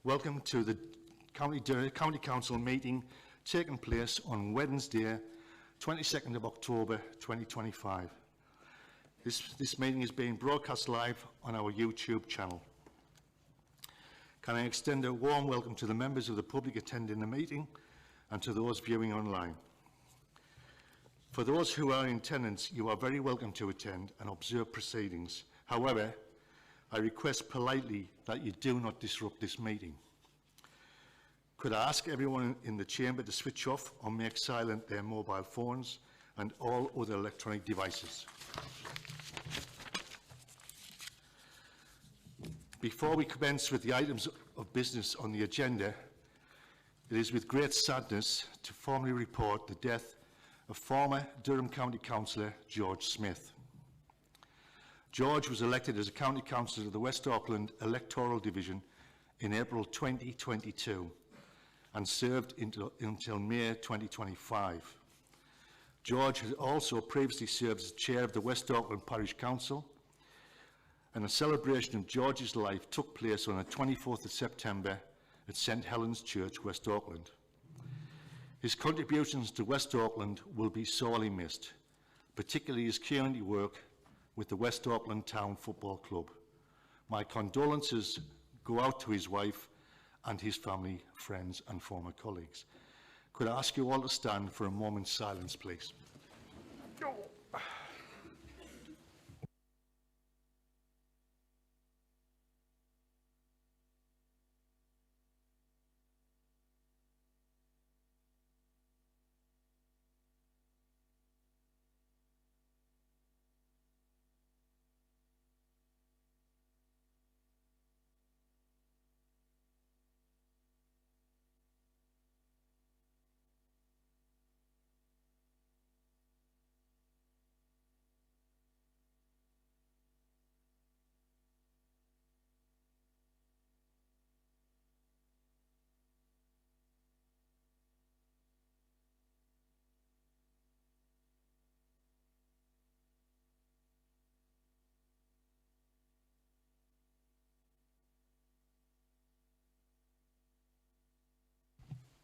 Welcome to the County Council meeting taking place on Wednesday, 22nd of October 2025. This meeting is being broadcast live on our YouTube channel. Can I extend a warm welcome to the members of the public attending the meeting and to those viewing online. For those who are in attendance, you are very welcome to attend and observe proceedings. However, I request politely that you do not disrupt this meeting. Could I ask everyone in the chamber to switch off or make silent their mobile phones and all other electronic devices? Before we commence with the items of business on the agenda, it is with great sadness to formally report the death of former Durham County Councillor George Smith. George was elected as a County Councillor of the West Auckland Electoral Division in April 2022 and served until May 2025. George had also previously served as Chair of the West Auckland Parish Council, and a celebration of George's life took place on the 24th of September at St Helens Church, West Auckland. His contributions to West Auckland will be sorely missed, particularly his community work with the West Auckland Town Football Club. My condolences go out to his wife and his family, friends and former colleagues. Could I ask you all to stand for a moment's silence, please?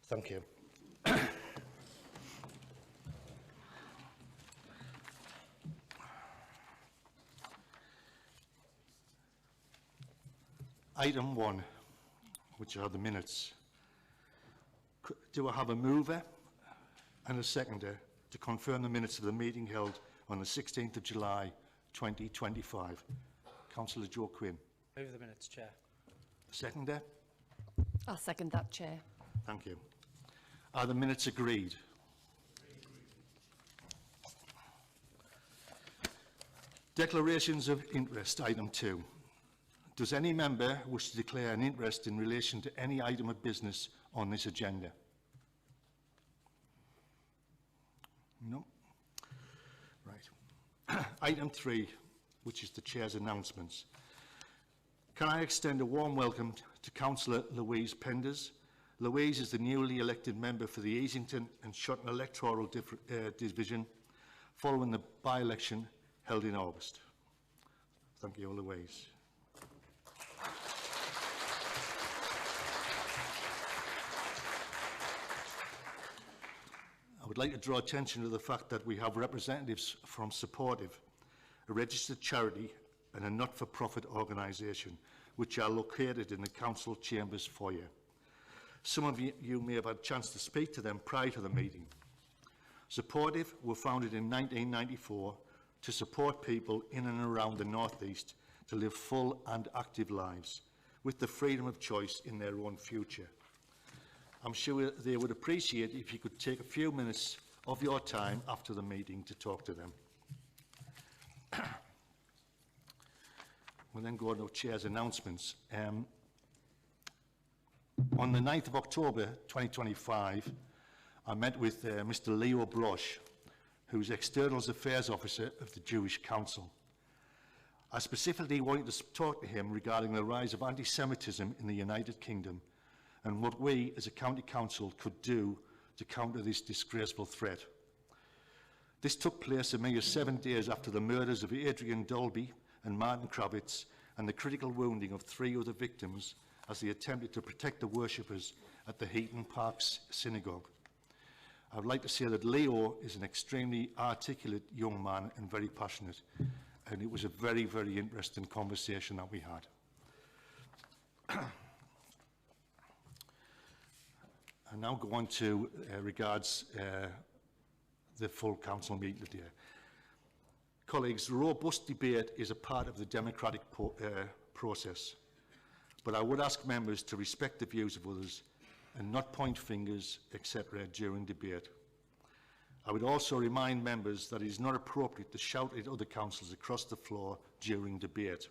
Thank you. Item 1, which are the minutes. Do I have a mover and a seconder to confirm the minutes of the meeting held on the 16th of July 2025? Councillor Joe Quinn. Move the minutes, Chair. Seconder? I'll second that, Chair. Thank you. Are the minutes agreed? Declarations of interest, item 2. Does any member wish to declare an interest in relation to any item of business on this agenda? No? Right. Item 3, which is the Chair's announcements. Can I extend a warm welcome to Councillor Louise Penders? Louise is the newly elected member for the Easington and Shotton Electoral Division following the by-election held in August. Thank you, Louise. I would like to draw attention to the fact that we have representatives from Supportive, a registered charity and a not-for-profit organisation, which are located in the council chambers foyer. Some of you may have had a chance to speak to them prior to the meeting. Supportive were founded in 1994 to support people in and around the North East to live full and active lives with the freedom of choice in their own future. I'm sure they would appreciate if you could take a few minutes of your time after the meeting to talk to them. We'll then go on to Chair's announcements. On the 9th of October 2025, I met with Mr. Leo Bloch, who's External Affairs Officer of the Jewish Council. I specifically wanted to talk to him regarding the rise of anti-Semitism in the United Kingdom and what we as a county council could do to counter this disgraceful threat. This took place a mere 7 days after the murders of Adrian Dolby and Martin Kravitz and the critical wounding of 3 other victims as they attempted to protect the worshippers at the Heaton Parks Synagogue. I would like to say that Leo is an extremely articulate young man and very passionate, and it was a very, very interesting conversation that we had. I now go on to regards the full council meeting today. Colleagues, robust debate is a part of the democratic process, but I would ask members to respect the views of others and not point fingers, etc. during debate. I would also remind members that it is not appropriate to shout at other councillors across the floor during debate.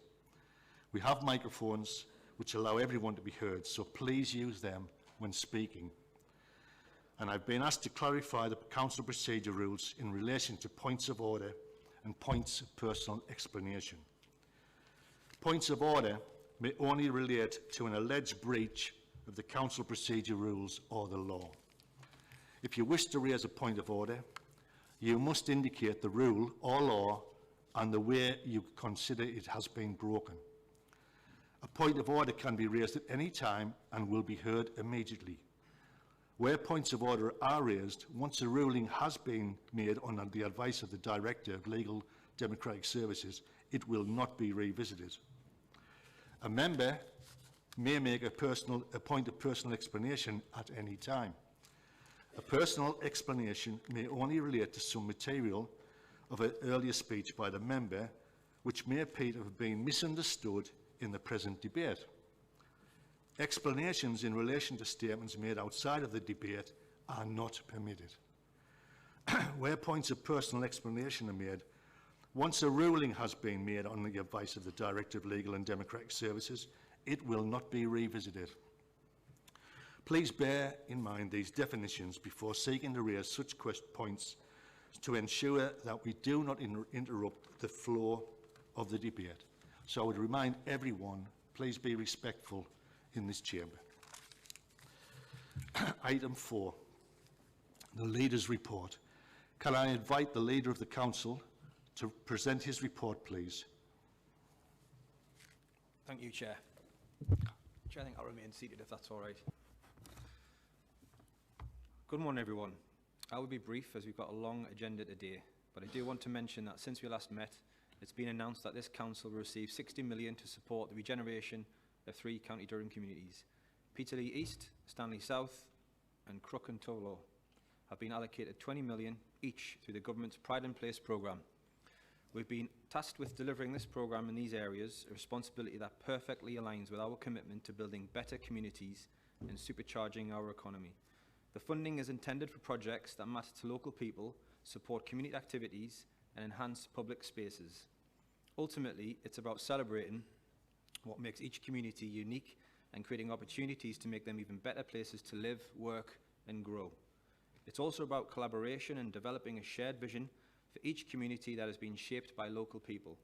We have microphones which allow everyone to be heard, so please use them when speaking. And I've been asked to clarify the council procedure rules in relation to points of order and points of personal explanation. Points of order may only relate to an alleged breach of the council procedure rules or the law. If you wish to raise a point of order, you must indicate the rule or law and the way you consider it has been broken. A point of order can be raised at any time and will be heard immediately. Where points of order are raised, once a ruling has been made on the advice of the Director of Legal Democratic Services, it will not be revisited. A member may make a point of personal explanation at any time. A personal explanation may only relate to some material of an earlier speech by the member, which may appear to have been misunderstood in the present debate. Explanations in relation to statements made outside of the debate are not permitted. Where points of personal explanation are made, once a ruling has been made on the advice of the Director of Legal and Democratic Services, it will not be revisited. Please bear in mind these definitions before seeking to raise such points to ensure that we do not interrupt the flow of the debate. So I would remind everyone, please be respectful in this chamber. Item 4, the Leader's Report. Can I invite the Leader of the Council to present his report, please? Thank you, Chair. Chair, I think I'll remain seated if that's all right. Good morning, everyone. I will be brief as we've got a long agenda today, but I do want to mention that since we last met, it's been announced that this council will receive 60 million to support the regeneration of 3 County Durham communities. Peterlee East, Stanley South and Crook and Tolo have been allocated 20 million each through the government's Pride in Place programme. We've been tasked with delivering this programme in these areas, a responsibility that perfectly aligns with our commitment to building better communities and supercharging our economy. The funding is intended for projects that matter to local people, support community activities and enhance public spaces. Ultimately, it's about celebrating what makes each community unique and creating opportunities to make them even better places to live, work and grow. It's also about collaboration and developing a shared vision for each community that has been shaped by local people.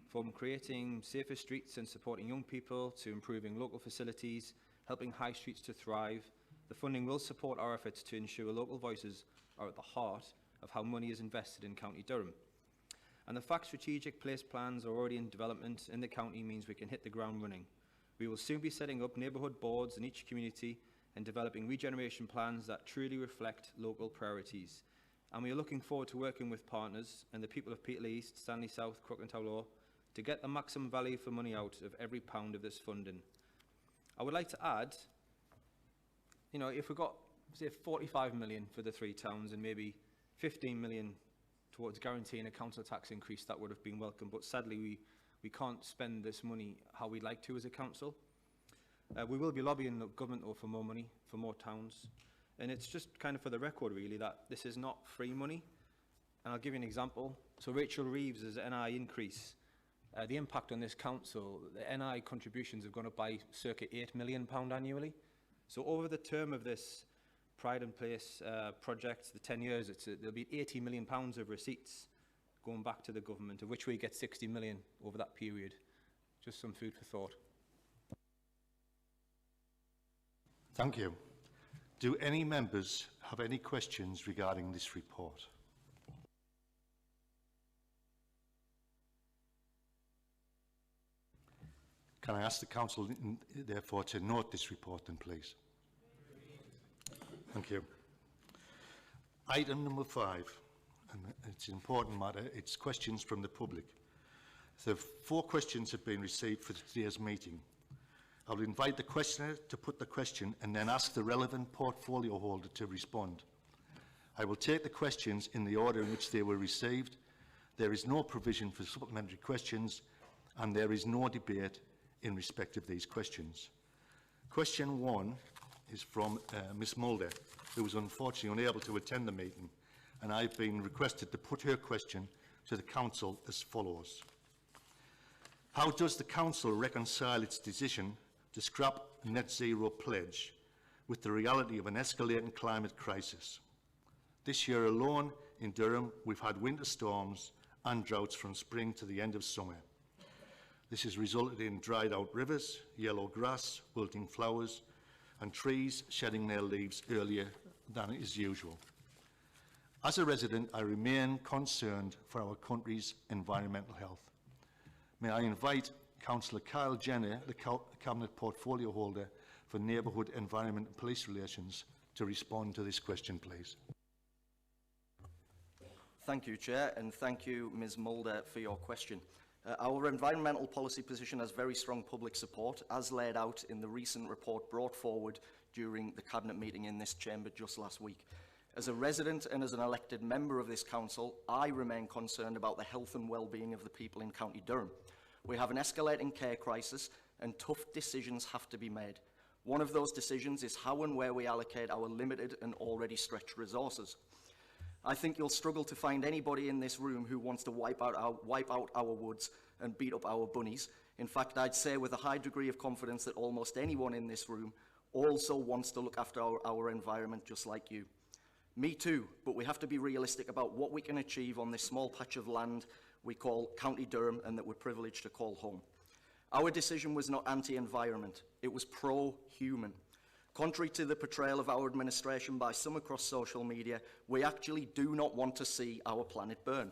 From creating safer streets and supporting young people to improving local facilities, helping high streets to thrive, the funding will support our efforts to ensure local voices are at the heart of how money is invested in County Durham. And the fact strategic place plans are already in development in the county means we can hit the ground running. We will soon be setting up neighbourhood boards in each community and developing regeneration plans that truly reflect local priorities. And we are looking forward to working with partners and the people of Peterlee East, Stanley South, Crook and Tolo to get the maximum value for money out of every pound of this funding. I would like to add, you know, if we got, say, 45 million for the 3 towns and maybe 15 million towards guaranteeing a council tax increase, that would have been welcome. But sadly, we can't spend this money how we'd like to as a council. We will be lobbying the government though for more money, for more towns. And it's just kind of for the record, really, that this is not free money. And I'll give you an example. So Rachel Reeves' NI increase, the impact on this council, the NI contributions have gone up by circa £8 million annually. So over the term of this Pride in Place project, the 10 years, there'll be £80 million of receipts going back to the government, of which we get 60 million over that period. Just some food for thought. Thank you. Do any members have any questions regarding this report? Can I ask the council, therefore, to note this report then, please? Thank you. Item number 5, and it's an important matter, it's questions from the public. So 4 questions have been received for today's meeting. I will invite the questioner to put the question and then ask the relevant portfolio holder to respond. I will take the questions in the order in which they were received. There is no provision for supplementary questions and there is no debate in respect of these questions. Question 1 is from Ms Mulder, who was unfortunately unable to attend the meeting, and I've been requested to put her question to the Council as follows. How does the Council reconcile its decision to scrap a net zero pledge with the reality of an escalating climate crisis? This year alone in Durham, we've had winter storms and droughts from spring to the end of summer. This has resulted in dried out rivers, yellow grass, wilting flowers, and trees shedding their leaves earlier than is usual. As a resident, I remain concerned for our country's environmental health. May I invite Councillor Kyle Jenner, the Cabinet Portfolio Holder for Neighbourhood, Environment and Police Relations, to respond to this question, please. Thank you, Chair, and thank you, Ms Mulder, for your question. Our environmental policy position has very strong public support, as laid out in the recent report brought forward during the Cabinet meeting in this chamber just last week. As a resident and as an elected member of this council, I remain concerned about the health and well-being of the people in County Durham. We have an escalating care crisis and tough decisions have to be made. One of those decisions is how and where we allocate our limited and already stretched resources. I think you'll struggle to find anybody in this room who wants to wipe out our woods and beat up our bunnies. In fact, I'd say with a high degree of confidence that almost anyone in this room also wants to look after our environment just like you. Me too, but we have to be realistic about what we can achieve on this small patch of land we call County Durham and that we're privileged to call home. Our decision was not anti-environment, it was pro-human. Contrary to the portrayal of our administration by some across social media, we actually do not want to see our planet burn.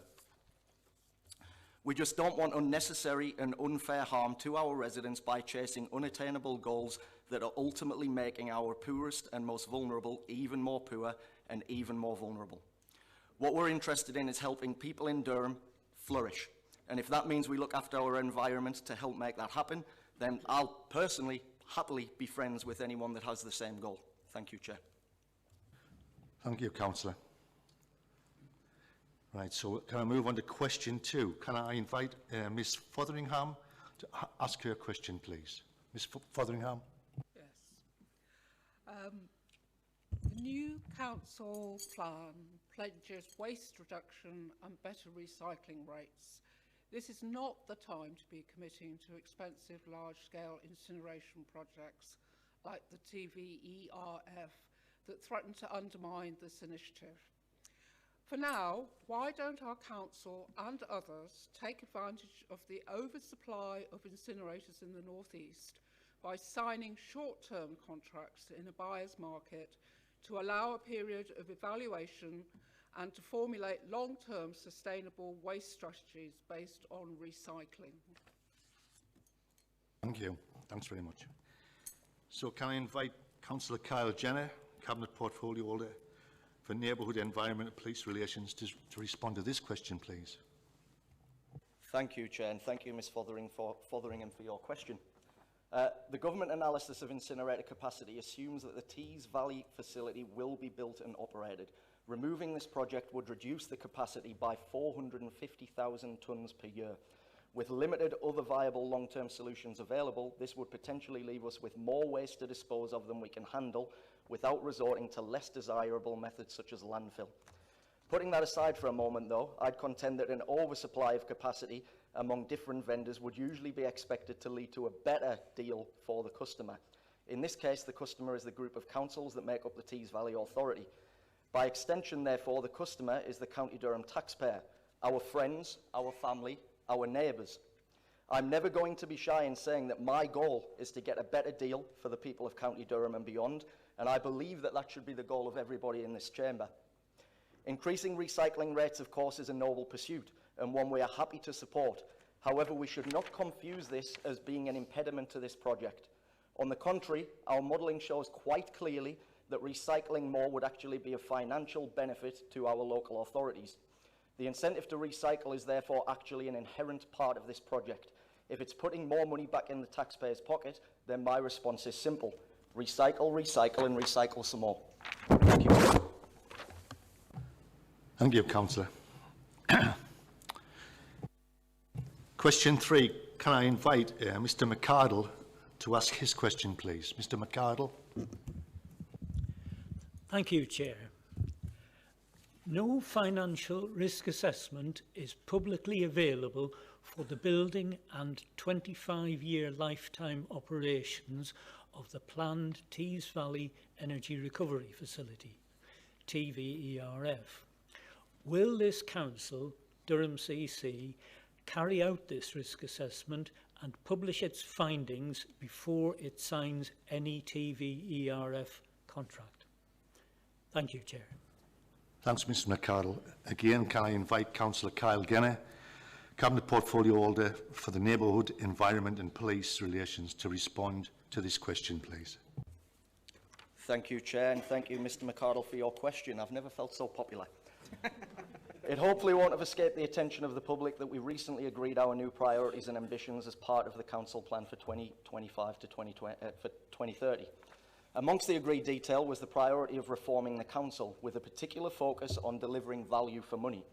We just don't want unnecessary and unfair harm to our residents by chasing unattainable goals that are ultimately making our poorest and most vulnerable even more poor and even more vulnerable. What we're interested in is helping people in Durham flourish. And if that means we look after our environment to help make that happen, then I'll personally happily be friends with anyone that has the same goal. Thank you, Chair. Thank you, Councillor. Right, so can I move on to question 2? Can I invite Ms Fotheringham to ask her question, please? Ms Fotheringham. Yes. The new council plan pledges waste reduction and better recycling rates. This is not the time to be committing to expensive large-scale incineration projects like the TVERF that threaten to undermine this initiative. For now, why don't our council and others take advantage of the oversupply of incinerators in the northeast by signing short-term contracts in a buyer's market to allow a period of evaluation and to formulate long-term sustainable waste strategies based on recycling? Thank you. Thanks very much. So can I invite Councillor Kyle Jenner, Cabinet Portfolio Holder for Neighbourhood, Environment and Police Relations to respond to this question, please. Thank you, Chair, and thank you, Ms Fotheringham, for your question. The government analysis of incinerator capacity assumes that the Tees Valley facility will be built and operated. Removing this project would reduce the capacity by 450,000 tonnes per year. With limited other viable long-term solutions available, this would potentially leave us with more waste to dispose of than we can handle without resorting to less desirable methods such as landfill. Putting that aside for a moment though, I'd contend that an oversupply of capacity among different vendors would usually be expected to lead to a better deal for the customer. In this case, the customer is the group of councils that make up the Tees Valley Authority. By extension, therefore, the customer is the County Durham taxpayer, our friends, our family, our neighbours. I'm never going to be shy in saying that my goal is to get a better deal for the people of County Durham and beyond, and I believe that that should be the goal of everybody in this chamber. Increasing recycling rates, of course, is a noble pursuit, and one we are happy to support. However, we should not confuse this as being an impediment to this project. On the contrary, our modelling shows quite clearly that recycling more would actually be a financial benefit to our local authorities. The incentive to recycle is therefore actually an inherent part of this project. If it's putting more money back in the taxpayer's pocket, then my response is simple. Recycle, recycle and recycle some more. Thank you. Thank you, Councillor. Question 3. Can I invite Mr McArdle to ask his question, please? Mr McArdle. Thank you, Chair. No financial risk assessment is publicly available for the building and 25-year lifetime operations of the planned Tees Valley Energy Recovery Facility, TVERF. Will this council, Durham CC, carry out this risk assessment and publish its findings before it signs any TVERF contract? Thank you, Chair. Thanks, Mr McArdle. Again, can I invite Councillor Kyle Genner, Cabinet Portfolio Holder for the Neighbourhood, Environment and Police Relations, to respond to this question, please. Thank you, Chair, and thank you, Mr McArdle, for your question. I've never felt so popular. It hopefully won't have escaped the attention of the public that we recently agreed our new priorities and ambitions as part of the Council Plan for 2025 to 2030. Amongst the agreed detail was the priority of reforming the Council, with a particular focus on delivering value for money.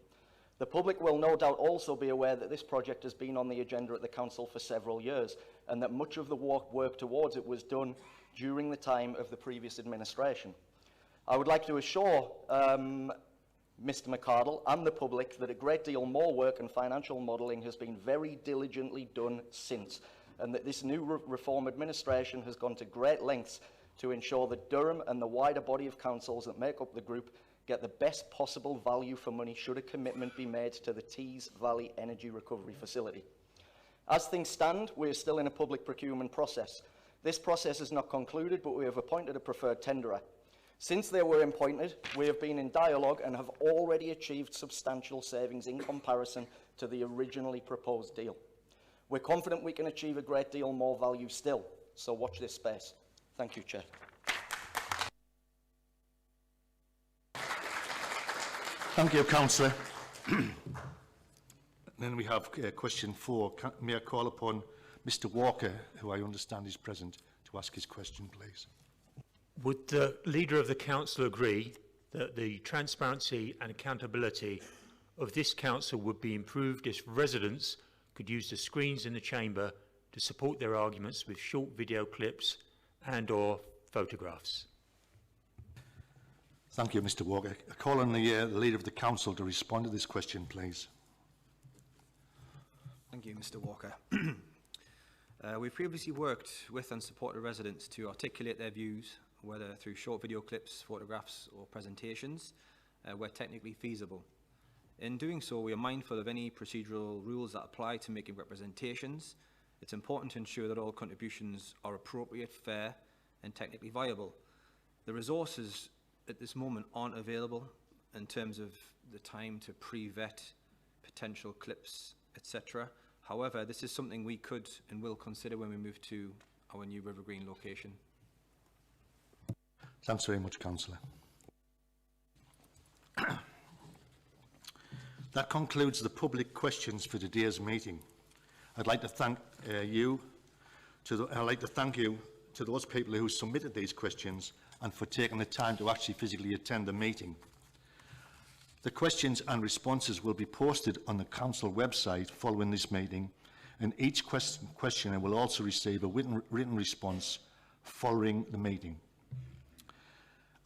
The public will no doubt also be aware that this project has been on the agenda at the Council for several years, and that much of the work towards it was done during the time of the previous administration. I would like to assure Mr McArdle and the public that a great deal more work and financial modelling has been very diligently done since, and that this new reform administration has gone to great lengths to ensure that Durham and the wider body of councils that make up the group get the best possible value for money should a commitment be made to the Tees Valley Energy Recovery Facility. As things stand, we are still in a public procurement process. This process is not concluded, but we have appointed a preferred tenderer. Since they were appointed, we have been in dialogue and have already achieved substantial savings in comparison to the originally proposed deal. We're confident we can achieve a great deal more value still, so watch this space. Thank you, Chair. Thank you, Councillor. Then we have question 4. May I call upon Mr Walker, who I understand is present, to ask his question, please? Would the Leader of the Council agree that the transparency and accountability of this Council would be improved if residents could use the screens in the chamber to support their arguments with short video clips and/or photographs? Thank you, Mr Walker. I call on the Leader of the Council to respond to this question, please. Thank you, Mr Walker. We've previously worked with and supported residents to articulate their views, whether through short video clips, photographs or presentations, where technically feasible. In doing so, we are mindful of any procedural rules that apply to making representations. It's important to ensure that all contributions are appropriate, fair and technically viable. The resources at this moment aren't available in terms of the time to pre-vet potential clips, etc. However, this is something we could and will consider when we move to our new River Green location. Thanks very much, Councillor. That concludes the public questions for today's meeting. I'd like to thank I'd like to thank you to those people who submitted these questions and for taking the time to actually physically attend the meeting. The questions and responses will be posted on the Council website following this meeting, and each questioner will also receive a written response following the meeting.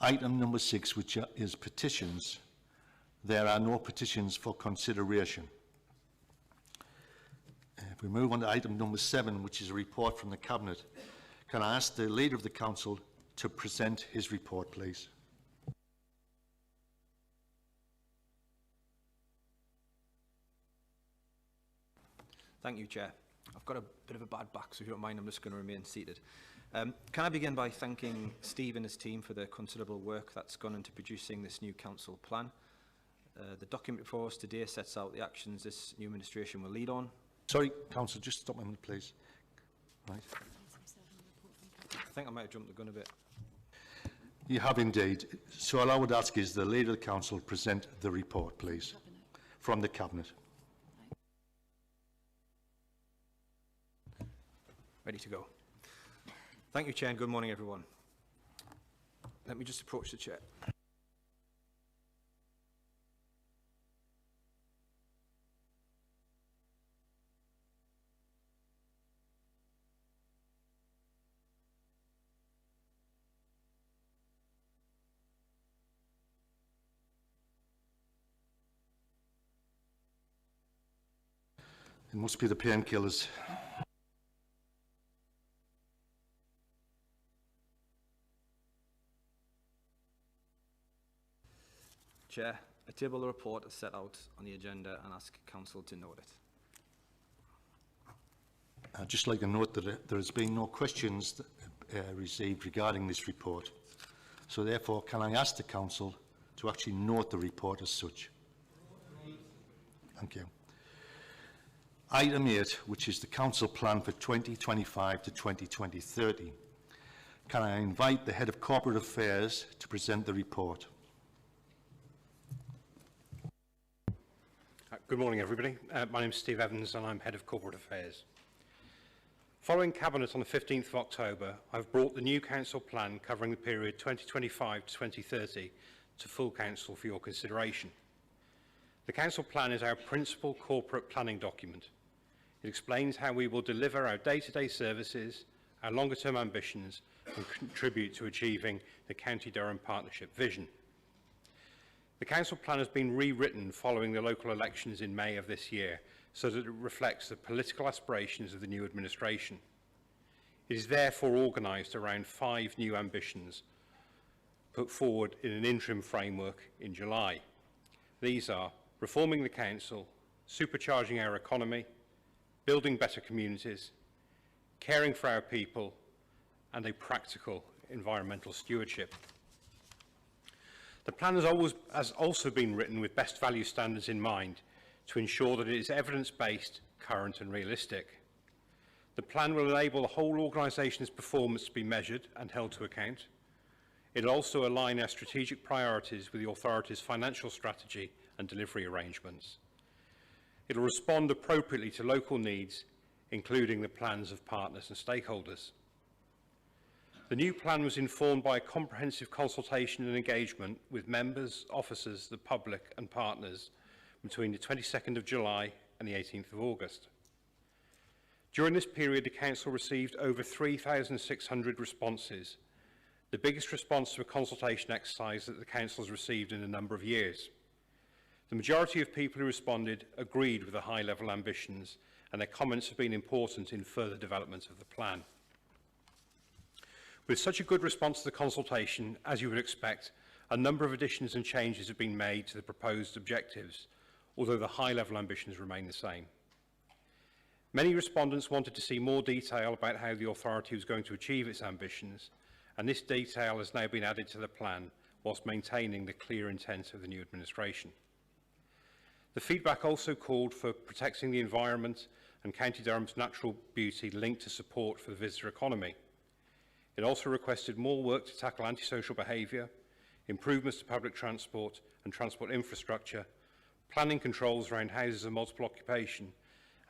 Item number 6, which is petitions. There are no petitions for consideration. If we move on to item number 7, which is a report from the Cabinet, can I ask the Leader of the Council to present his report, please? Thank you, Chair. I've got a bit of a bad back, so if you don't mind, I'm just going to remain seated. Can I begin by thanking Steve and his team for the considerable work that's gone into producing this new council plan. The document before us today sets out the actions this new administration will lead on, Sorry, Councillor, just stop a minute, please. Right. I think I might have jumped the gun a bit. You have indeed. So all I would ask is the Leader of the Council present the report, please, from the Cabinet. Ready to go. Thank you, Chair, and good morning, everyone. Let me just approach the chair. It must be the painkillers. Chair, I table the report as set out on the agenda and ask Council to note it. I'd just like to note that there has been no questions received regarding this report. So therefore, can I ask the Council to actually note the report as such? Thank you. Item 8, which is the Council Plan for 2025 to 2030. Can I invite the Head of Corporate Affairs to present the report? Good morning, everybody. My name is Steve Evans and I'm Head of Corporate Affairs. Following Cabinet on the 15th of October, I've brought the new Council Plan covering the period 2025 to 2030 to full Council for your consideration. The Council Plan is our principal corporate planning document. It explains how we will deliver our day-to-day services, our longer-term ambitions and contribute to achieving the County Durham Partnership vision. The Council Plan has been rewritten following the local elections in May of this year so that it reflects the political aspirations of the new administration. It is therefore organised around 5 new ambitions put forward in an interim framework in July. These are reforming the Council, supercharging our economy, building better communities, caring for our people, and a practical environmental stewardship. The plan has also been written with best value standards in mind to ensure that it is evidence-based, current and realistic. The plan will enable the whole organisation's performance to be measured and held to account. It will also align our strategic priorities with the authority's financial strategy and delivery arrangements. It will respond appropriately to local needs, including the plans of partners and stakeholders. The new plan was informed by a comprehensive consultation and engagement with members, officers, the public and partners between the 22nd of July and the 18th of August. During this period, the Council received over 3,600 responses, the biggest response to a consultation exercise that the Council has received in a number of years. The majority of people who responded agreed with the high-level ambitions, and their comments have been important in further development of the plan. With such a good response to the consultation, as you would expect, a number of additions and changes have been made to the proposed objectives, although the high-level ambitions remain the same. Many respondents wanted to see more detail about how the authority was going to achieve its ambitions, and this detail has now been added to the plan, whilst maintaining the clear intent of the new administration. The feedback also called for protecting the environment and County Durham's natural beauty linked to support for the visitor economy. It also requested more work to tackle antisocial behaviour, improvements to public transport and transport infrastructure, planning controls around houses of multiple occupation,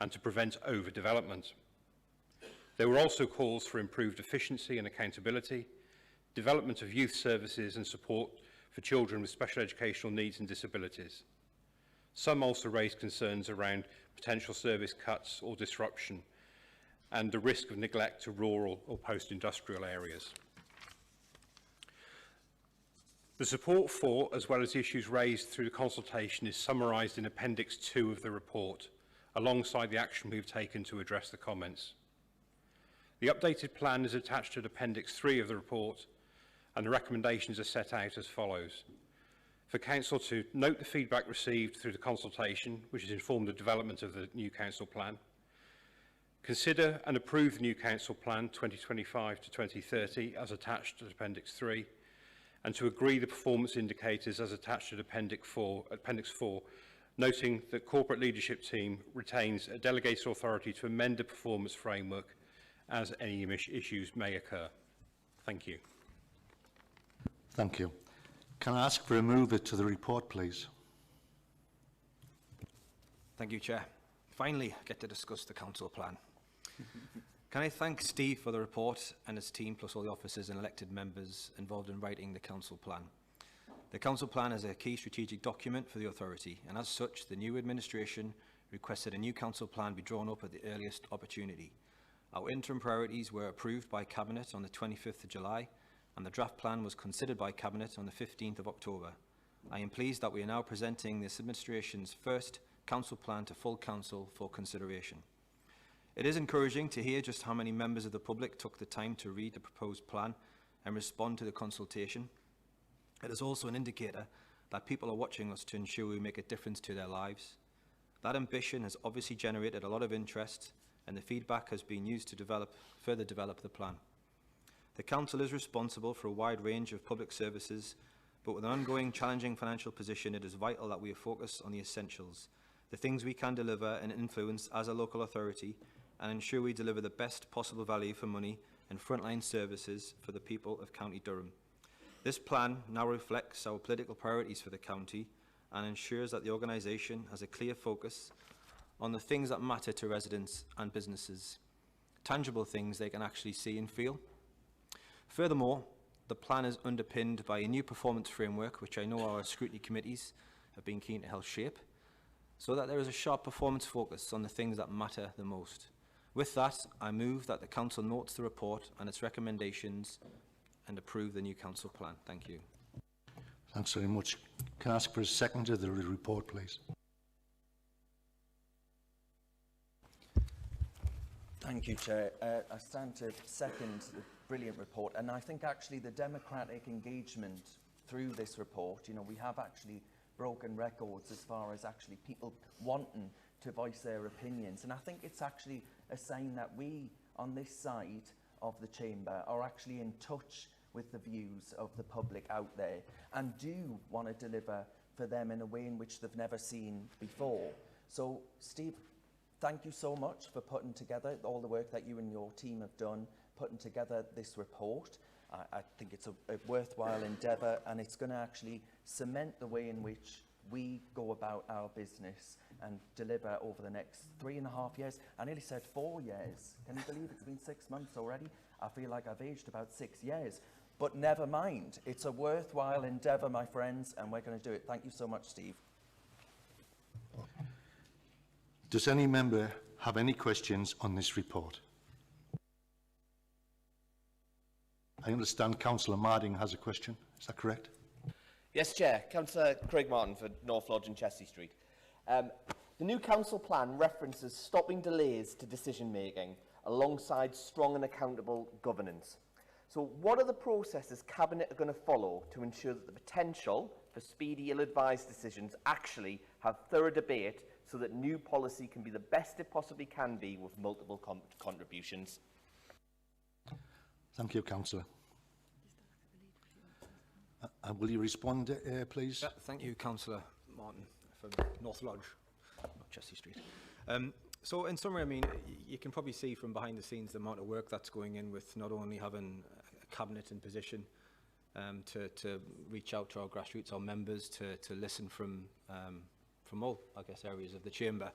and to prevent overdevelopment. There were also calls for improved efficiency and accountability, development of youth services and support for children with special educational needs and disabilities. Some also raised concerns around potential service cuts or disruption and the risk of neglect to rural or post-industrial areas. The support for, as well as the issues raised through the consultation, is summarised in Appendix 2 of the report, alongside the action we've taken to address the comments. The updated plan is attached to Appendix 3 of the report, and the recommendations are set out as follows. For Council to note the feedback received through the consultation, which has informed the development of the new Council plan. Consider and approve the new Council Plan 2025 to 2030 as attached to Appendix 3, and to agree the performance indicators as attached to Appendix 4 noting that corporate leadership team retains a delegated authority to amend the performance framework as any issues may occur. Thank you. Thank you. Can I ask for a mover to the report, please? Thank you, Chair. Finally, I get to discuss the council plan. Can I thank Steve for the report and his team, plus all the officers and elected members involved in writing the council plan. The council plan is a key strategic document for the authority, and as such, the new administration requested a new council plan be drawn up at the earliest opportunity. Our interim priorities were approved by Cabinet on the 25th of July, and the draft plan was considered by Cabinet on the 15th of October. I am pleased that we are now presenting this administration's first council plan to full council for consideration. It is encouraging to hear just how many members of the public took the time to read the proposed plan and respond to the consultation. It is also an indicator that people are watching us to ensure we make a difference to their lives. That ambition has obviously generated a lot of interest, and the feedback has been used to further develop the plan. The Council is responsible for a wide range of public services, but with an ongoing challenging financial position, it is vital that we focus on the essentials, the things we can deliver and influence as a local authority, and ensure we deliver the best possible value for money and frontline services for the people of County Durham. This plan now reflects our political priorities for the county and ensures that the organisation has a clear focus on the things that matter to residents and businesses, tangible things they can actually see and feel. Furthermore, the plan is underpinned by a new performance framework, which I know our scrutiny committees have been keen to help shape, so that there is a sharp performance focus on the things that matter the most. With that, I move that the Council notes the report and its recommendations and approve the new Council plan. Thank you. Thanks very much. Can I ask for a second to the report, please? Thank you, Chair. I stand to second the brilliant report, and I think actually the democratic engagement through this report, you know, we have actually broken records as far as actually people wanting to voice their opinions, and I think it's actually a sign that we on this side of the chamber are actually in touch with the views of the public out there and do want to deliver for them in a way in which they've never seen before. So, Steve, thank you so much for putting together all the work that you and your team have done, putting together this report. I think it's a worthwhile endeavour, and it's going to actually cement the way in which we go about our business and deliver over the next 3.5 years. I nearly said 4 years. Can you believe it's been 6 months already? I feel like I've aged about 6 years. But never mind. It's a worthwhile endeavour, my friends, and we're going to do it. Thank you so much, Steve. Does any member have any questions on this report? I understand Councillor Marding has a question. Is that correct? Yes, Chair. Councillor Craig Martin for North Lodge and Chelsea Street. The new council plan references stopping delays to decision-making alongside strong and accountable governance. So what are the processes Cabinet are going to follow to ensure that the potential for speedy, ill-advised decisions actually have thorough debate so that new policy can be the best it possibly can be with multiple contributions? Thank you, Councillor. Will you respond, please? Yeah, thank you, Councillor Martin, from North Lodge, not Chelsea Street. So in summary, I mean, you can probably see from behind the scenes the amount of work that's going in with not only having a Cabinet in position to reach out to our grassroots, our members, to listen from all, I guess, areas of the chamber.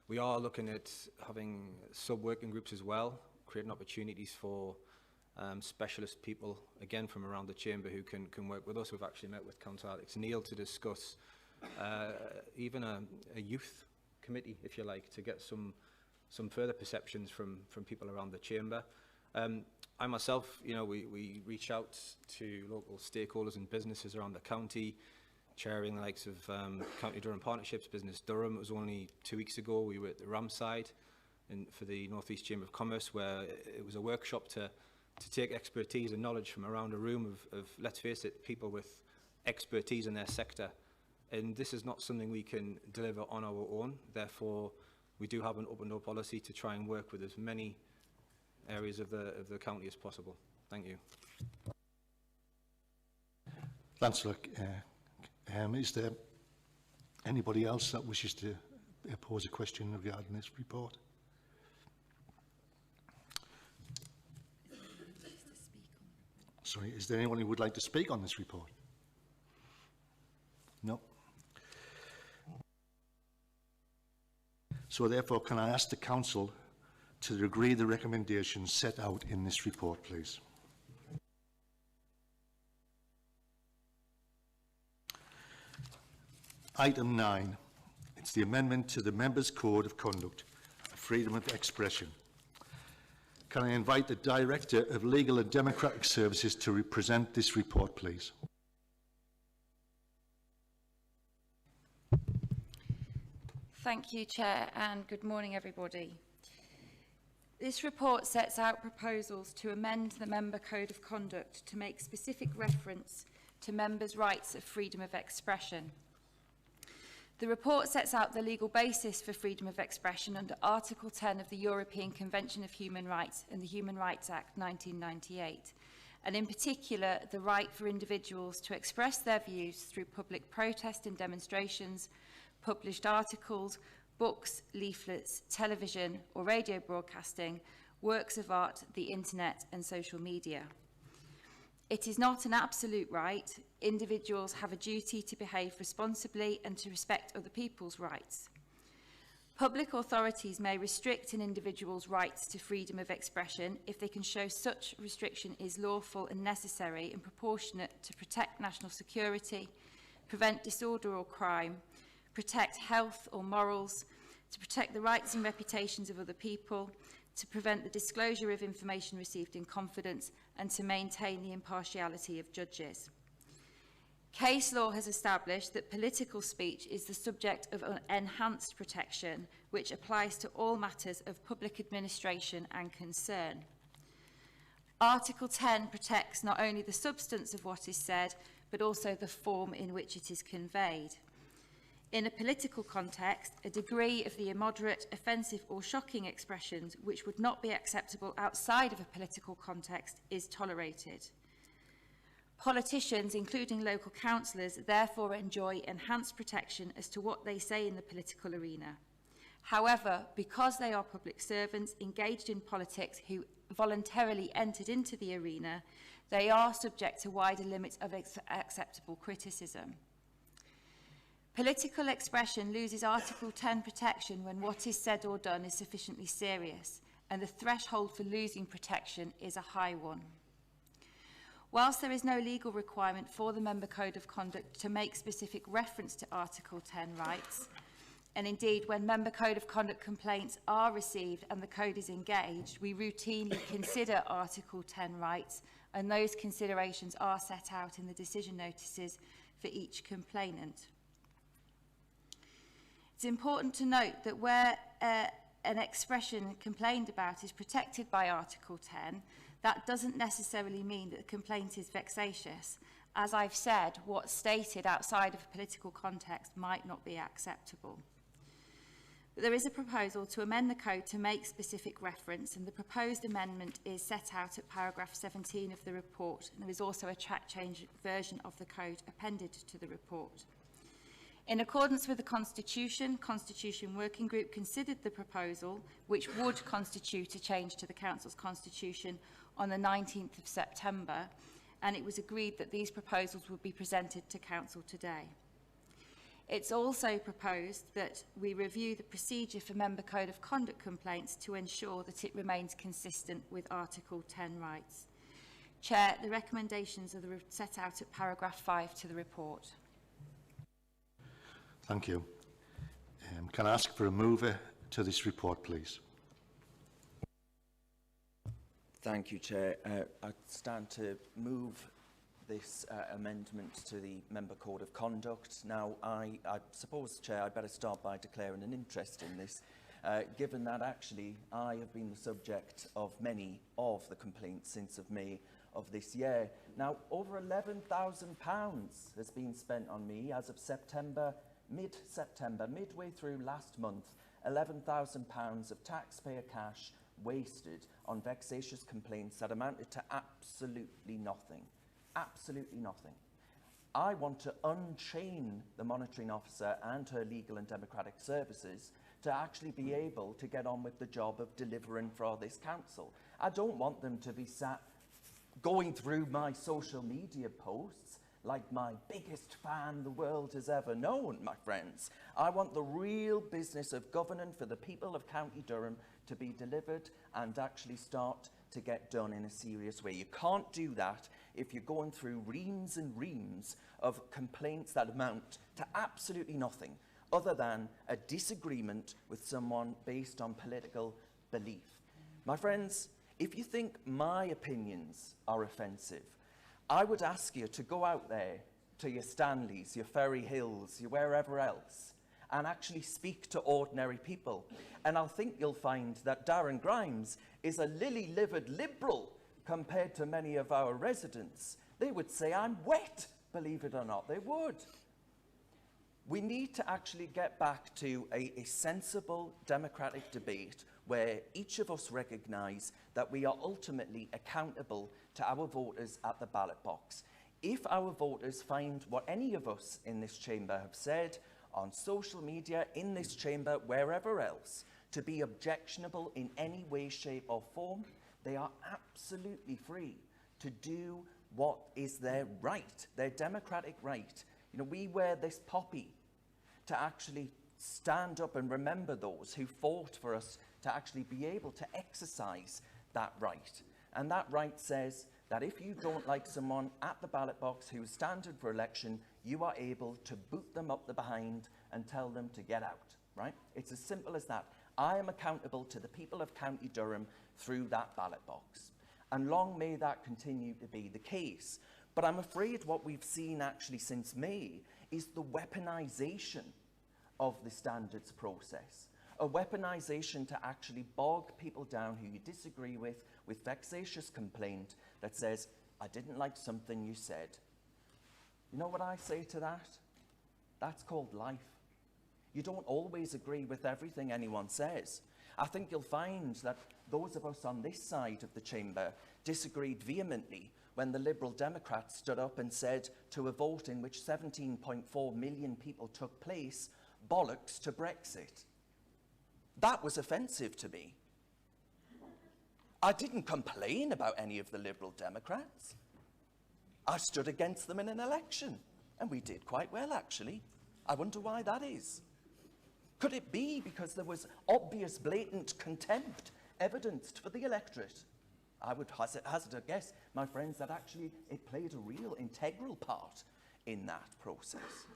We are looking at having sub-working groups as well, creating opportunities for specialist people, again, from around the chamber who can work with us. We've actually met with Councillor Alex Neil to discuss even a youth committee, if you like, to get some further perceptions from people around the chamber. I myself, you know, we reach out to local stakeholders and businesses around the county, chairing the likes of County Durham Partnerships, Business Durham. It was only 2 weeks ago we were at the Ramside for the North East Chamber of Commerce, where it was a workshop to take expertise and knowledge from around a room of, let's face it, people with expertise in their sector. And this is not something we can deliver on our own. Therefore, we do have an open door policy to try and work with as many areas of the county as possible. Thank you. Councillor, is there Anybody else that wishes to pose a question regarding this report? Sorry, is there anyone who would like to speak on this report? No. So therefore, can I ask the Council to agree the recommendations set out in this report, please? Item 9. It's the amendment to the Members' Code of Conduct, freedom of expression. Can I invite the Director of Legal and Democratic Services to represent this report, please? Thank you, Chair, and good morning, everybody. This report sets out proposals to amend the Member Code of Conduct to make specific reference to members' rights of freedom of expression. The report sets out the legal basis for freedom of expression under Article 10 of the European Convention of Human Rights and the Human Rights Act 1998, and in particular the right for individuals to express their views through public protest and demonstrations, published articles, books, leaflets, television or radio broadcasting, works of art, the internet and social media. It is not an absolute right. Individuals have a duty to behave responsibly and to respect other people's rights. Public authorities may restrict an individual's rights to freedom of expression if they can show such restriction is lawful and necessary and proportionate to protect national security, prevent disorder or crime, protect health or morals, to protect the rights and reputations of other people, to prevent the disclosure of information received in confidence, and to maintain the impartiality of judges. Case law has established that political speech is the subject of an enhanced protection, which applies to all matters of public administration and concern. Article 10 protects not only the substance of what is said, but also the form in which it is conveyed. In a political context, a degree of the immoderate, offensive or shocking expressions which would not be acceptable outside of a political context is tolerated. Politicians, including local councillors, therefore enjoy enhanced protection as to what they say in the political arena. However, because they are public servants engaged in politics who voluntarily entered into the arena, they are subject to wider limits of acceptable criticism. Political expression loses Article 10 protection when what is said or done is sufficiently serious, and the threshold for losing protection is a high one. Whilst there is no legal requirement for the Member Code of Conduct to make specific reference to Article 10 rights, and indeed when Member Code of Conduct complaints are received and the Code is engaged, we routinely consider Article 10 rights, and those considerations are set out in the decision notices for each complainant. It's important to note that where an expression complained about is protected by Article 10, that doesn't necessarily mean that the complaint is vexatious. As I've said, what's stated outside of a political context might not be acceptable. But there is a proposal to amend the code to make specific reference, and the proposed amendment is set out at paragraph 17 of the report, and there is also a track change version of the code appended to the report. In accordance with the Constitution Working Group considered the proposal, which would constitute a change to the Council's Constitution, on the 19th of September, and it was agreed that these proposals would be presented to Council today. It's also proposed that we review the procedure for Member Code of Conduct complaints to ensure that it remains consistent with Article 10 rights. Chair, the recommendations are set out at paragraph 5 to the report. Thank you. Can I ask for a mover to this report, please? Thank you, Chair. I stand to move this amendment to the Member Code of Conduct. Now, I suppose, Chair, I'd better start by declaring an interest in this, given that actually I have been the subject of many of the complaints since of May of this year. Now, over £11,000 has been spent on me as of mid-September, midway through last month, £11,000 of taxpayer cash wasted on vexatious complaints that amounted to absolutely nothing. Absolutely nothing. I want to unchain the monitoring officer and her legal and democratic services to actually be able to get on with the job of delivering for this council. I don't want them to be sat going through my social media posts like my biggest fan the world has ever known, my friends. I want the real business of governing for the people of County Durham to be delivered and actually start to get done in a serious way. You can't do that if you're going through reams and reams of complaints that amount to absolutely nothing other than a disagreement with someone based on political belief. My friends, if you think my opinions are offensive, I would ask you to go out there to your Stanleys, your Ferry Hills, your wherever else, and actually speak to ordinary people. And I think you'll find that Darren Grimes is a lily-livered liberal compared to many of our residents. They would say I'm wet, believe it or not, they would. We need to actually get back to a sensible democratic debate where each of us recognise that we are ultimately accountable to our voters at the ballot box. If our voters find what any of us in this chamber have said on social media, in this chamber, wherever else, to be objectionable in any way, shape or form, they are absolutely free to do what is their right, their democratic right. You know, we wear this poppy to actually stand up and remember those who fought for us to actually be able to exercise that right. And that right says that if you don't like someone at the ballot box who's standing for election, you are able to boot them up the behind and tell them to get out, right? It's as simple as that. I am accountable to the people of County Durham through that ballot box. And long may that continue to be the case. But I'm afraid what we've seen actually since May is the weaponisation of the standards process. A weaponisation to actually bog people down who you disagree with vexatious complaint that says, I didn't like something you said. You know what I say to that? That's called life. You don't always agree with everything anyone says. I think you'll find that those of us on this side of the chamber disagreed vehemently when the Liberal Democrats stood up and said to a vote in which 17.4 million people took place, bollocks to Brexit. That was offensive to me. I didn't complain about any of the Liberal Democrats. I stood against them in an election, and we did quite well, actually. I wonder why that is. Could it be because there was obvious, blatant contempt evidenced for the electorate? I would hazard a guess, my friends, that actually it played a real integral part in that process.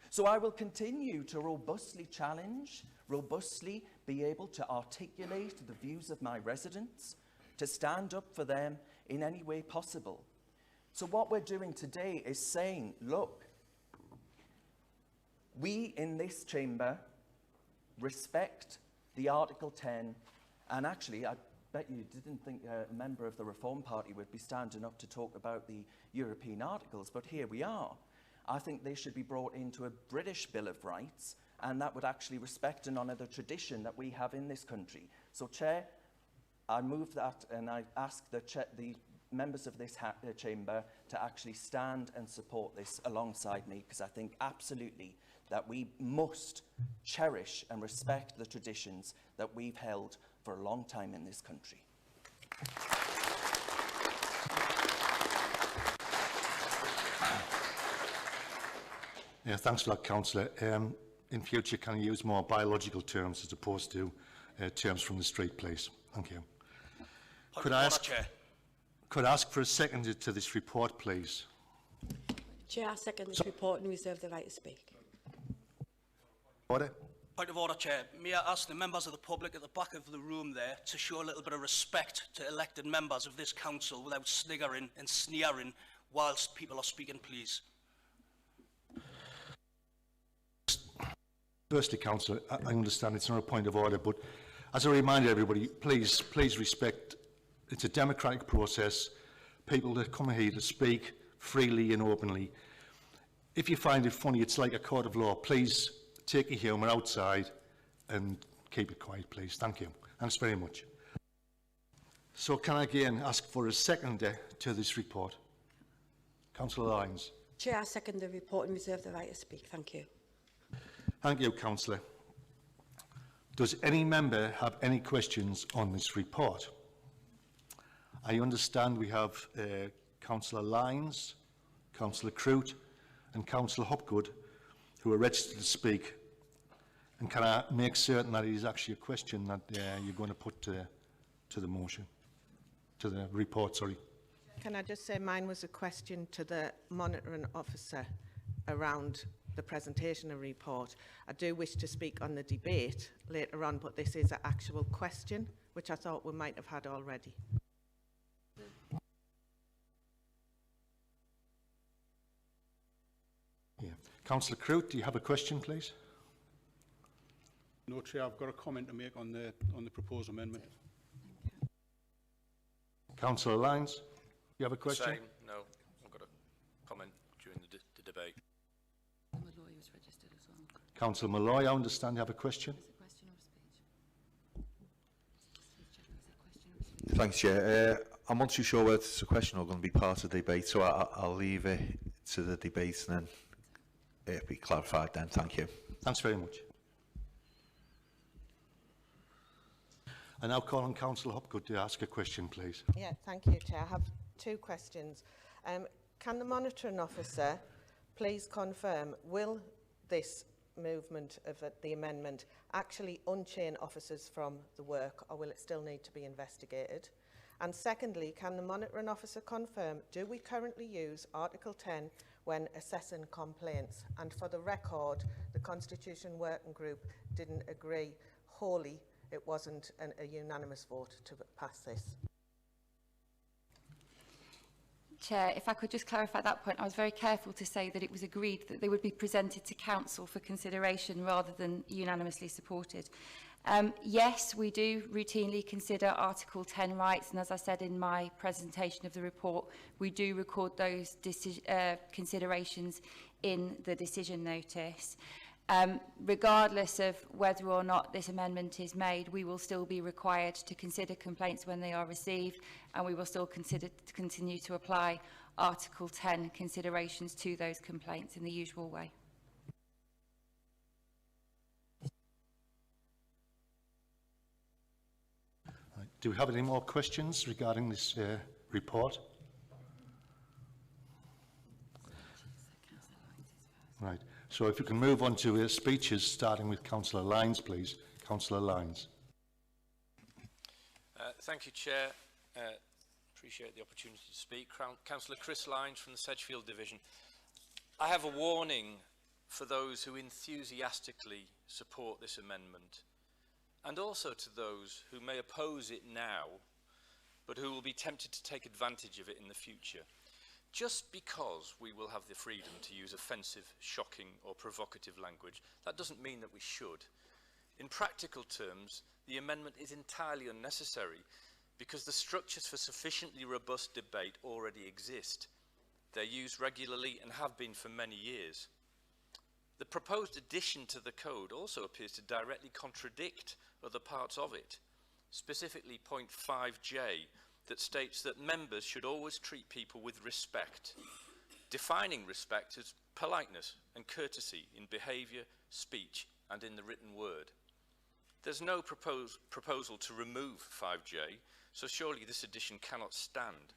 So I will continue to robustly challenge, robustly be able to articulate the views of my residents, to stand up for them in any way possible. So what we're doing today is saying, look, we in this chamber respect the Article 10, and actually I bet you didn't think a member of the Reform Party would be standing up to talk about the European articles, but here we are. I think they should be brought into a British Bill of Rights, and that would actually respect and honour the tradition that we have in this country. So, Chair, I move that, and I ask the members of this chamber to actually stand and support this alongside me, because I think absolutely that we must cherish and respect the traditions that we've held for a long time in this country. Yeah, thanks for that, Councillor. In future, can you use more biological terms as opposed to terms from the street, please? Thank you. Could I ask for a second to this report, please? Chair, I second this report and reserve the right to speak. Order. Point of order, Chair. May I ask the members of the public at the back of the room there to show a little bit of respect to elected members of this council without sniggering and sneering whilst people are speaking, please. Firstly, Councillor, I understand it's not a point of order, but as a reminder, everybody, please respect. It's a democratic process. People that come here to speak freely and openly. If you find it funny, it's like a court of law. Please take your humour outside and keep it quiet, please. Thank you. Thanks very much. So can I again ask for a seconder to this report? Councillor Lyons. Chair, I second the report and reserve the right to speak. Thank you. Thank you, Councillor. Does any member have any questions on this report? I understand we have Councillor Lyons, Councillor Crute and Councillor Hopgood who are registered to speak. And can I make certain that it is actually a question that you're going to put to the motion, to the report, sorry? Can I just say mine was a question to the monitoring officer around the presentation of report. I do wish to speak on the debate later on, but this is an actual question, which I thought we might have had already. Yeah. Councillor Crute, do you have a question, please? No, Chair, I've got a comment to make on the proposed amendment. Councillor Lyons, do you have a question? Same. No, I've got a comment during the debate. Malloy was registered as well. Councillor Malloy, I understand you have a question. Thanks, Chair. I'm not too sure whether it's a question or going to be part of the debate, so I'll leave it to the debate and then it'll be clarified then. Thank you. Thanks very much. I now call on Councillor Hopgood to ask a question, please. Yeah, thank you, Chair. I have two questions. Can the monitoring officer please confirm, will this movement of the amendment actually unchain officers from the work, or will it still need to be investigated? And secondly, can the monitoring officer confirm, do we currently use Article 10 when assessing complaints? And for the record, the Constitution Working Group didn't agree wholly. It wasn't a unanimous vote to pass this. Chair, if I could just clarify that point, I was very careful to say that it was agreed that they would be presented to Council for consideration rather than unanimously supported. Yes, we do routinely consider Article 10 rights, and as I said in my presentation of the report, we do record those considerations in the decision notice. Regardless of whether or not this amendment is made, we will still be required to consider complaints when they are received, and we will still continue to apply Article 10 considerations to those complaints in the usual way. Do we have any more questions regarding this report? Right. So if you can move on to speeches, starting with Councillor Lyons, please. Councillor Lyons. Thank you, Chair. Appreciate the opportunity to speak. Councillor Chris Lyons from the Sedgefield Division. I have a warning for those who enthusiastically support this amendment, and also to those who may oppose it now, but who will be tempted to take advantage of it in the future. Just because we will have the freedom to use offensive, shocking or provocative language, that doesn't mean that we should. In practical terms, the amendment is entirely unnecessary because the structures for sufficiently robust debate already exist. They're used regularly and have been for many years. The proposed addition to the code also appears to directly contradict other parts of it, specifically point 5J, that states that members should always treat people with respect, defining respect as politeness and courtesy in behaviour, speech and in the written word. There's no proposal to remove 5J, so surely this addition cannot stand.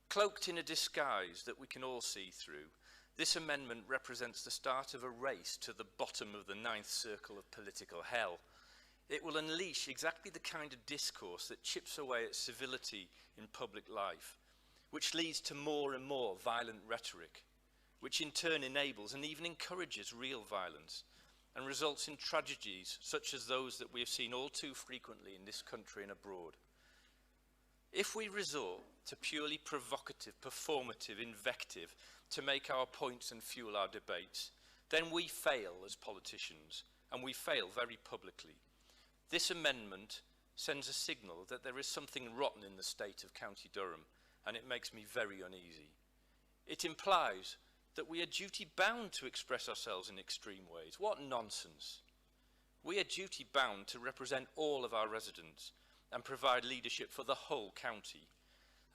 Cloaked in a disguise that we can all see through, this amendment represents the start of a race to the bottom of the ninth circle of political hell. It will unleash exactly the kind of discourse that chips away at civility in public life, which leads to more and more violent rhetoric, which in turn enables and even encourages real violence, and results in tragedies such as those that we have seen all too frequently in this country and abroad. If we resort to purely provocative, performative invective to make our points and fuel our debates, then we fail as politicians, and we fail very publicly. This amendment sends a signal that there is something rotten in the state of County Durham, and it makes me very uneasy. It implies that we are duty-bound to express ourselves in extreme ways. What nonsense! We are duty-bound to represent all of our residents and provide leadership for the whole county.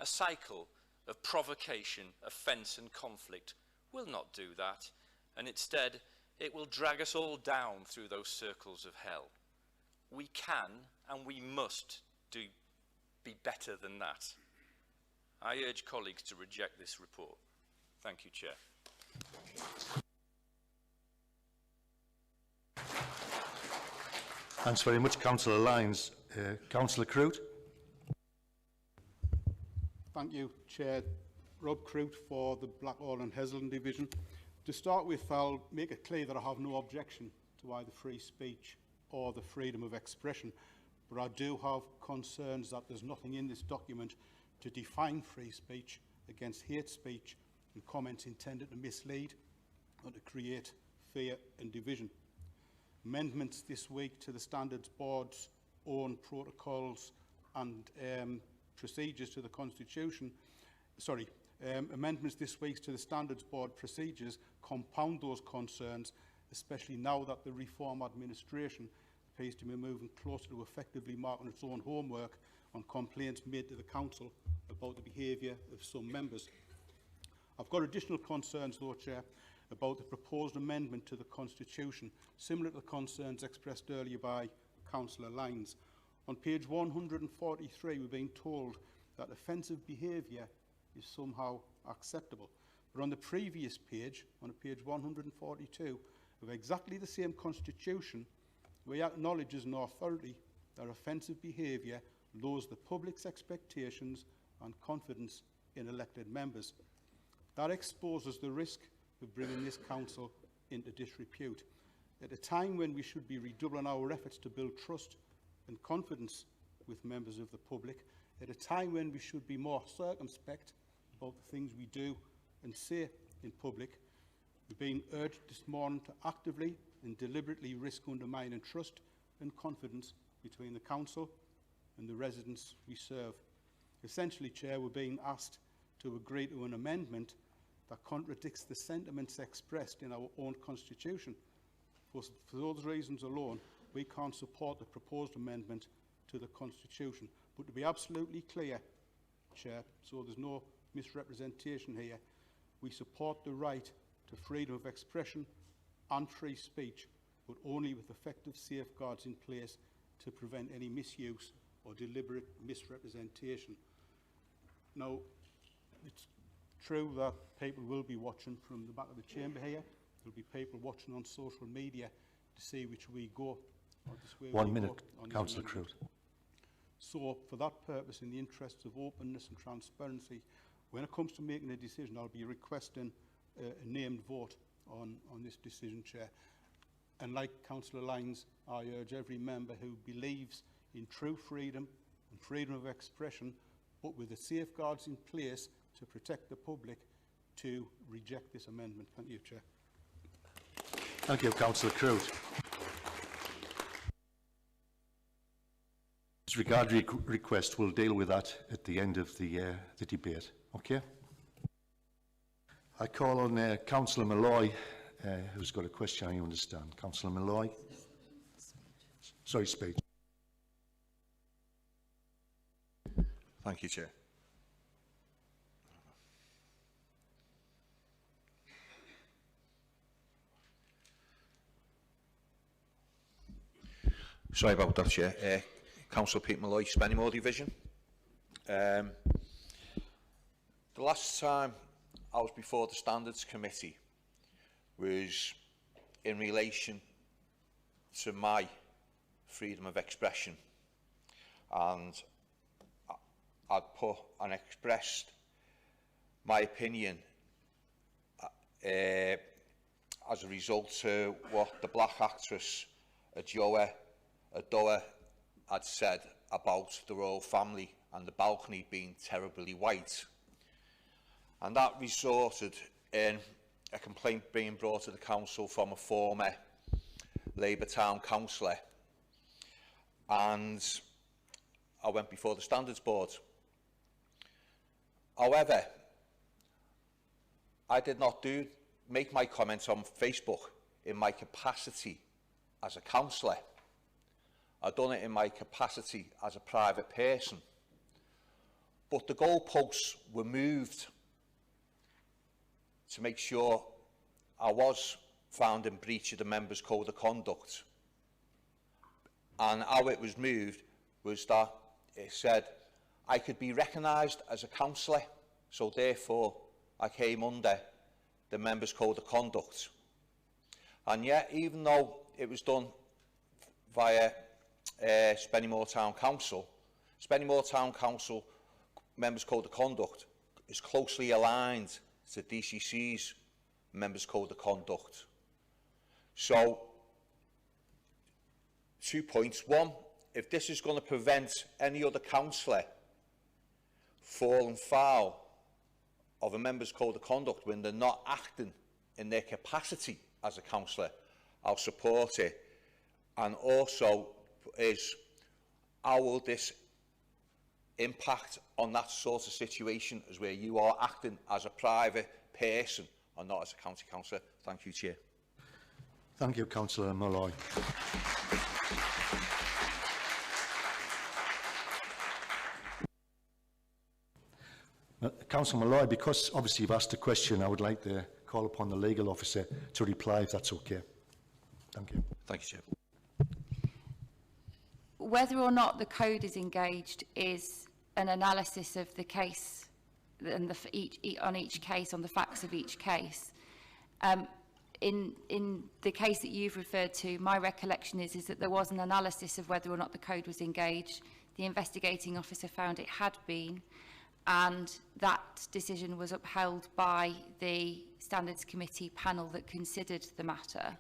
A cycle of provocation, offence and conflict will not do that, and instead it will drag us all down through those circles of hell. We can and we must be better than that. I urge colleagues to reject this report. Thank you, Chair. Thanks very much, Councillor Lyons. Councillor Crute. Thank you, Chair. Rob Crute for the Blackwall and Heslin Division. To start with, I'll make it clear that I have no objection to either free speech or the freedom of expression, but I do have concerns that there's nothing in this document to define free speech against hate speech and comments intended to mislead or to create fear and division. Amendments this week to the Standards Board's own protocols and procedures to the Constitution, amendments this week to the Standards Board procedures compound those concerns, especially now that the Reform administration appears to be moving closer to effectively marking its own homework on complaints made to the Council about the behaviour of some members. I've got additional concerns, though, Chair, about the proposed amendment to the Constitution, similar to the concerns expressed earlier by Councillor Lyons. On page 143, we're being told that offensive behaviour is somehow acceptable. But on the previous page, on page 142, of exactly the same Constitution, we acknowledge as an authority that offensive behaviour lowers the public's expectations and confidence in elected members. That exposes the risk of bringing this council into disrepute. At a time when we should be redoubling our efforts to build trust and confidence with members of the public, at a time when we should be more circumspect about the things we do and say in public, we're being urged this morning to actively and deliberately risk undermining trust and confidence between the council and the residents we serve. Essentially, Chair, we're being asked to agree to an amendment that contradicts the sentiments expressed in our own Constitution. For those reasons alone, we can't support the proposed amendment to the Constitution. But to be absolutely clear, Chair, so there's no misrepresentation here, we support the right to freedom of expression and free speech, but only with effective safeguards in place to prevent any misuse or deliberate misrepresentation. Now, it's true that people will be watching from the back of the chamber here. There'll be people watching on social media to see which we go. Or this way 1 we minute, go on this Councillor amendment. Crute. So, for that purpose, in the interests of openness and transparency, when it comes to making a decision, I'll be requesting a named vote on this decision, Chair. And like Councillor Lyons, I urge every member who believes in true freedom and freedom of expression, but with the safeguards in place to protect the public, to reject this amendment. Thank you, Chair. Thank you, Councillor Crute. Disregard request, we'll deal with that at the end of the debate. Okay? I call on Councillor Malloy, who's got a question, I understand. Councillor Malloy. Sorry, speech. Thank you, Chair. Sorry about that, Chair. Councillor Pete Malloy, Spennymoor Division. The last time I was before the Standards Committee was in relation to my freedom of expression, and I'd put and expressed my opinion as a result of what the black actress Adjoa Adoa had said about the royal family and the balcony being terribly white. And that resulted in a complaint being brought to the council from a former Labour town councillor. And I went before the Standards Board. However, I did not make my comments on Facebook in my capacity as a councillor. I've done it in my capacity as a private person. but the goalposts were moved to make sure I was found in breach of the Members' Code of Conduct. And how it was moved was that it said I could be recognised as a councillor, so therefore I came under the Members' Code of Conduct. And yet, even though it was done via Spennymoor Town Council, Spennymoor Town Council Members' Code of Conduct is closely aligned to DCC's Members' Code of Conduct. So, 2 points. One, if this is going to prevent any other councillor falling foul of a Members' Code of Conduct when they're not acting in their capacity as a councillor, I'll support it. And also is, how will this impact on that sort of situation as where you are acting as a private person and not as a county councillor? Thank you, Chair. Thank you, Councillor Molloy. Councillor Molloy, because obviously you've asked a question, I would like to call upon the legal officer to reply, if that's okay. Thank you. Thank you, Chair. Whether or not the code is engaged is an analysis of the case and on each case, on the facts of each case. In the case that you've referred to, my recollection is that there was an analysis of whether or not the code was engaged. The investigating officer found it had been, and that decision was upheld by the Standards Committee panel that considered the matter.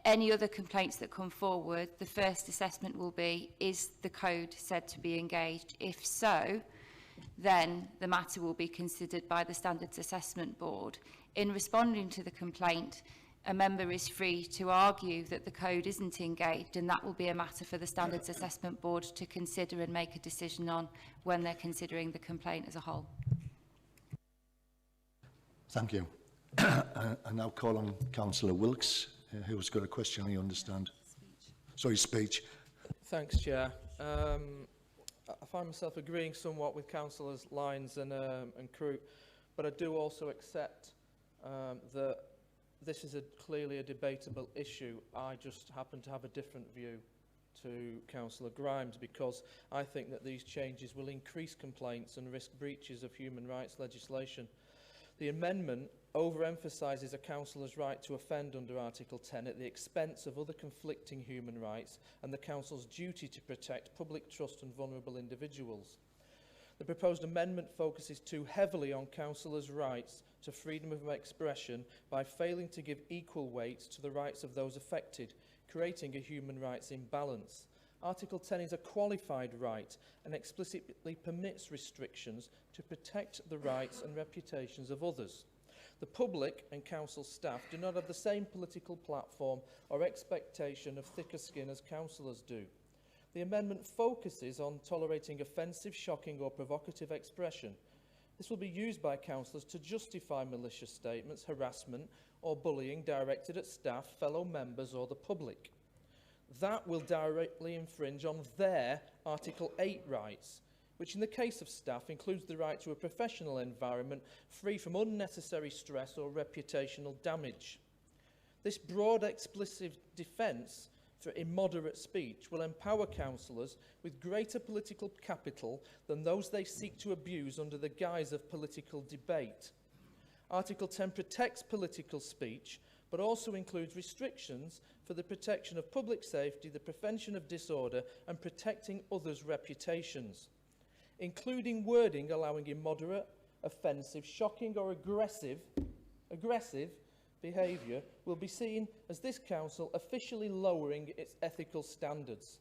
Any other complaints that come forward, the first assessment will be, is the code said to be engaged? If so, then the matter will be considered by the Standards Assessment Board. In responding to the complaint, a member is free to argue that the code isn't engaged, and that will be a matter for the Standards Assessment Board to consider and make a decision on when they're considering the complaint as a whole. Thank you. I now call on Councillor Wilkes, who's got a question, I understand. Sorry, speech. Thanks, Chair. I find myself agreeing somewhat with Councillors Lyons and Crew, but I do also accept that this is clearly a debatable issue. I just happen to have a different view to Councillor Grimes, because I think that these changes will increase complaints and risk breaches of human rights legislation. The amendment overemphasises a councillor's right to offend under Article 10 at the expense of other conflicting human rights and the council's duty to protect public trust and vulnerable individuals. The proposed amendment focuses too heavily on councillors' rights to freedom of expression by failing to give equal weight to the rights of those affected, creating a human rights imbalance. Article 10 is a qualified right and explicitly permits restrictions to protect the rights and reputations of others. The public and council staff do not have the same political platform or expectation of thicker skin as councillors do. The amendment focuses on tolerating offensive, shocking or provocative expression. This will be used by councillors to justify malicious statements, harassment or bullying directed at staff, fellow members or the public. That will directly infringe on their Article 8 rights, which in the case of staff includes the right to a professional environment free from unnecessary stress or reputational damage. This broad explicit defence for immoderate speech will empower councillors with greater political capital than those they seek to abuse under the guise of political debate. Article 10 protects political speech, but also includes restrictions for the protection of public safety, the prevention of disorder and protecting others' reputations, including wording allowing immoderate, offensive, shocking or aggressive behaviour will be seen as this council officially lowering its ethical standards.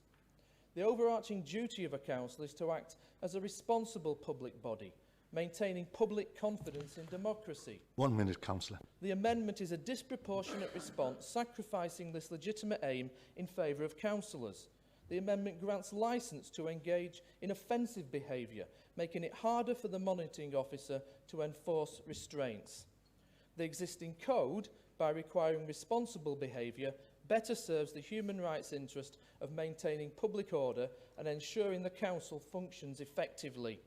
The overarching duty of a council is to act as a responsible public body, maintaining public confidence in democracy. 1 minute, Councillor. The amendment is a disproportionate response, sacrificing this legitimate aim in favour of councillors. The amendment grants licence to engage in offensive behaviour, making it harder for the monitoring officer to enforce restraints. The existing code, by requiring responsible behaviour, better serves the human rights interest of maintaining public order and ensuring the council functions effectively.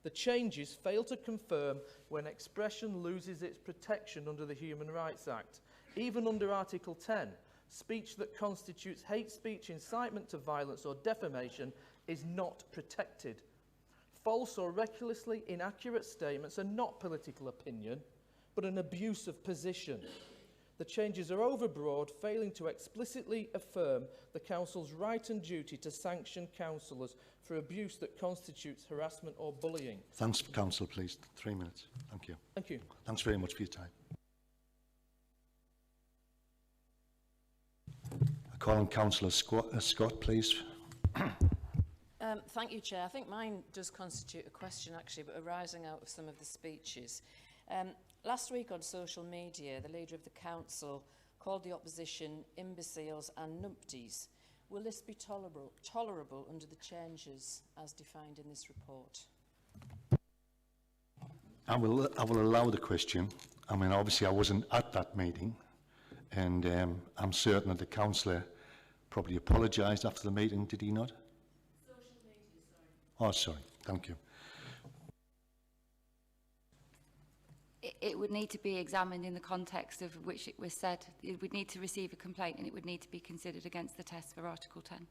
The changes fail to confirm when expression loses its protection under the Human Rights Act. Even under Article 10, speech that constitutes hate speech, incitement to violence or defamation is not protected. False or recklessly inaccurate statements are not political opinion, but an abuse of position. The changes are overbroad, failing to explicitly affirm the Council's right and duty to sanction councillors for abuse that constitutes harassment or bullying. Thanks, Councillor, please. 3 minutes. Thank you. Thank you. Thanks very much for your time. I call on Councillor Scott, please. Thank you, Chair. I think mine does constitute a question, actually, but arising out of some of the speeches. Last week on social media, the Leader of the Council called the opposition imbeciles and numpties. Will this be tolerable under the changes as defined in this report? I will allow the question. I mean, obviously I wasn't at that meeting, and I'm certain that the councillor probably apologised after the meeting, did he not? Social media, sorry. Oh, sorry. Thank you. It would need to be examined in the context of which it was said. It would need to receive a complaint and it would need to be considered against the test for Article 10.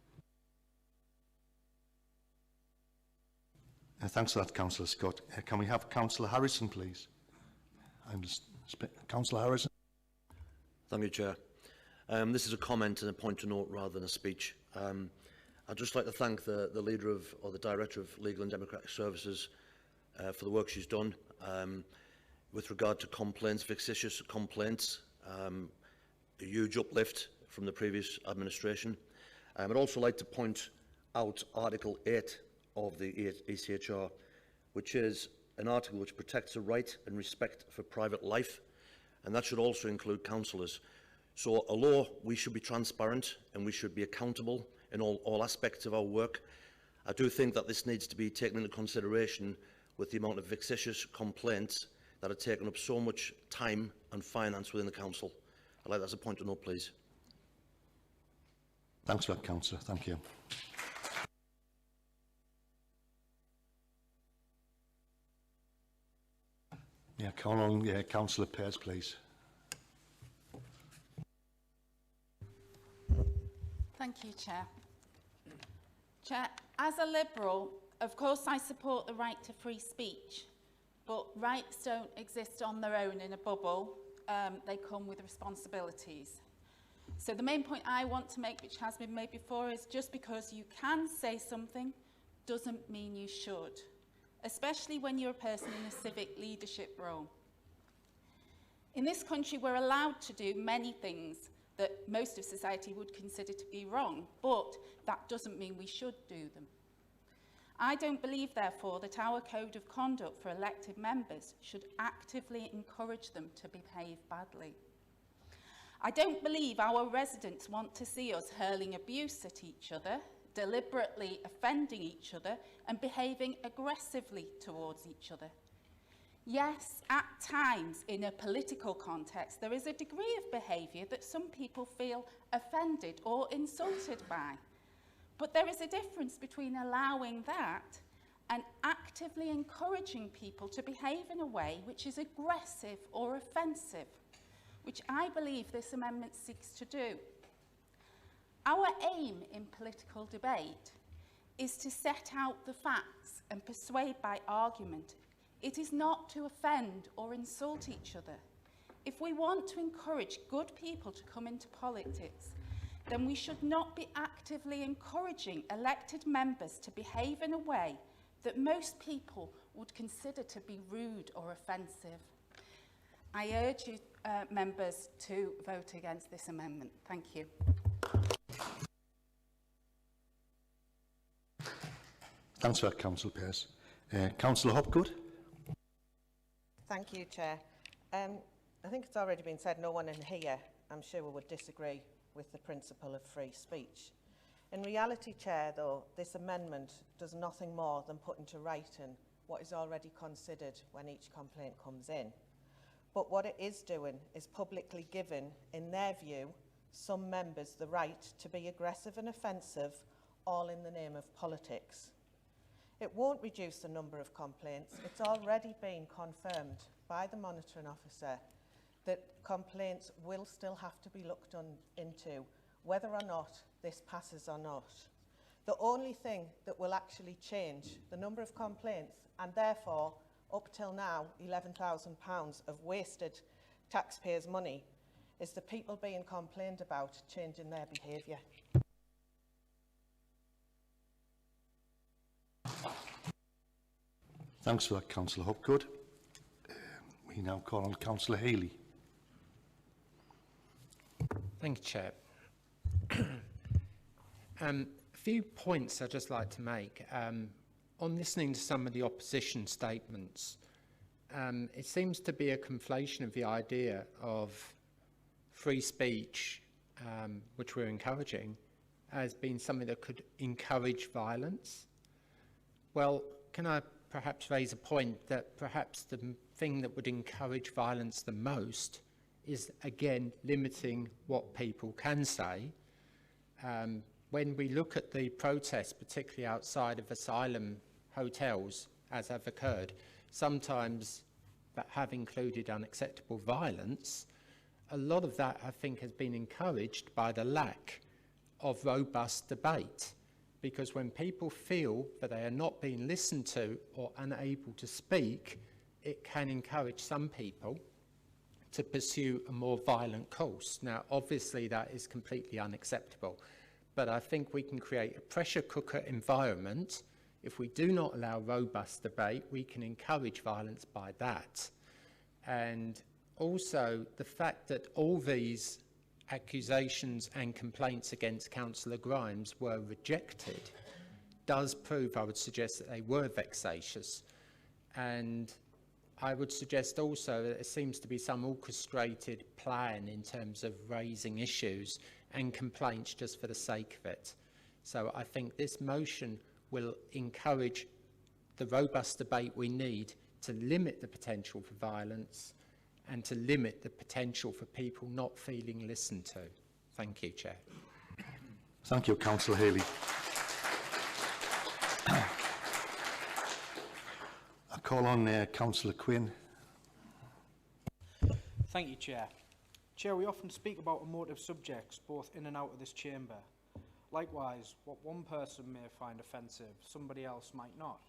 Thanks for that, Councillor Scott. Can we have Councillor Harrison, please? Councillor Harrison. Thank you, Chair. This is a comment and a point to note rather than a speech. I'd just like to thank the Leader of, or the Director of Legal and Democratic Services for the work she's done. With regard to complaints, vexatious complaints, a huge uplift from the previous administration. I'd also like to point out Article 8 of the ECHR, which is an article which protects the right and respect for private life, and that should also include councillors. So although we should be transparent and we should be accountable in all aspects of our work, I do think that this needs to be taken into consideration with the amount of vexatious complaints that have taken up so much time and finance within the council. I'd like that as a point to note, please. Thanks for that, Councillor. Thank you. Yeah, call on Councillor Pearce, please. Thank you, Chair. Chair, as a Liberal, of course I support the right to free speech. But rights don't exist on their own in a bubble. They come with responsibilities. So the main point I want to make, which has been made before, is just because you can say something doesn't mean you should, especially when you're a person in a civic leadership role. In this country, we're allowed to do many things that most of society would consider to be wrong, but that doesn't mean we should do them. I don't believe, therefore, that our code of conduct for elected members should actively encourage them to behave badly. I don't believe our residents want to see us hurling abuse at each other, deliberately offending each other, and behaving aggressively towards each other. Yes, at times, in a political context, there is a degree of behaviour that some people feel offended or insulted by. But there is a difference between allowing that and actively encouraging people to behave in a way which is aggressive or offensive, which I believe this amendment seeks to do. Our aim in political debate is to set out the facts and persuade by argument. It is not to offend or insult each other. If we want to encourage good people to come into politics, then we should not be actively encouraging elected members to behave in a way that most people would consider to be rude or offensive. I urge you, members, to vote against this amendment. Thank you. Thanks for that, Councillor Pearce. Councillor Hopgood. Thank you, Chair. I think it's already been said, no one in here, I'm sure, would disagree with the principle of free speech. In reality, Chair, though, this amendment does nothing more than put into writing what is already considered when each complaint comes in. But what it is doing is publicly giving, in their view, some members the right to be aggressive and offensive, all in the name of politics. It won't reduce the number of complaints. It's already been confirmed by the monitoring officer that complaints will still have to be looked into, whether or not this passes or not. The only thing that will actually change the number of complaints, and therefore, up till now, £11,000 of wasted taxpayers' money, is the people being complained about changing their behaviour. Thanks for that, Councillor Hopgood. We now call on Councillor Haley. Thank you, Chair. A few points I'd just like to make. On listening to some of the opposition statements, it seems to be a conflation of the idea of free speech, which we're encouraging, as being something that could encourage violence. Well, can I perhaps raise a point that perhaps the thing that would encourage violence the most is, again, limiting what people can say. When we look at the protests, particularly outside of asylum hotels, as have occurred, sometimes that have included unacceptable violence, a lot of that, I think, has been encouraged by the lack of robust debate. Because when people feel that they are not being listened to or unable to speak, it can encourage some people to pursue a more violent course. Now, obviously, that is completely unacceptable. But I think we can create a pressure cooker environment. If we do not allow robust debate, we can encourage violence by that. And also, the fact that all these accusations and complaints against Councillor Grimes were rejected does prove, I would suggest, that they were vexatious. And I would suggest also that there seems to be some orchestrated plan in terms of raising issues and complaints just for the sake of it. So I think this motion will encourage the robust debate we need to limit the potential for violence and to limit the potential for people not feeling listened to. Thank you, Chair. Thank you, Councillor Haley. I call on Councillor Quinn. Thank you, Chair. Chair, we often speak about emotive subjects both in and out of this chamber. Likewise, what one person may find offensive, somebody else might not.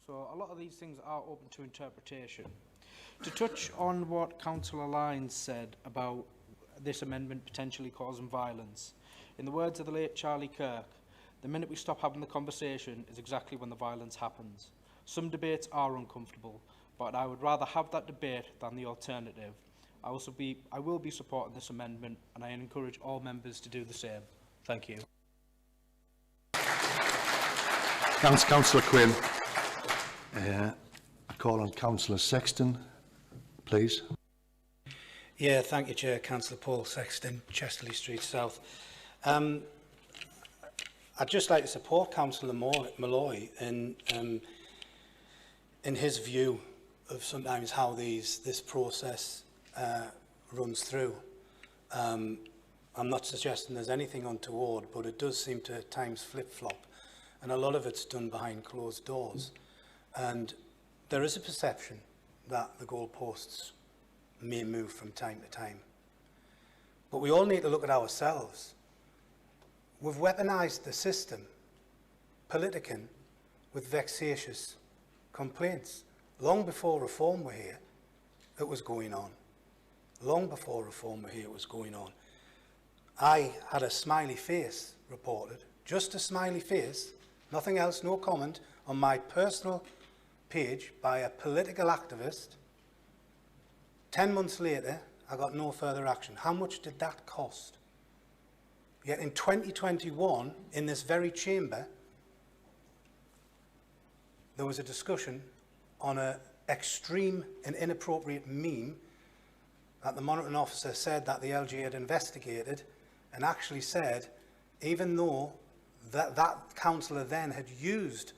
So a lot of these things are open to interpretation. To touch on what Councillor Lyons said about this amendment potentially causing violence, in the words of the late Charlie Kirk, the minute we stop having the conversation is exactly when the violence happens. Some debates are uncomfortable, but I would rather have that debate than the alternative. I will be supporting this amendment, and I encourage all members to do the same. Thank you. Thanks, Councillor Quinn. I call on Councillor Sexton, please. Yeah, thank you, Chair. Councillor Paul Sexton, Chesterley Street South. I'd just like to support Councillor Malloy in his view of sometimes how this process runs through. I'm not suggesting there's anything untoward, but it does seem to at times flip-flop, and a lot of it's done behind closed doors. And there is a perception that the goalposts may move from time to time. But we all need to look at ourselves. We've weaponised the system, politicking, with vexatious complaints. Long before Reform were here, it was going on. Long before Reform were here, it was going on. I had a smiley face reported, just a smiley face, nothing else, no comment, on my personal page by a political activist. 10 months later, I got no further action. How much did that cost? Yet in 2021, in this very chamber, there was a discussion on an extreme and inappropriate meme that the monitoring officer said that the LG had investigated, and actually said, even though that councillor then had used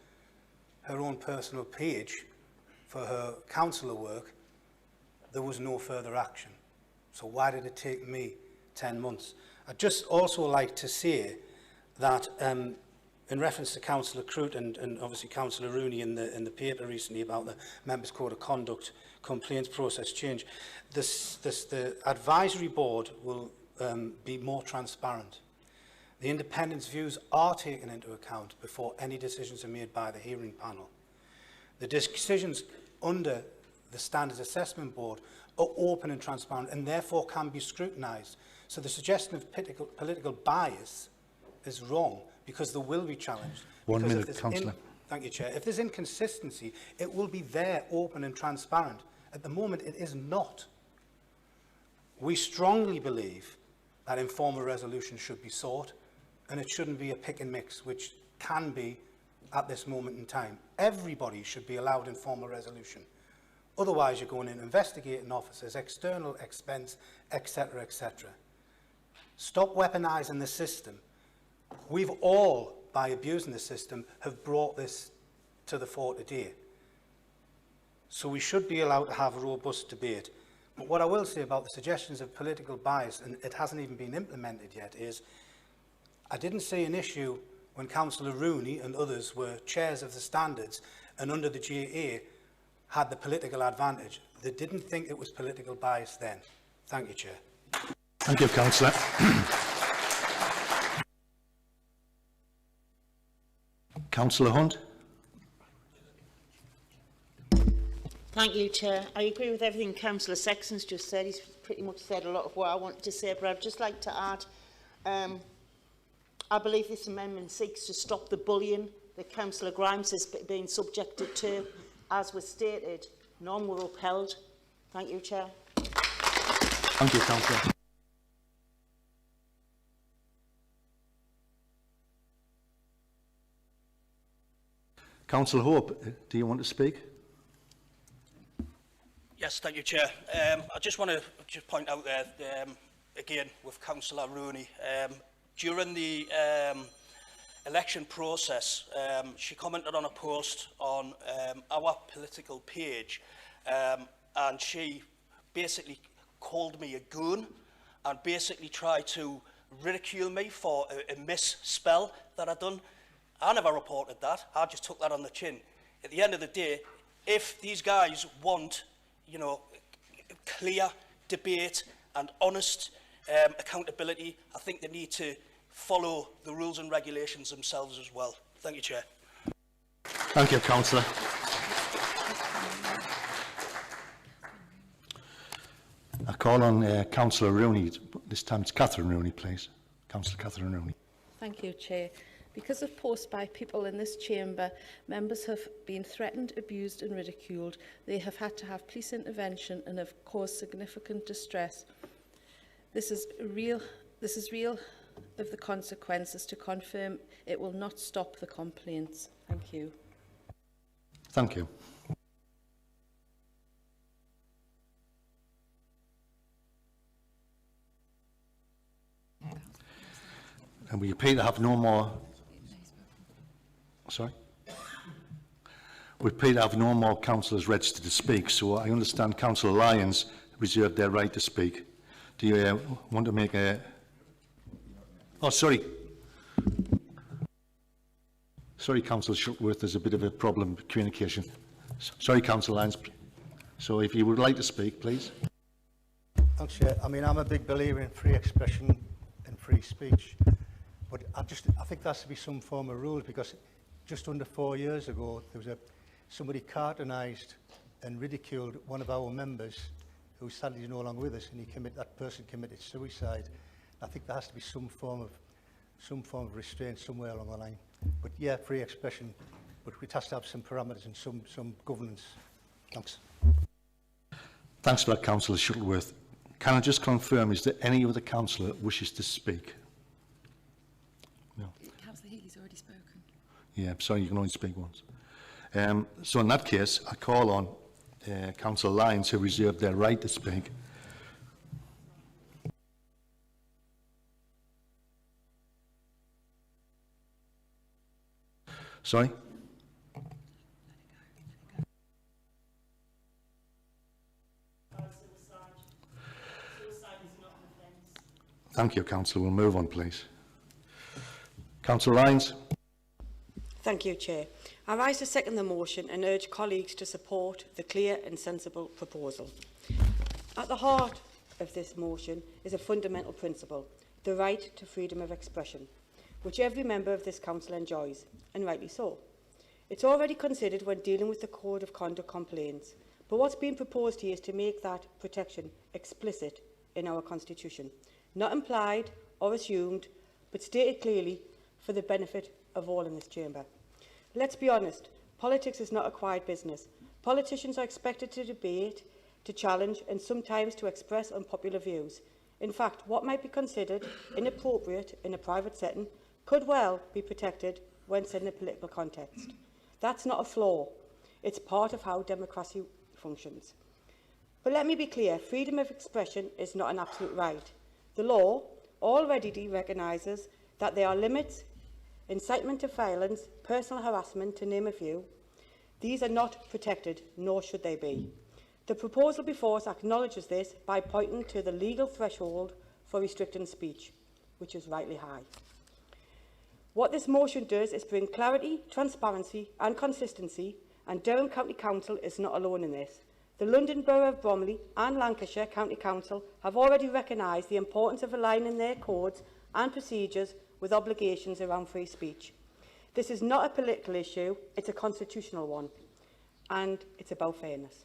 her own personal page for her councillor work, there was no further action. So why did it take me 10 months? I'd just also like to say that in reference to Councillor Crute and obviously Councillor Rooney in the paper recently about the Members' Code of Conduct complaints process change, the advisory board will be more transparent. The independent's views are taken into account before any decisions are made by the hearing panel. The decisions under the Standards Assessment Board are open and transparent and therefore can be scrutinised. So the suggestion of political bias is wrong because they will be challenged. 1 Because minute, Councillor. Thank you, Chair. If there's inconsistency, it will be there, open and transparent. At the moment, it is not. We strongly believe that informal resolution should be sought, and it shouldn't be a pick and mix, which can be at this moment in time. Everybody should be allowed informal resolution. Otherwise, you're going in investigating officers, external expense, etc., etc. Stop weaponising the system. We've all, by abusing the system, have brought this to the fore today. So we should be allowed to have a robust debate. But what I will say about the suggestions of political bias, and it hasn't even been implemented yet, is I didn't see an issue when Councillor Rooney and others were chairs of the standards and under the GA had the political advantage. They didn't think it was political bias then. Thank you, Chair. Thank you, Councillor. Councillor Hunt. Thank you, Chair. I agree with everything Councillor Sexton's just said. He's pretty much said a lot of what I wanted to say, but I'd just like to add, I believe this amendment seeks to stop the bullying that Councillor Grimes has been subjected to. As was stated, none were upheld. Thank you, Chair. Thank you, Councillor. Councillor Hope, do you want to speak? Yes, thank you, Chair. I just want to point out there, again, with Councillor Rooney, during the election process, she commented on a post on our political page, and she basically called me a goon and basically tried to ridicule me for a misspell that I'd done. I never reported that. I just took that on the chin. At the end of the day, if these guys want, you know, clear debate and honest accountability, I think they need to follow the rules and regulations themselves as well. Thank you, Chair. Thank you, Councillor. I call on Councillor Rooney. This time it's Catherine Rooney, please. Councillor Catherine Rooney. Thank you, Chair. Because of posts by people in this chamber, members have been threatened, abused and ridiculed. They have had to have police intervention and have caused significant distress. This is real of the consequences. To confirm, it will not stop the complaints. Thank you. Thank you. And we appear to have no more... Sorry? We appear to have no more councillors registered to speak, so I understand Councillor Lyons reserved their right to speak. Do you want to make a... Oh, sorry. Sorry, Councillor Shuttleworth, there's a bit of a problem with communication. Sorry, Councillor Lyons. So if you would like to speak, please. Thanks, Chair. I mean, I'm a big believer in free expression and free speech, but I think there has to be some form of rules, because just under 4 years ago, there was somebody cartoonised and ridiculed one of our members who sadly is no longer with us, and that person committed suicide. I think there has to be some form of restraint somewhere along the line. But yeah, free expression, but it has to have some parameters and some governance. Thanks. Thanks for that, Councillor Shuttleworth. Can I just confirm, is there any other councillor that wishes to speak? No. Councillor Healy's already spoken. Yeah, sorry, you can only speak once. So in that case, I call on Councillor Lyons, who reserved their right to speak. Sorry? Thank you, Councillor. We'll move on, please. Councillor Lyons. Thank you, Chair. I rise to second the motion and urge colleagues to support the clear and sensible proposal. At the heart of this motion is a fundamental principle, the right to freedom of expression, which every member of this council enjoys, and rightly so. It's already considered when dealing with the Code of Conduct complaints, but what's being proposed here is to make that protection explicit in our Constitution, not implied or assumed, but stated clearly for the benefit of all in this chamber. Let's be honest, politics is not a quiet business. Politicians are expected to debate, to challenge and sometimes to express unpopular views. In fact, what might be considered inappropriate in a private setting could well be protected when set in a political context. That's not a flaw. It's part of how democracy functions. But let me be clear, freedom of expression is not an absolute right. The law already recognises that there are limits, incitement to violence, personal harassment, to name a few. These are not protected, nor should they be. The proposal before us acknowledges this by pointing to the legal threshold for restricting speech, which is rightly high. What this motion does is bring clarity, transparency and consistency, and Durham County Council is not alone in this. The London Borough of Bromley and Lancashire County Council have already recognised the importance of aligning their codes and procedures with obligations around free speech. This is not a political issue, it's a constitutional one, and it's about fairness.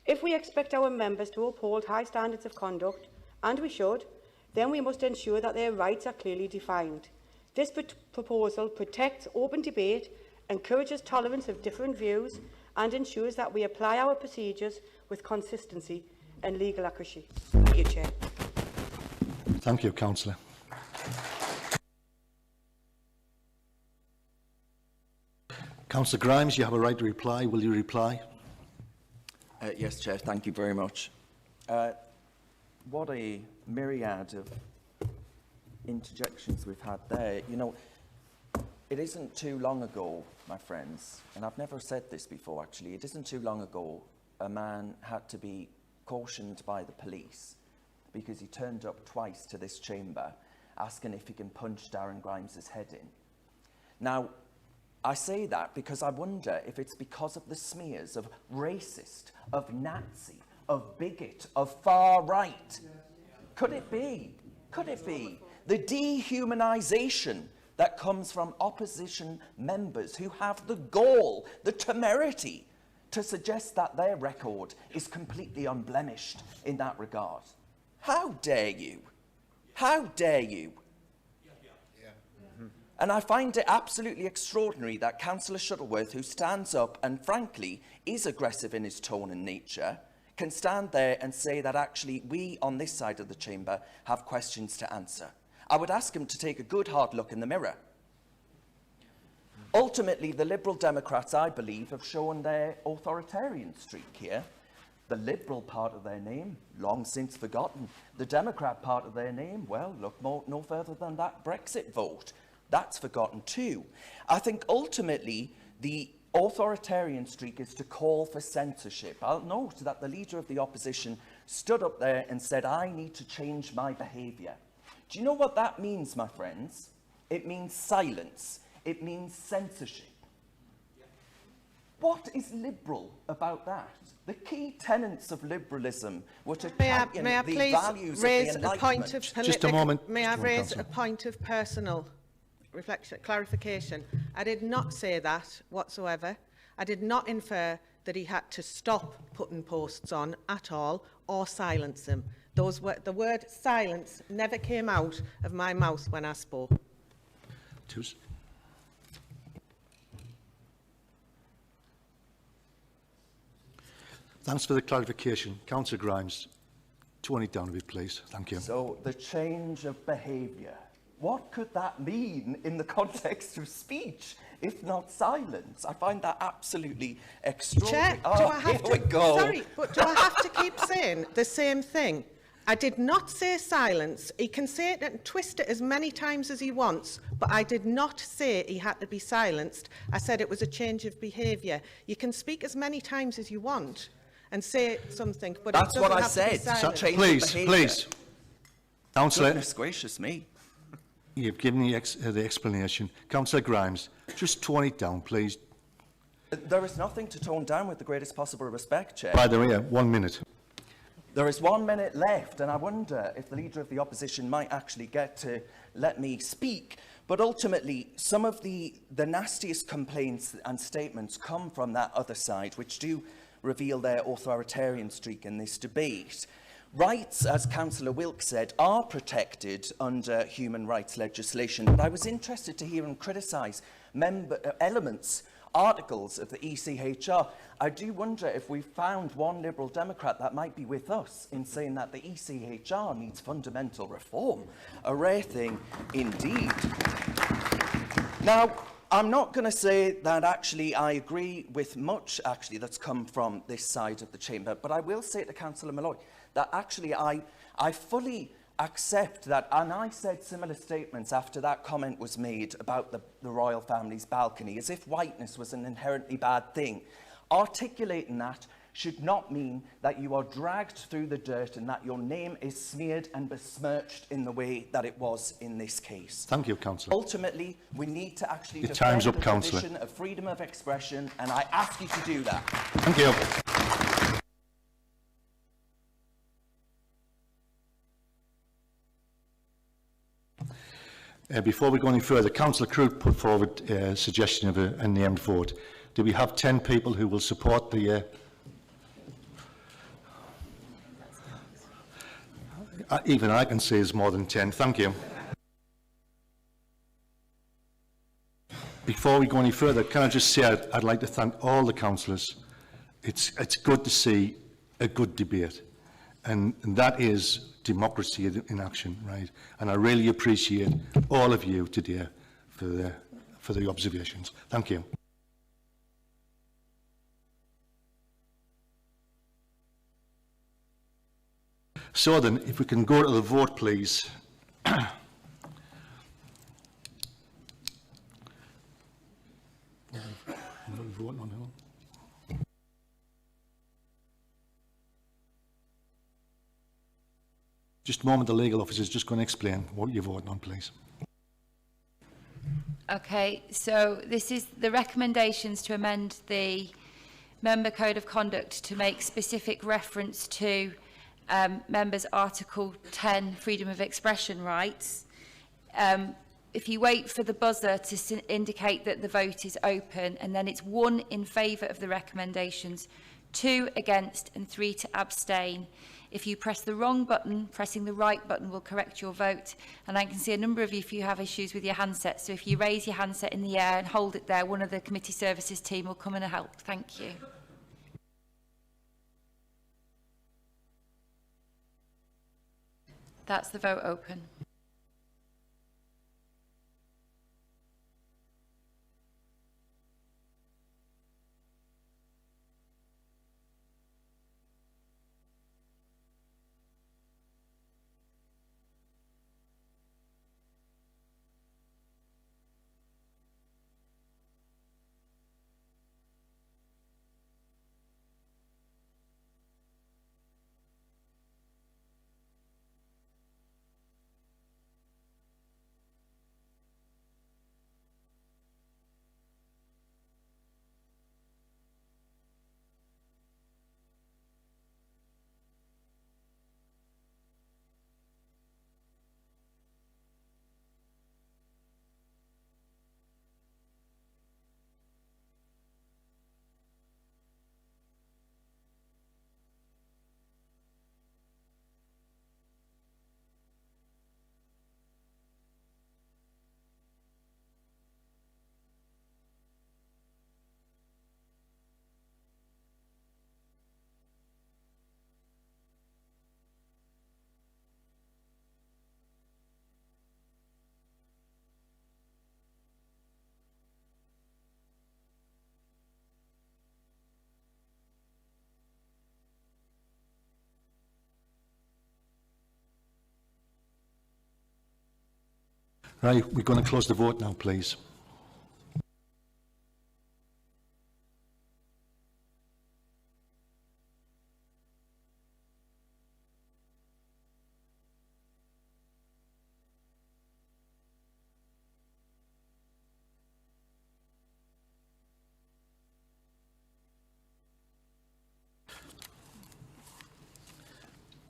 If we expect our members to uphold high standards of conduct, and we should, then we must ensure that their rights are clearly defined. This proposal protects open debate, encourages tolerance of different views, and ensures that we apply our procedures with consistency and legal accuracy. Thank you, Chair. Thank you, Councillor. Councillor Grimes, you have a right to reply. Will you reply? Yes, Chair, thank you very much. What a myriad of interjections we've had there. You know, it isn't too long ago, my friends, and I've never said this before actually, it isn't too long ago a man had to be cautioned by the police because he turned up twice to this chamber asking if he can punch Darren Grimes' head in. Now, I say that because I wonder if it's because of the smears of racist, of Nazi, of bigot, of far right. Could it be? Could it be? The dehumanisation that comes from opposition members who have the gall, the temerity, to suggest that their record is completely unblemished in that regard. How dare you? How dare you? And I find it absolutely extraordinary that Councillor Shuttleworth, who stands up and frankly is aggressive in his tone and nature, can stand there and say that actually we on this side of the chamber have questions to answer. I would ask him to take a good hard look in the mirror. Ultimately, the Liberal Democrats, I believe, have shown their authoritarian streak here. The Liberal part of their name, long since forgotten. The Democrat part of their name, well, look no further than that Brexit vote. That's forgotten too. I think ultimately the authoritarian streak is to call for censorship. I'll note that the Leader of the Opposition stood up there and said, I need to change my behaviour. Do you know what that means, my friends? It means silence. It means censorship. What is liberal about that? The key tenets of liberalism were to champion the values of the Enlightenment. Just a moment. May I raise a point of personal reflection, clarification? I did not say that whatsoever. I did not infer that he had to stop putting posts on at all or silence them. The word silence never came out of my mouth when I spoke. Thanks for the clarification. Councillor Grimes, tone it down a bit, please. Thank you. So, the change of behaviour. What could that mean in the context of speech, if not silence? I find that absolutely extraordinary. Chair, do I have here we go. Sorry, but do I have to keep saying the same thing? I did not say silence. He can say it and twist it as many times as he wants, but I did not say he had to be silenced. I said it was a change of behaviour. You can speak as many times as you want and say something, but that's it what I doesn't have to be said. silenced. Please. Councillor. Goodness gracious me. You've given the explanation. Councillor Grimes, just tone it down, please. There is nothing to tone down, with the greatest possible respect, Chair. By the way, 1 minute. There is 1 minute left, and I wonder if the Leader of the Opposition might actually get to let me speak. But ultimately, some of the nastiest complaints and statements come from that other side, which do reveal their authoritarian streak in this debate. Rights, as Councillor Wilkes said, are protected under human rights legislation, but I was interested to hear him criticise elements, articles of the ECHR. I do wonder if we found one Liberal Democrat that might be with us in saying that the ECHR needs fundamental reform. A rare thing indeed. Now, I'm not going to say that actually I agree with much actually that's come from this side of the chamber, but I will say to Councillor Malloy that actually I fully accept that, and I said similar statements after that comment was made about the royal family's balcony, as if whiteness was an inherently bad thing. Articulating that should not mean that you are dragged through the dirt and that your name is smeared and besmirched in the way that it was in this case. Thank you, Councillor. Ultimately, we need to actually Your defend time's up, the Councillor. tradition of freedom of expression, and I ask you to do that. Thank you. Before we go any further, Councillor Crewe put forward a suggestion of a named vote. Do we have 10 people who will support the... even I can say it's more than 10. Thank you. Before we go any further, can I just say I'd like to thank all the councillors. It's good to see a good debate, and that is democracy in action, right? And I really appreciate all of you today for the observations. Thank you. So then, if we can go to the vote, please. Just a moment, the legal officer is just going to explain what you're voting on, please. Okay, so this is the recommendations to amend the Member Code of Conduct to make specific reference to members' Article 10 freedom of expression rights. If you wait for the buzzer to indicate that the vote is open, and then it's 1 in favour of the recommendations, 2 against and 3 to abstain. If you press the wrong button, pressing the right button will correct your vote. And I can see a number of you if you have issues with your handset. So if you raise your handset in the air and hold it there, one of the committee services team will come and help. Thank you. That's the vote open. Right, we're going to close the vote now, please.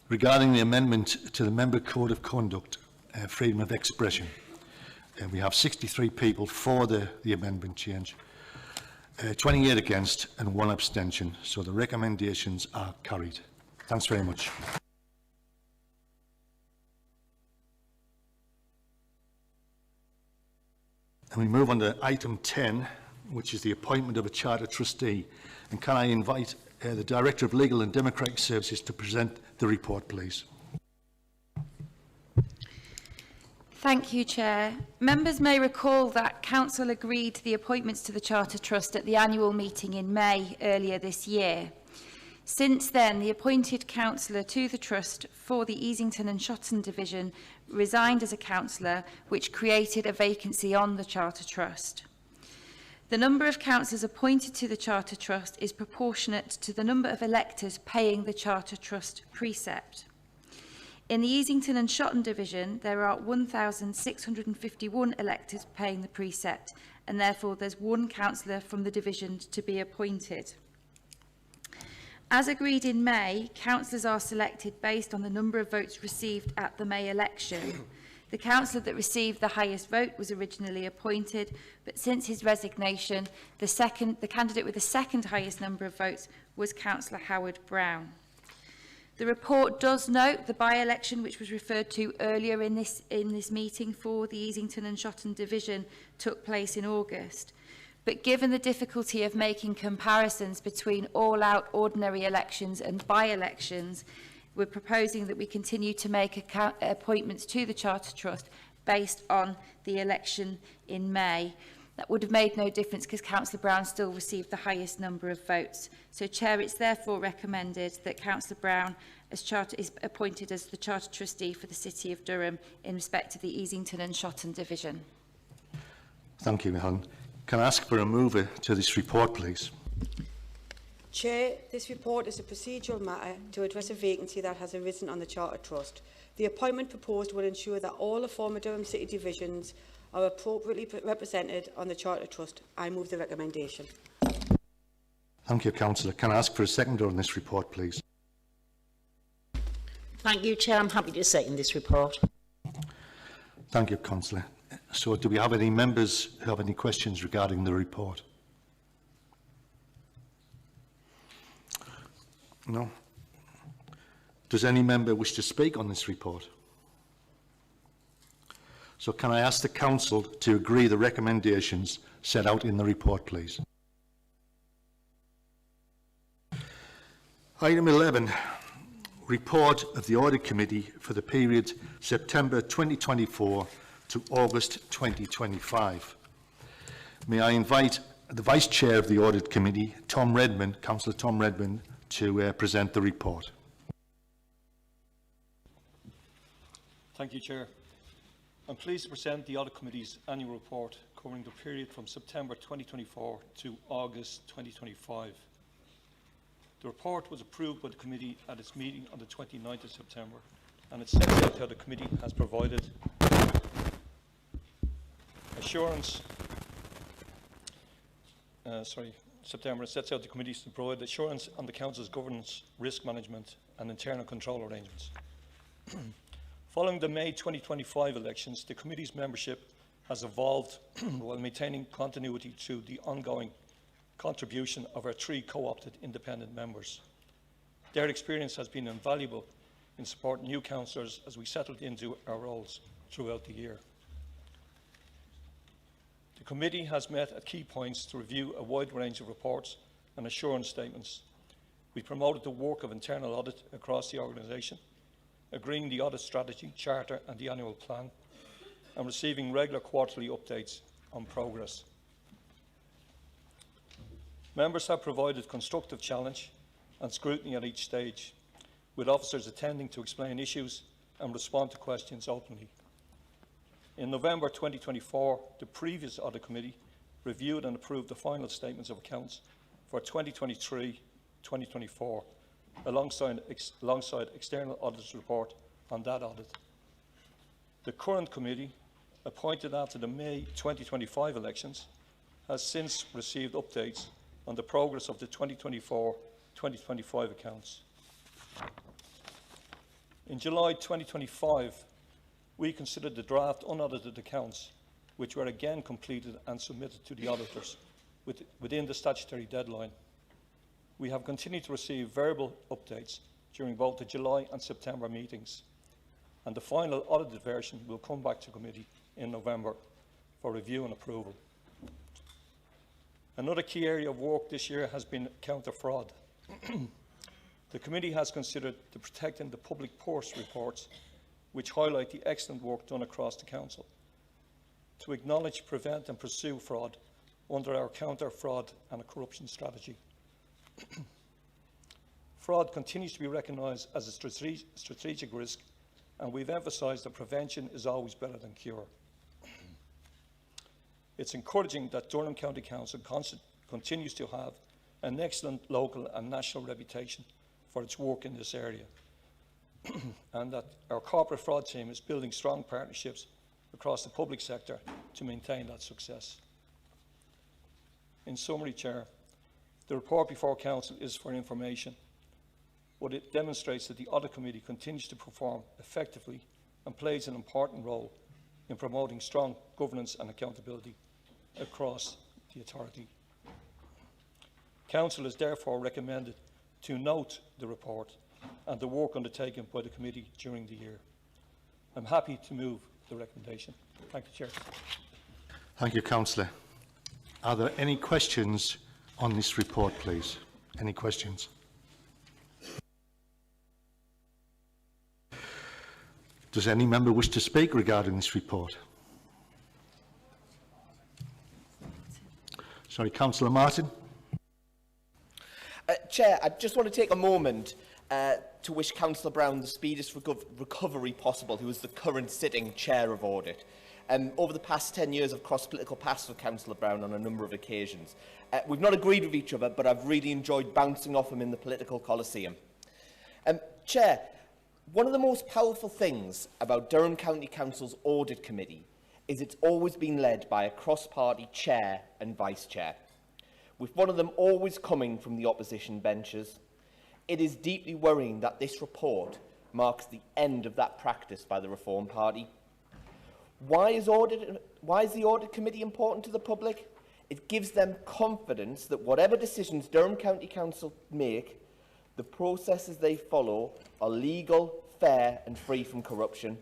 regarding the amendment to the Member Code of Conduct, freedom of expression. We have 63 people for the amendment change, 28 against and 1 abstention, so the recommendations are carried. Thanks very much. And we move on to item 10, which is the appointment of a Charter Trustee. And can I invite the Director of Legal and Democratic Services to present the report, please? Thank you, Chair. Members may recall that Council agreed the appointments to the Charter Trust at the annual meeting in May earlier this year. Since then, the appointed councillor to the Trust for the Easington and Shotton Division resigned as a councillor, which created a vacancy on the Charter Trust. The number of councillors appointed to the Charter Trust is proportionate to the number of electors paying the Charter Trust precept. In the Easington and Shotton Division, there are 1,651 electors paying the precept, and therefore there's 1 councillor from the division to be appointed. As agreed in May, councillors are selected based on the number of votes received at the May election. The councillor that received the highest vote was originally appointed, but since his resignation, the candidate with the second highest number of votes was Councillor Howard Brown. The report does note the by-election which was referred to earlier in this meeting for the Easington and Shotton Division took place in August. But given the difficulty of making comparisons between all-out ordinary elections and by-elections, we're proposing that we continue to make appointments to the Charter Trust based on the election in May. That would have made no difference because Councillor Brown still received the highest number of votes. So, Chair, it's therefore recommended that Councillor Brown is appointed as the Charter Trustee for the City of Durham in respect to the Easington and Shotton Division. Thank you, Helen. Can I ask for a mover to this report, please? Chair, this report is a procedural matter to address a vacancy that has arisen on the Charter Trust. The appointment proposed will ensure that all the former Durham City divisions are appropriately represented on the Charter Trust. I move the recommendation. Thank you, Councillor. Can I ask for a seconder on this report, please? Thank you, Chair. I'm happy to second this report. Thank you, Councillor. So, do we have any members who have any questions regarding the report? No? Does any member wish to speak on this report? So can I ask the Council to agree the recommendations set out in the report, please? Item 11, report of the Audit Committee for the period September 2024 to August 2025. May I invite the Vice Chair of the Audit Committee, Tom Redmond, Councillor Tom Redmond, to present the report. Thank you, Chair. I'm pleased to present the Audit Committee's annual report covering the period from September 2024 to August 2025. The report was approved by the Committee at its meeting on the 29th of September, and it sets out how the Committee has provided assurance September, it sets out the committees to provide assurance on the Council's governance, risk management and internal control arrangements. Following the May 2025 elections, the committee's membership has evolved while maintaining continuity to the ongoing contribution of our 3 co-opted independent members. Their experience has been invaluable in supporting new councillors as we settled into our roles throughout the year. The committee has met at key points to review a wide range of reports and assurance statements. We promoted the work of internal audit across the organisation, agreeing the audit strategy, charter and the annual plan, and receiving regular quarterly updates on progress. Members have provided constructive challenge and scrutiny at each stage, with officers attending to explain issues and respond to questions openly. In November 2024, the previous Audit Committee reviewed and approved the final statements of accounts for 2023-2024, alongside external auditors' report on that audit. The current committee, appointed after the May 2025 elections, has since received updates on the progress of the 2024-2025 accounts. In July 2025, we considered the draft unaudited accounts, which were again completed and submitted to the auditors within the statutory deadline. We have continued to receive verbal updates during both the July and September meetings, and the final audited version will come back to committee in November for review and approval. Another key area of work this year has been counter-fraud. The committee has considered the Protecting the Public Purse reports, which highlight the excellent work done across the Council to acknowledge, prevent and pursue fraud under our counter-fraud and corruption strategy. Fraud continues to be recognised as a strategic risk, and we've emphasised that prevention is always better than cure. It's encouraging that Durham County Council continues to have an excellent local and national reputation for its work in this area, and that our corporate fraud team is building strong partnerships across the public sector to maintain that success. In summary, Chair, the report before Council is for information, but it demonstrates that the Audit Committee continues to perform effectively and plays an important role in promoting strong governance and accountability across the authority. Council is therefore recommended to note the report and the work undertaken by the committee during the year. I'm happy to move the recommendation. Thank you, Chair. Thank you, Councillor. Are there any questions on this report, please? Any questions? Does any member wish to speak regarding this report? Sorry, Councillor Martin. Chair, I just want to take a moment to wish Councillor Brown the speediest recovery possible, who is the current sitting Chair of Audit. Over the past 10 years, I've crossed political paths with Councillor Brown on a number of occasions. We've not agreed with each other, but I've really enjoyed bouncing off him in the political coliseum. Chair, one of the most powerful things about Durham County Council's Audit Committee is it's always been led by a cross-party chair and vice-chair, with one of them always coming from the opposition benches. It is deeply worrying that this report marks the end of that practice by the Reform Party. Why is the Audit Committee important to the public? It gives them confidence that whatever decisions Durham County Council make, the processes they follow are legal, fair and free from corruption.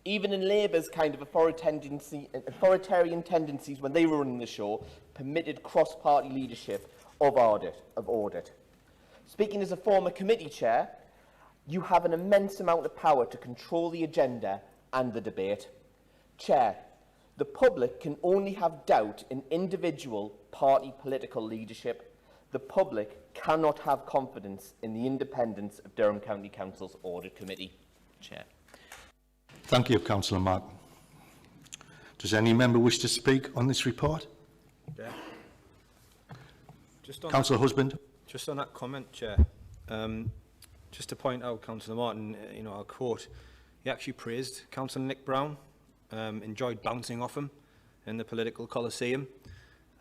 Even in Labour's kind of authoritarian tendencies when they were running the show, permitted cross-party leadership of audit. Speaking as a former committee chair, you have an immense amount of power to control the agenda and the debate. Chair, the public can only have doubt in individual party political leadership. The public cannot have confidence in the independence of Durham County Council's Audit Committee. Chair. Thank you, Councillor Martin. Does any member wish to speak on this report? Yeah. Councillor Husband. Just on that comment, Chair, just to point out, Councillor Martin, I'll quote, he actually praised Councillor Nick Brown, enjoyed bouncing off him in the political coliseum.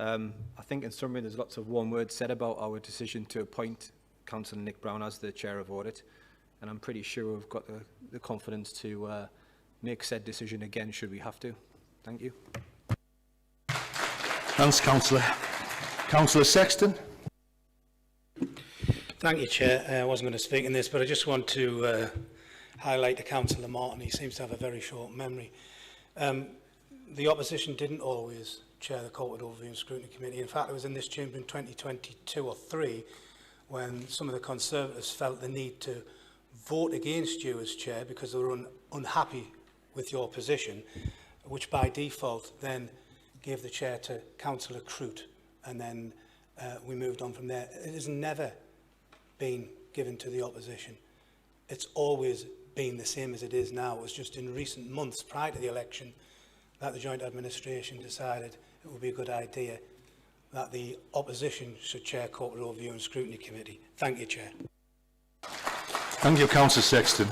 I think in summary there's lots of warm words said about our decision to appoint Councillor Nick Brown as the Chair of Audit, and I'm pretty sure we've got the confidence to make said decision again should we have to. Thank you. Thanks, Councillor. Councillor Sexton. Thank you, Chair. I wasn't going to speak in this, but I just want to highlight to Councillor Martin. He seems to have a very short memory. The opposition didn't always chair the Corporate Overview and Scrutiny Committee. In fact, it was in this chamber in 2022 or 3 when some of the Conservatives felt the need to vote against you as chair because they were unhappy with your position, which by default then gave the chair to Councillor Crute, and then we moved on from there. It has never been given to the opposition. It's always been the same as it is now. It was just in recent months prior to the election that the Joint Administration decided it would be a good idea that the opposition should chair Corporate Overview and Scrutiny Committee. Thank you, Chair. Thank you, Councillor Sexton.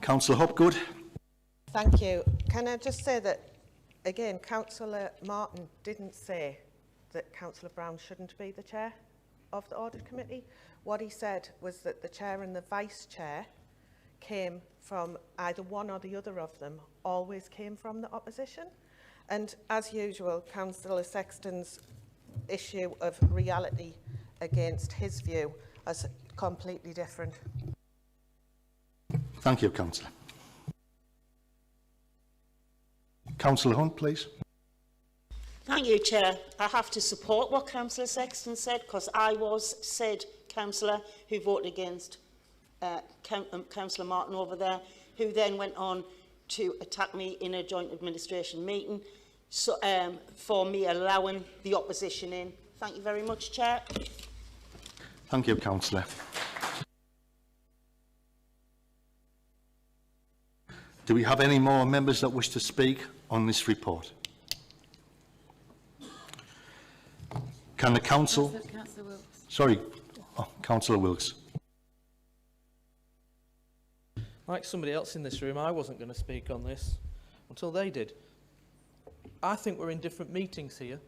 Councillor Hopgood. Thank you. Can I just say that, again, Councillor Martin didn't say that Councillor Brown shouldn't be the chair. of the Audit Committee. What he said was that the Chair and the Vice Chair came from either one or the other of them, always came from the opposition. And as usual, Councillor Sexton's issue of reality against his view is completely different. Thank you, Councillor. Councillor Hunt, please. Thank you, Chair. I have to support what Councillor Sexton said, because I was said councillor who voted against Councillor Martin over there, who then went on to attack me in a joint administration meeting for me allowing the opposition in. Thank you very much, Chair. Thank you, Councillor. Do we have any more members that wish to speak on this report? Can the Council... Councillor Wilkes. Sorry, Councillor Wilkes. Like somebody else in this room, I wasn't going to speak on this until they did. I think we're in different meetings here,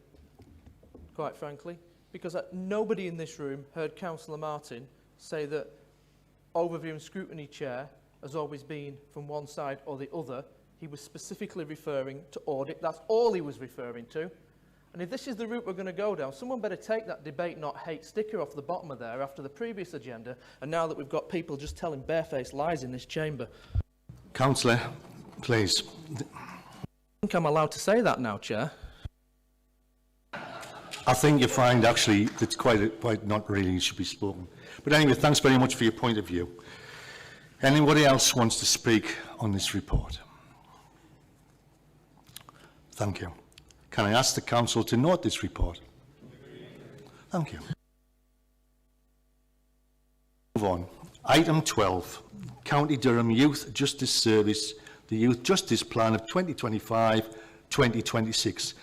quite frankly, because nobody in this room heard Councillor Martin say that Overview and Scrutiny Chair has always been from one side or the other. He was specifically referring to audit. That's all he was referring to. And if this is the route we're going to go down, someone better take that debate not hate sticker off the bottom of there after the previous agenda, and now that we've got people just telling barefaced lies in this chamber. Councillor, please. I think I'm allowed to say that now, Chair. I think you find actually that's quite not really should be spoken. But anyway, thanks very much for your point of view. Anybody else wants to speak on this report? Thank you. Can I ask the Council to note this report? Thank you. Move on. Item 12, County Durham Youth Justice Service, the Youth Justice Plan of 2025-2026.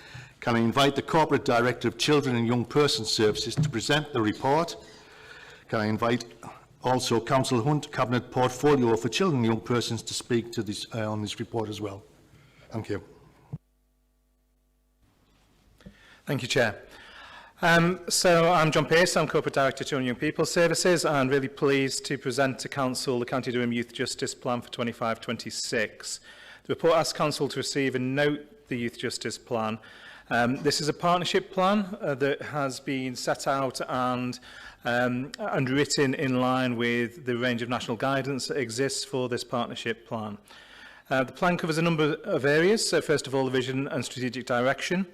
Can I invite the Corporate Director of Children and Young Persons Services to present the report? Can I invite also Councillor Hunt, Cabinet Portfolio for Children and Young Persons, to speak to this, on this report as well? Thank you. Thank you, Chair. So I'm John Pearce, I'm Corporate Director of Children and Young People Services, and really pleased to present to Council the County Durham Youth Justice Plan for 25-26. The report asks Council to receive and note the Youth Justice Plan. This is a partnership plan that has been set out and written in line with the range of national guidance that exists for this partnership plan. The plan covers a number of areas. So first of all, the vision and strategic direction.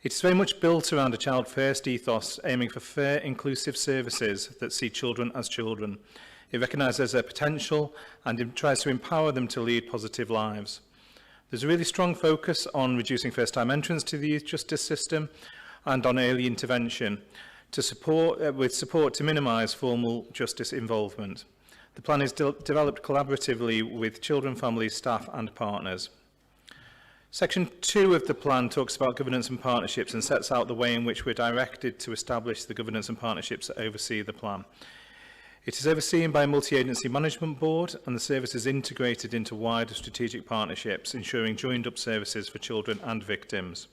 It's very much built around a child-first ethos, aiming for fair, inclusive services that see children as children. It recognises their potential and it tries to empower them to lead positive lives. There's a really strong focus on reducing first-time entrance to the youth justice system and on early intervention to support to minimise formal justice involvement. The plan is developed collaboratively with children, families, staff and partners. Section 2 of the plan talks about governance and partnerships and sets out the way in which we're directed to establish the governance and partnerships that oversee the plan. It is overseen by a multi-agency management board and the service is integrated into wider strategic partnerships, ensuring joined-up services for children and victims.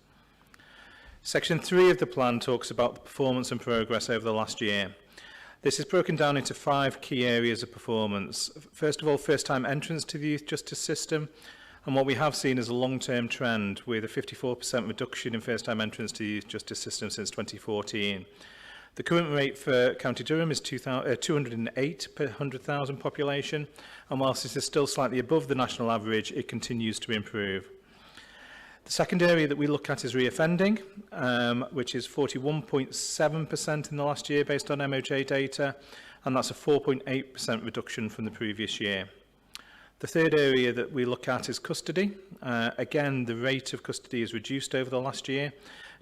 Section 3 of the plan talks about the performance and progress over the last year. This is broken down into 5 key areas of performance. First of all, first-time entrance to the youth justice system. And what we have seen is a long-term trend with a 54% reduction in first-time entrance to the youth justice system since 2014. The current rate for County Durham is 208 per 100,000 population, and whilst this is still slightly above the national average, it continues to improve. The second area that we look at is reoffending, which is 41.7% in the last year based on MOJ data, and that's a 4.8% reduction from the previous year. The third area that we look at is custody. Again, the rate of custody is reduced over the last year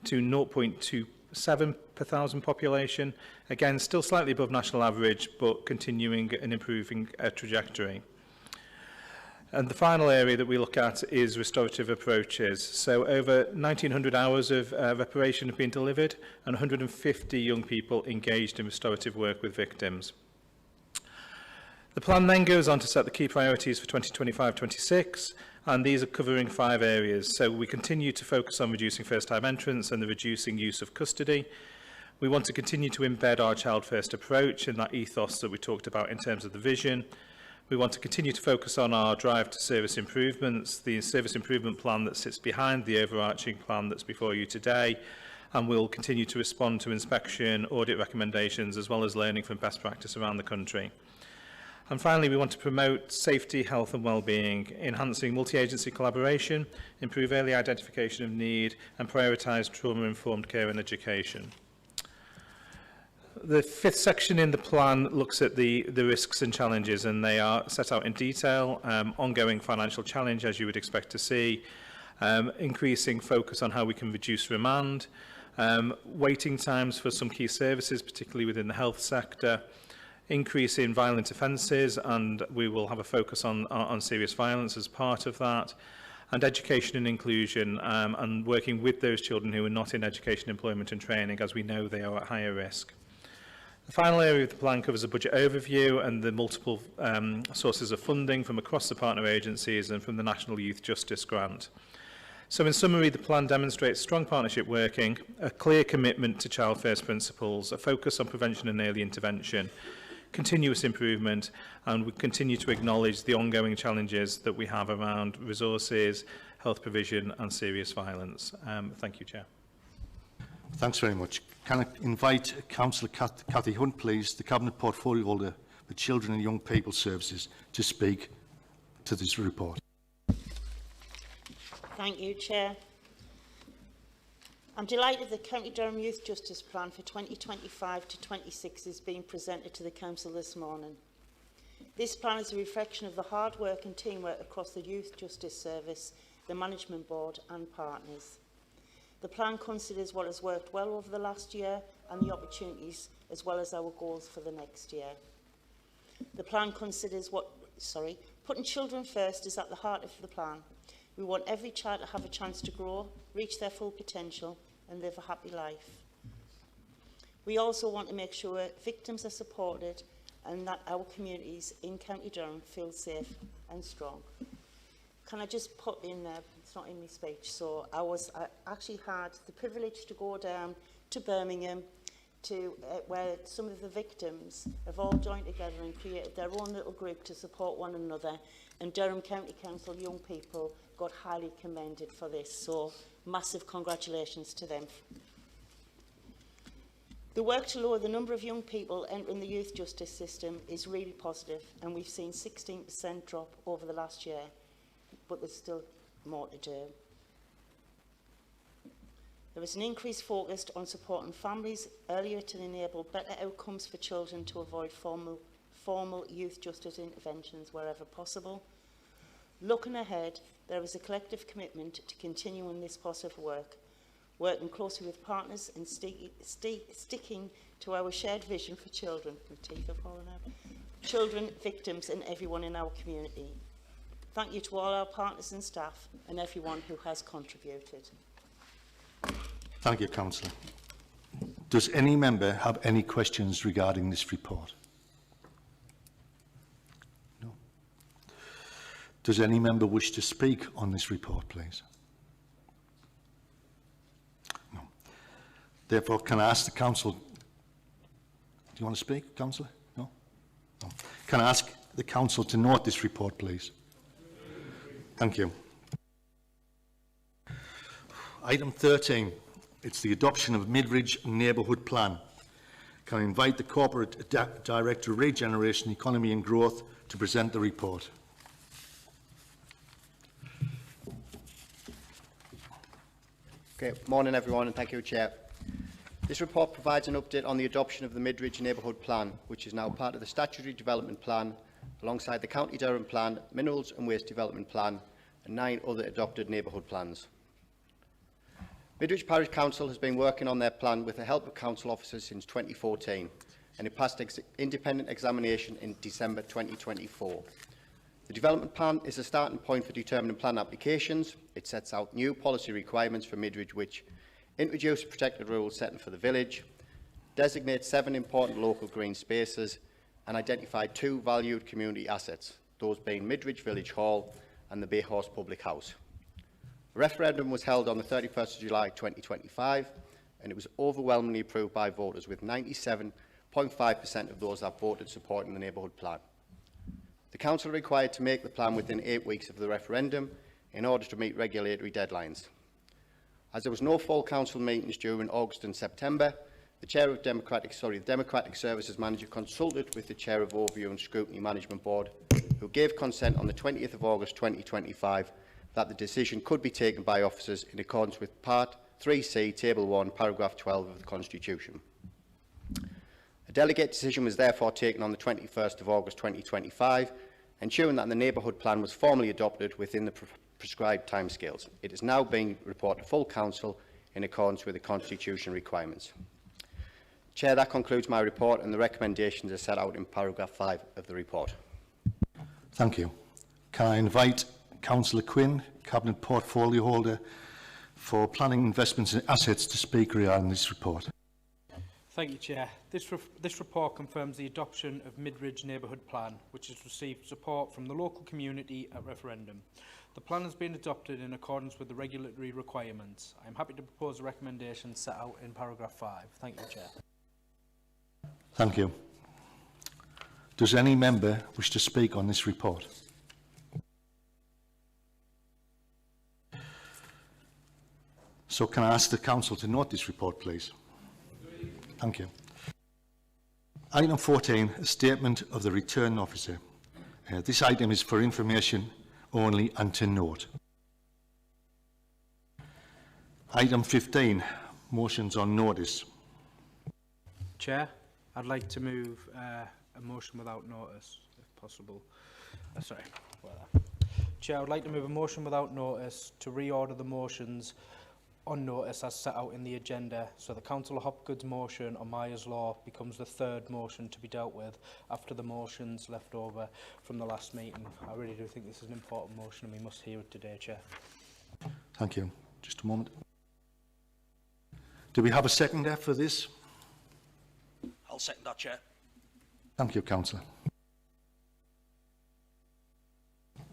to 0.27 per thousand population. Again, still slightly above national average, but continuing an improving trajectory. And the final area that we look at is restorative approaches. So over 1,900 hours of reparation have been delivered and 150 young people engaged in restorative work with victims. The plan then goes on to set the key priorities for 2025-26, and these are covering 5 areas. So we continue to focus on reducing first-time entrance and the reducing use of custody. We want to continue to embed our child-first approach in that ethos that we talked about in terms of the vision. We want to continue to focus on our drive to service improvements, the service improvement plan that sits behind the overarching plan that's before you today, and we'll continue to respond to inspection, audit recommendations, as well as learning from best practice around the country. And finally, we want to promote safety, health and well-being, enhancing multi-agency collaboration, improve early identification of need, and prioritise trauma-informed care and education. The fifth section in the plan looks at the risks and challenges, and they are set out in detail. Ongoing financial challenge, as you would expect to see, increasing focus on how we can reduce remand, waiting times for some key services, particularly within the health sector, increase in violent offences, and we will have a focus on serious violence as part of that, and education and inclusion, and working with those children who are not in education, employment and training, as we know they are at higher risk. The final area of the plan covers a budget overview and the multiple sources of funding from across the partner agencies and from the National Youth Justice Grant. So in summary, the plan demonstrates strong partnership working, a clear commitment to child first principles, a focus on prevention and early intervention, continuous improvement, and we continue to acknowledge the ongoing challenges that we have around resources, health provision and serious violence. Thank you, Chair. Thanks very much. Can I invite Councillor Cathy Hunt, please, the Cabinet Portfolio Holder for Children and Young People Services, to speak to this report. Thank you, Chair. I'm delighted the County Durham Youth Justice Plan for 2025 to 26 is being presented to the Council this morning. This plan is a reflection of the hard work and teamwork across the Youth Justice Service, the Management Board and partners. The plan considers what has worked well over the last year and the opportunities, as well as our goals for the next year. The plan considers putting children first is at the heart of the plan. We want every child to have a chance to grow, reach their full potential and live a happy life. We also want to make sure victims are supported and that our communities in County Durham feel safe and strong. Can I just put in there, it's not in my speech, so I actually had the privilege to go down to Birmingham to where some of the victims have all joined together and created their own little group to support one another, and Durham County Council young people got highly commended for this, so massive congratulations to them. The work to lower the number of young people entering the youth justice system is really positive, and we've seen 16% drop over the last year, but there's still more to do. There is an increased focus on supporting families earlier to enable better outcomes for children to avoid formal youth justice interventions wherever possible. Looking ahead, there is a collective commitment to continuing this positive work, working closely with partners and sticking to our shared vision for children. My teeth are falling out. Children, victims and everyone in our community. Thank you to all our partners and staff and everyone who has contributed. Thank you, Councillor. Does any member have any questions regarding this report? No. Does any member wish to speak on this report, please? No. Therefore, can I ask the Council... Do you want to speak, Councillor? No? No. Can I ask the Council to note this report, please? Thank you. Item 13. It's the adoption of Midridge Neighbourhood Plan. Can I invite the Corporate Director of Regeneration, Economy and Growth to present the report? Okay, morning everyone, and thank you, Chair. This report provides an update on the adoption of the Midridge Neighbourhood Plan, which is now part of the Statutory Development Plan, alongside the County Durham Plan, Minerals and Waste Development Plan, and 9 other adopted neighbourhood plans. Midridge Parish Council has been working on their plan with the help of council officers since 2014, and it passed independent examination in December 2024. The development plan is a starting point for determining plan applications. It sets out new policy requirements for Midridge, which introduce protected rural setting for the village, designates 7 important local green spaces, and identified 2 valued community assets, those being Midridge Village Hall and the Bayhorse Public House. A referendum was held on the 31st of July 2025, and it was overwhelmingly approved by voters, with 97.5% of those that voted supporting the neighbourhood plan. The Council are required to make the plan within 8 weeks of the referendum in order to meet regulatory deadlines. As there was no full Council meetings during August and September, the Chair of Democratic Services Manager consulted with the Chair of Overview and Scrutiny Management Board, who gave consent on the 20th of August 2025 that the decision could be taken by officers in accordance with Part 3C, Table 1, Paragraph 12 of the Constitution. A delegate decision was therefore taken on the 21st of August 2025, ensuring that the neighbourhood plan was formally adopted within the prescribed timescales. It is now being reported to full Council in accordance with the Constitution requirements. Chair, that concludes my report, and the recommendations are set out in paragraph 5 of the report. Thank you. Can I invite Councillor Quinn, Cabinet Portfolio Holder for Planning, Investments and Assets, to speak regarding this report? Thank you, Chair. This report confirms the adoption of Midridge Neighbourhood Plan, which has received support from the local community at referendum. The plan has been adopted in accordance with the regulatory requirements. I am happy to propose a recommendation set out in paragraph 5. Thank you, Chair. Thank you. Does any member wish to speak on this report? So can I ask the Council to note this report, please? Thank you. Item 14, a statement of the returning officer. This item is for information only and to note. Item 15, motions on notice. Chair, I'd like to move a motion without notice, if possible. Chair, I would like to move a motion without notice to reorder the motions on notice as set out in the agenda, so the Councillor Hopgood's motion on Myers Law becomes the third motion to be dealt with after the motions left over from the last meeting. I really do think this is an important motion and we must hear it today, Chair. Thank you. Just a moment. Do we have a seconder for this? I'll second that, Chair. Thank you, Councillor.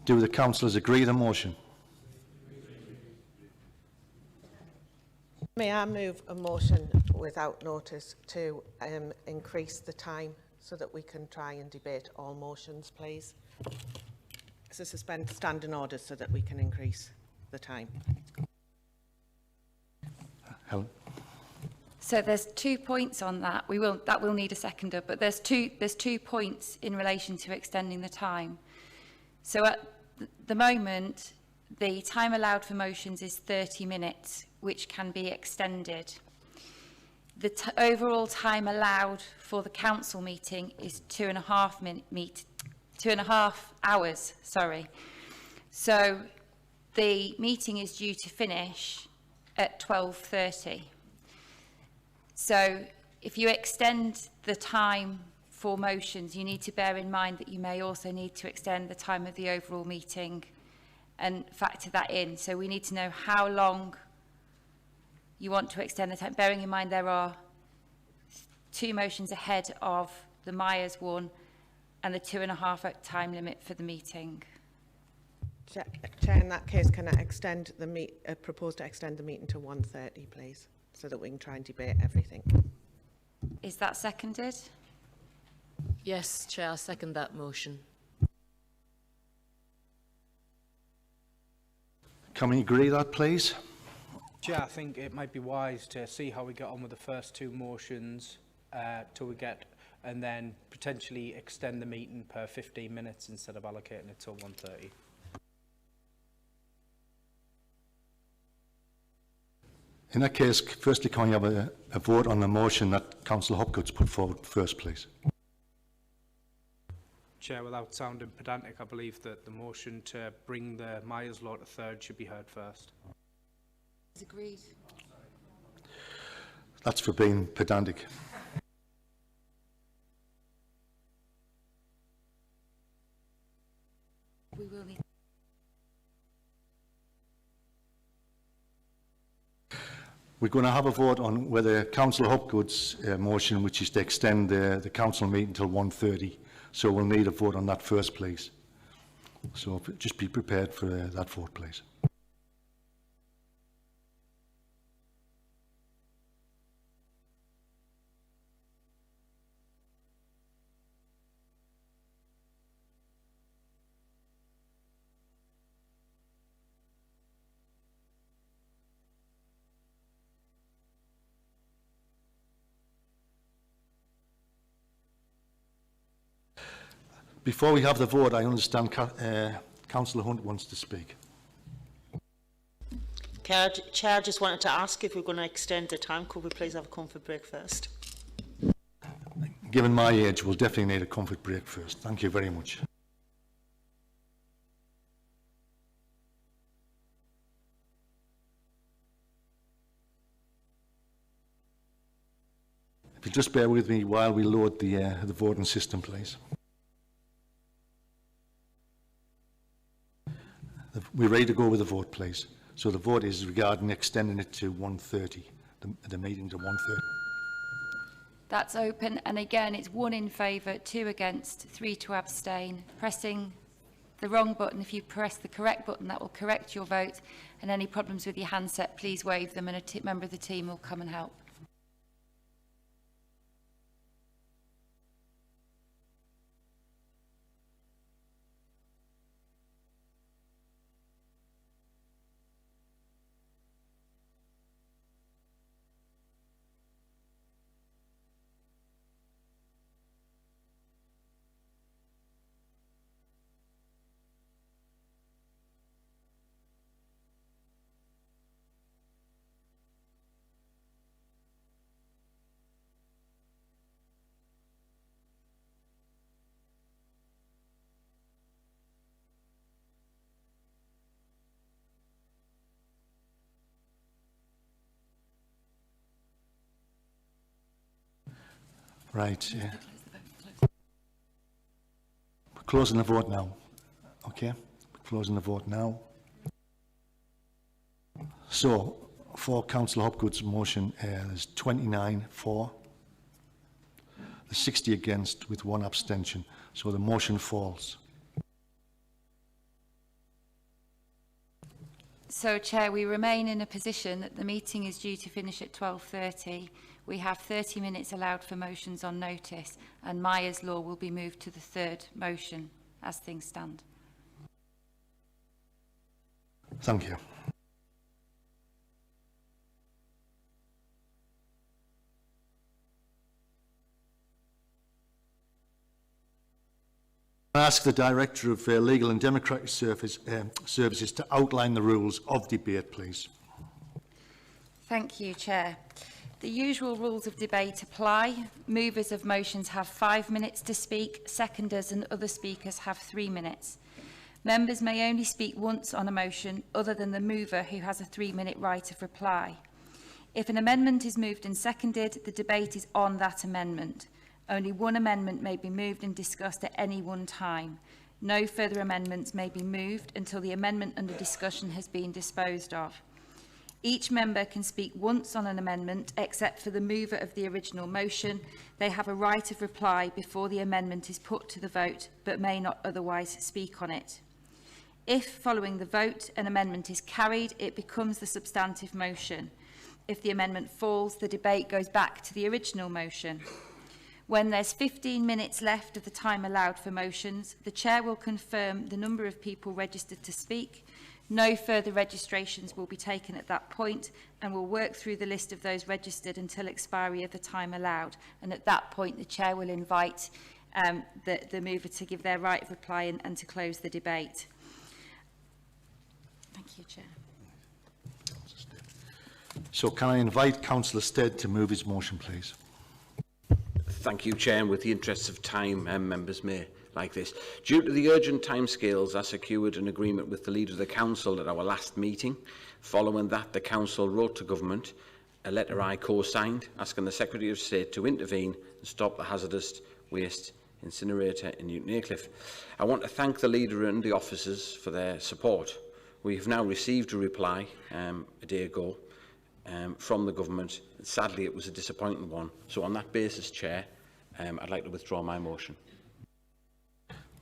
Do the councillors agree with the motion? May I move a motion without notice to increase the time so that we can try and debate all motions, please? So suspend standing orders so that we can increase the time. Helen? So there's 2 points on that. That will need a seconder, but there's two points in relation to extending the time. So at the moment, the time allowed for motions is 30 minutes, which can be extended. The overall time allowed for the council meeting is 2.5 hours. Sorry. So the meeting is due to finish at 12:30. So if you extend the time for motions, you need to bear in mind that you may also need to extend the time of the overall meeting and factor that in. So we need to know how long you want to extend the time, bearing in mind there are 2 motions ahead of the Myers one and the 2.5 hour time limit for the meeting. Chair, in that case, can I extend the propose to extend the meeting to 1:30, please, so that we can try and debate everything? Is that seconded? Yes, Chair, I second that motion. Can we agree that, please? Chair, I think it might be wise to see how we get on with the first 2 motions till we get, and then potentially extend the meeting per 15 minutes instead of allocating it till 1:30. In that case, firstly, can we have a vote on the motion that Councillor Hopgood's put forward first, please? Chair, without sounding pedantic, I believe that the motion to bring the Myers Law to third should be heard first. Agreed. That's for being pedantic. We will need. We're going to have a vote on whether Councillor Hopgood's motion, which is to extend the council meeting until 1:30. So we'll need a vote on that first, please. So just be prepared for that vote, please. Before we have the vote, I understand Councillor Hunt wants to speak. Chair, I just wanted to ask if we're going to extend the time. Could we please have a comfort break first? Given my age, we'll definitely need a comfort break first. Thank you very much. If you just bear with me while we load the voting system, please. We're ready to go with the vote, please. So the vote is regarding extending it to 1:30, the meeting to 1:30. That's open, and again, it's 1 in favour, 2 against, 3 to abstain. Pressing the wrong button, if you press the correct button, that will correct your vote. And any problems with your handset, please wave them and a member of the team will come and help. Right, yeah. We're closing the vote now. Okay, we're closing the vote now. So, for Councillor Hopgood's motion, there's 29 for, there's 60 against with 1 abstention. So the motion falls. So, Chair, we remain in a position that the meeting is due to finish at 12:30. We have 30 minutes allowed for motions on notice, and Myers Law will be moved to the 3rd motion as things stand. Thank you. I ask the Director of Legal and Democratic Services to outline the rules of debate, please. Thank you, Chair. The usual rules of debate apply. Movers of motions have 5 minutes to speak. Seconders and other speakers have 3 minutes. Members may only speak once on a motion other than the mover, who has a 3-minute right of reply. If an amendment is moved and seconded, the debate is on that amendment. Only one amendment may be moved and discussed at any one time. No further amendments may be moved until the amendment under discussion has been disposed of. Each member can speak once on an amendment, except for the mover of the original motion. They have a right of reply before the amendment is put to the vote, but may not otherwise speak on it. If, following the vote, an amendment is carried, it becomes the substantive motion. If the amendment falls, the debate goes back to the original motion. When there's 15 minutes left of the time allowed for motions, the Chair will confirm the number of people registered to speak. No further registrations will be taken at that point, and we'll work through the list of those registered until expiry of the time allowed. And at that point, the Chair will invite the mover to give their right of reply and to close the debate. Thank you, Chair. So can I invite Councillor Stead to move his motion, please? Thank you, Chair. And with the interests of time, members may like this. Due to the urgent timescales, I secured an agreement with the Leader of the Council at our last meeting. Following that, the Council wrote to Government a letter I co-signed asking the Secretary of State to intervene and stop the hazardous waste incinerator in Newton Aycliffe. I want to thank the Leader and the officers for their support. We have now received a reply a day ago from the Government. Sadly, it was a disappointing one. So on that basis, Chair, I'd like to withdraw my motion.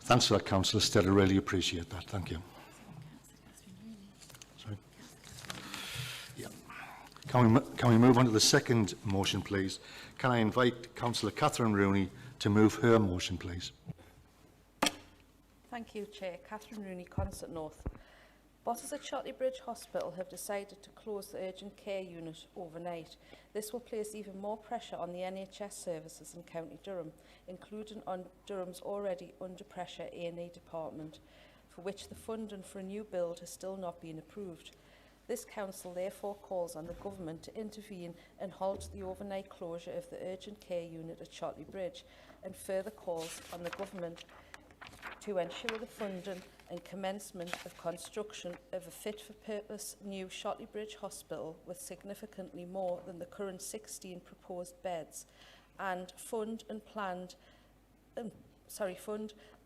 Thanks for that, Councillor Stead. I really appreciate that. Thank you. Sorry. Yeah. Can we move on to the second motion, please? Can I invite Councillor Catherine Rooney to move her motion, please? Thank you, Chair. Catherine Rooney, Constant North. Bosses at Shotley Bridge Hospital have decided to close the urgent care unit overnight. This will place even more pressure on the NHS services in County Durham, including on Durham's already under pressure A&E department, for which the funding for a new build has still not been approved. This council therefore calls on the government to intervene and halt the overnight closure of the urgent care unit at Shotley Bridge, and further calls on the government to ensure the funding and commencement of construction of a fit-for-purpose new Shotley Bridge Hospital with significantly more than the current 16 proposed beds, and fund the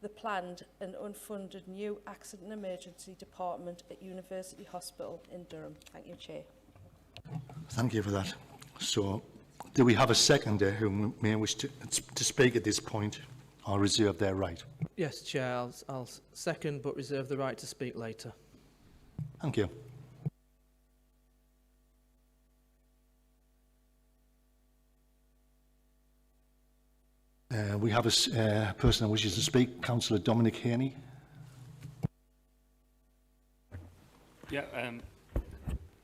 planned and unfunded new Accident Emergency Department at University Hospital in Durham. Thank you, Chair. Thank you for that. So, do we have a seconder who may wish to speak at this point or reserve their right? Yes, Chair, I'll second but reserve the right to speak later. Thank you. We have a person who wishes to speak, Councillor Dominic Haney. Yeah,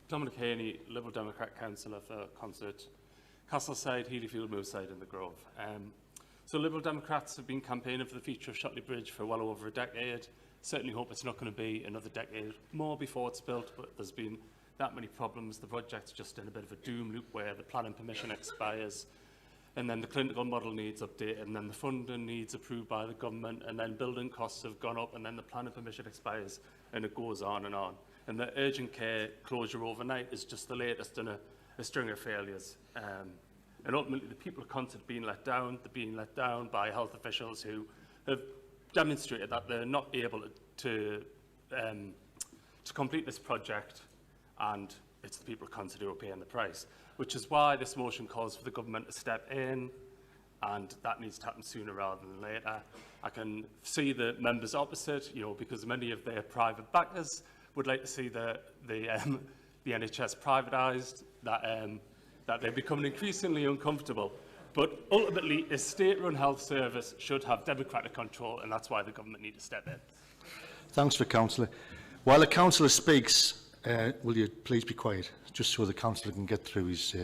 Dominic Haney, Liberal Democrat Councillor for Consett, Castleside, Healyfield, Moorside and the Grove. So Liberal Democrats have been campaigning for the future of Shotley Bridge for well over a decade. Certainly hope it's not going to be another decade more before it's built, but there's been that many problems. The project's just in a bit of a doom loop where the planning permission expires, and then the clinical model needs updated, and then the funding needs approved by the government, and then building costs have gone up, and then the planning permission expires, and it goes on. And the urgent care closure overnight is just the latest in a string of failures. And ultimately, the people of Consett are being let down. They're being let down by health officials who have demonstrated that they're not able to complete this project, and it's the people of Consett who are paying the price, which is why this motion calls for the government to step in, and that needs to happen sooner rather than later. I can see the members opposite, because many of their private backers would like to see the NHS privatised, that they're becoming increasingly uncomfortable. But ultimately, a state-run health service should have democratic control, and that's why the government need to step in. Thanks for Councillor. While the Councillor speaks, will you please be quiet, just so the Councillor can get through his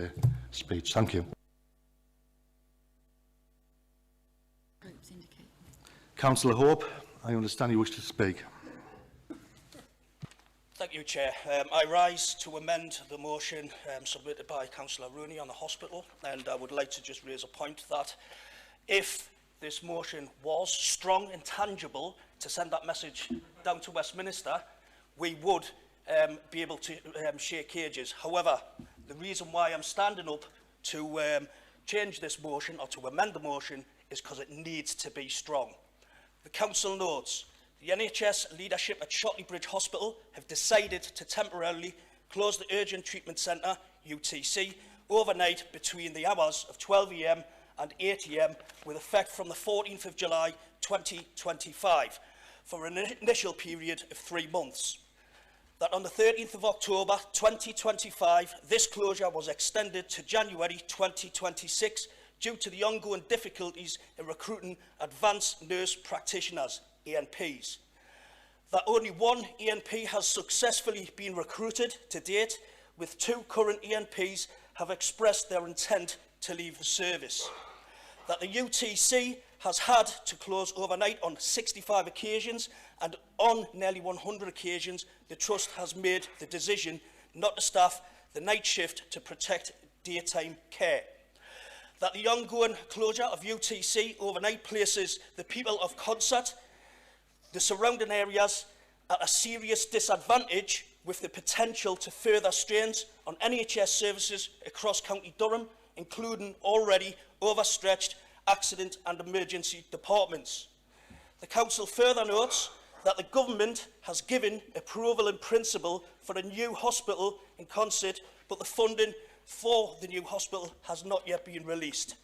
speech. Thank you. Councillor Hope, I understand you wish to speak. Thank you, Chair. I rise to amend the motion submitted by Councillor Rooney on the hospital, and I would like to just raise a point that if this motion was strong and tangible to send that message down to Westminster, we would be able to shake cages. However, the reason why I'm standing up to change this motion or to amend the motion is because it needs to be strong. The Council notes the NHS leadership at Shotley Bridge Hospital have decided to temporarily close the Urgent Treatment Centre, UTC, overnight between the hours of 12 AM and 8 AM with effect from the 14th of July 2025 for an initial period of 3 months. That on the 13th of October 2025, this closure was extended to January 2026 due to the ongoing difficulties in recruiting advanced nurse practitioners, ANPs. That only one ANP has successfully been recruited to date, with 2 current ANPs have expressed their intent to leave the service. That the UTC has had to close overnight on 65 occasions, and on nearly 100 occasions, the Trust has made the decision not to staff the night shift to protect daytime care. That the ongoing closure of UTC overnight places the people of Consett, the surrounding areas, at a serious disadvantage, with the potential to further strains on NHS services across County Durham, including already overstretched accident and emergency departments. The Council further notes that the Government has given approval in principle for a new hospital in Consett, but the funding for the new hospital has not yet been released.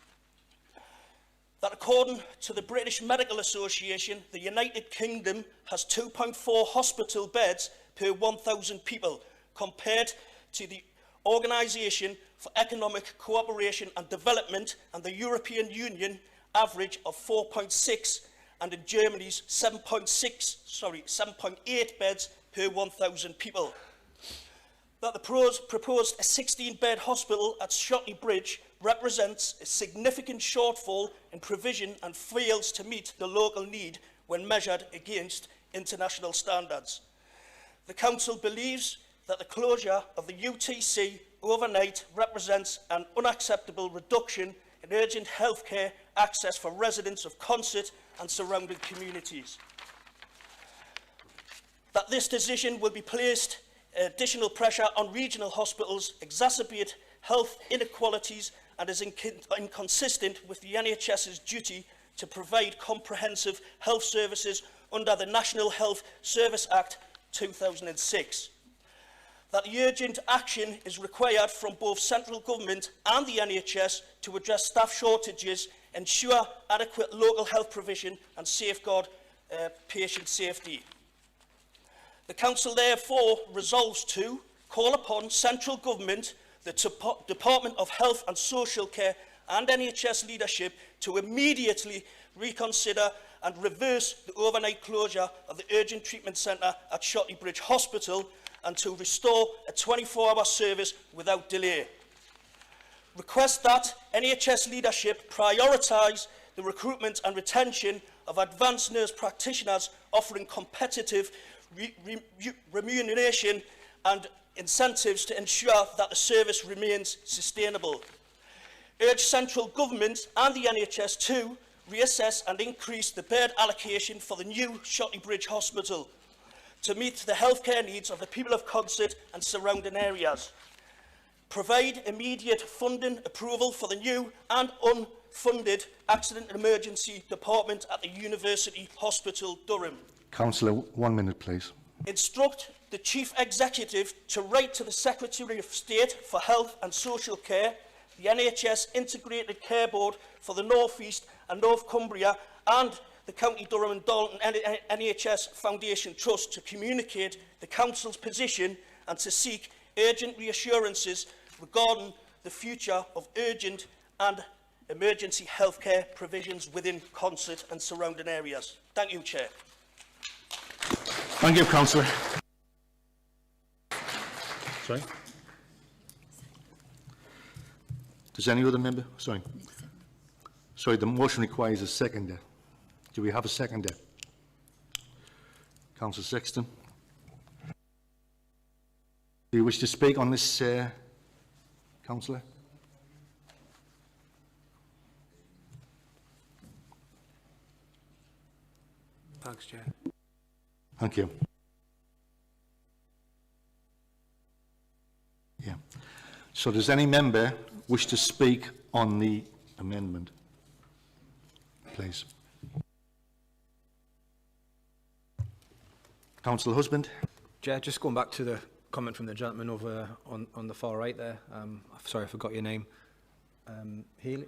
That according to the British Medical Association, the United Kingdom has 2.4 hospital beds per 1,000 people, compared to the Organisation for Economic Cooperation and Development and the European Union average of 4.6, and in Germany's 7.8 beds per 1,000 people. That the proposed 16-bed hospital at Shotley Bridge represents a significant shortfall in provision and fails to meet the local need when measured against international standards. The Council believes that the closure of the UTC overnight represents an unacceptable reduction in urgent healthcare access for residents of Consett and surrounding communities. That this decision will be placed additional pressure on regional hospitals, exacerbate health inequalities and is inconsistent with the NHS's duty to provide comprehensive health services under the National Health Service Act 2006. That the urgent action is required from both central government and the NHS to address staff shortages, ensure adequate local health provision and safeguard patient safety. The Council therefore resolves to call upon central government, the Department of Health and Social Care and NHS leadership to immediately reconsider and reverse the overnight closure of the Urgent Treatment Centre at Shotley Bridge Hospital and to restore a 24-hour service without delay. Request that NHS leadership prioritise the recruitment and retention of advanced nurse practitioners offering competitive remuneration and incentives to ensure that the service remains sustainable. Urge central government and the NHS to reassess and increase the bed allocation for the new Shotley Bridge Hospital to meet the healthcare needs of the people of Consett and surrounding areas. Provide immediate funding approval for the new and unfunded Accident and Emergency Department at the University Hospital, Durham. Councillor, 1 minute, please. Instruct the Chief Executive to write to the Secretary of State for Health and Social Care, the NHS Integrated Care Board for the North East and North Cumbria and the County Durham and Dalton NHS Foundation Trust to communicate the Council's position and to seek urgent reassurances regarding the future of urgent and emergency healthcare provisions within Consett and surrounding areas. Thank you, Chair. Thank you, Councillor. Sorry? Does any other member? Sorry. Sorry, the motion requires a seconder. Do we have a seconder? Councillor Sexton. Do you wish to speak on this, Councillor? Thanks, Chair. Thank you. Yeah. So does any member wish to speak on the amendment? Please. Councillor Husband. Chair, just going back to the comment from the gentleman over on the far right there. Sorry, I forgot your name. Healy?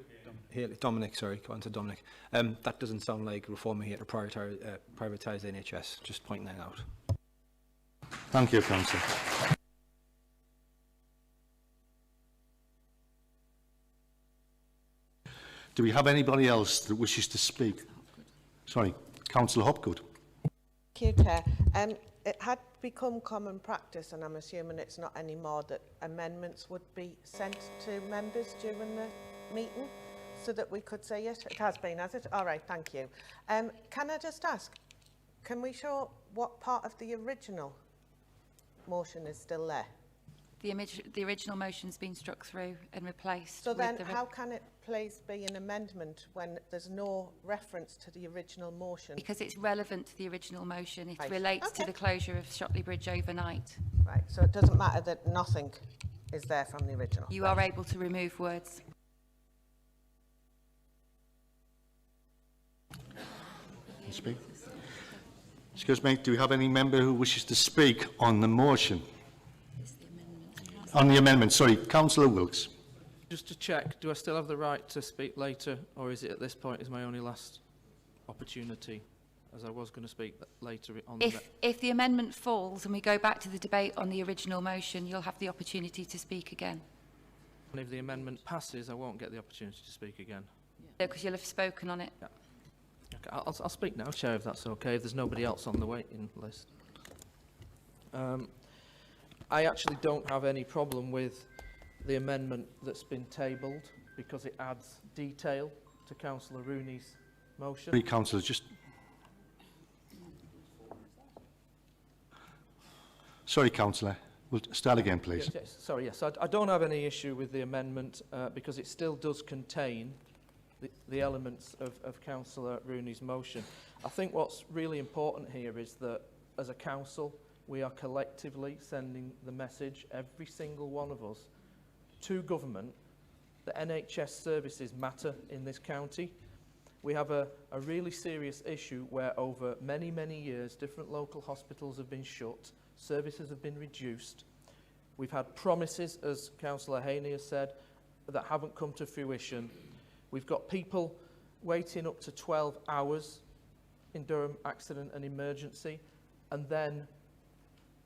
Dominic, sorry, go on to Dominic. That doesn't sound like Reform here to privatise the NHS, just pointing that out. Thank you, Councillor. Do we have anybody else that wishes to speak? Sorry, Councillor Hopgood. Thank you, Chair. It had become common practice, and I'm assuming it's not anymore, that amendments would be sent to members during the meeting so that we could see it. It has been, has it? All right, thank you. Can I just ask, can we show what part of the original motion is still there? The original motion's been struck through and replaced. So with then the how can it please be an amendment when there's no reference to the original motion? Because it's relevant to the original motion. It Right. relates to the closure of Shotley Bridge overnight. Right, so it doesn't matter that nothing is there from the original. You are able to remove words. Speak. Excuse me, do we have any member who wishes to speak on the motion? On the amendment, sorry, Councillor Wilkes. Just to check, do I still have the right to speak later, or is it at this point is my only last opportunity, as I was going to speak later on If the amendment falls and we go back to the debate on the original motion, you'll have the opportunity to speak again. And if the amendment passes, I won't get the opportunity to speak again. No, because you'll have spoken on it. Yeah. Okay, I'll speak now, Chair, if that's okay, if there's nobody else on the waiting list. I actually don't have any problem with the amendment that's been tabled because it adds detail to Councillor Rooney's motion. Three councillors, just... Sorry, councillor. We'll start again, please. Yes, sorry, yes. I don't have any issue with the amendment because it still does contain the elements of Councillor Rooney's motion. I think what's really important here is that as a council, we are collectively sending the message, every single one of us, to government that NHS services matter in this county. We have a really serious issue where over many, many years, different local hospitals have been shut, services have been reduced. We've had promises, as Councillor Haney has said, that haven't come to fruition. We've got people waiting up to 12 hours in Durham accident and emergency, and then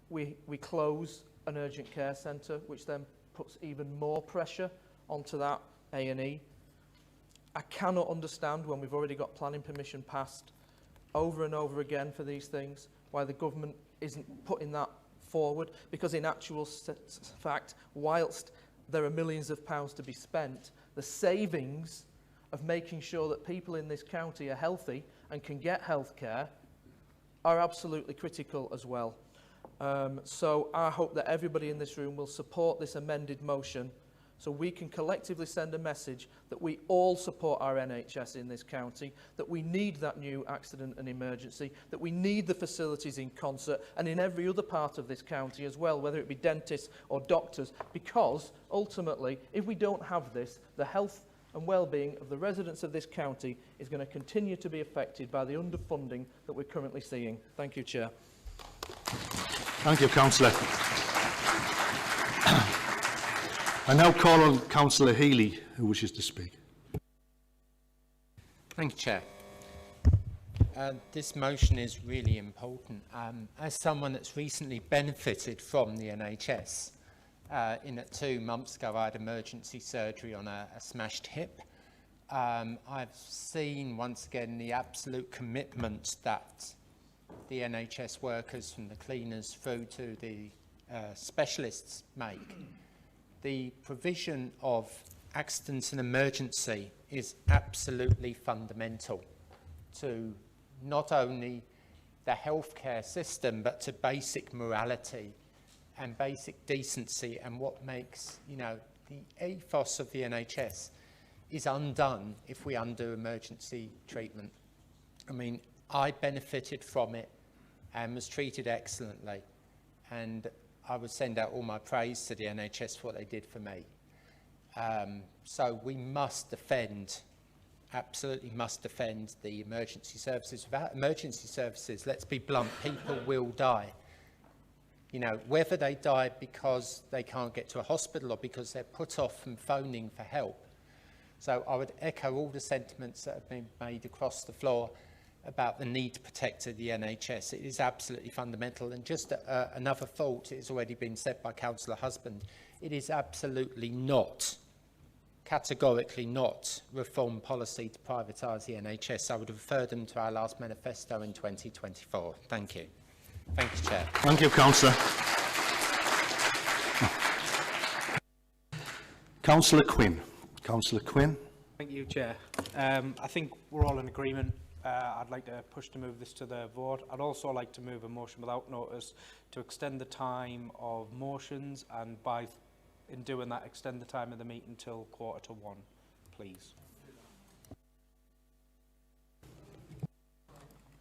we close an urgent care centre, which then puts even more pressure onto that A&E. I cannot understand, when we've already got planning permission passed over and over again for these things, why the government isn't putting that forward, because in actual fact, whilst there are millions of pounds to be spent, the savings of making sure that people in this county are healthy and can get health care are absolutely critical as well. So I hope that everybody in this room will support this amended motion so we can collectively send a message that we all support our NHS in this county, that we need that new accident and emergency, that we need the facilities in concert and in every other part of this county as well, whether it be dentists or doctors, because ultimately, if we don't have this, the health and well-being of the residents of this county is going to continue to be affected by the underfunding that we're currently seeing. Thank you, Chair. Thank you, councillor. I now call on Councillor Healy, who wishes to speak. Thank you, Chair. This motion is really important. As someone that's recently benefited from the NHS, in that 2 months ago I had emergency surgery on a smashed hip. I've seen once again the absolute commitment that the NHS workers, from the cleaners through to the specialists, make. The provision of accidents and emergency is absolutely fundamental to not only the healthcare system but to basic morality and basic decency, and what makes, you know, the ethos of the NHS is undone if we undo emergency treatment. I mean, I benefited from it and was treated excellently, and I would send out all my praise to the NHS for what they did for me. So we must defend, absolutely must defend the emergency services. Without emergency services, let's be blunt, people will die. You know, whether they die because they can't get to a hospital or because they're put off from phoning for help. So I would echo all the sentiments that have been made across the floor about the need to protect the NHS. It is absolutely fundamental. And just another thought, it has already been said by Councillor Husband, it is absolutely not, categorically not, reform policy to privatise the NHS. I would refer them to our last manifesto in 2024. Thank you. Thank you, Chair. Thank you, councillor. Councillor Quinn. Councillor Quinn. Thank you, Chair. I think we're all in agreement. I'd like to push to move this to the vote. I'd also like to move a motion without notice to extend the time of motions, and in doing that, extend the time of the meeting till 1:45, please.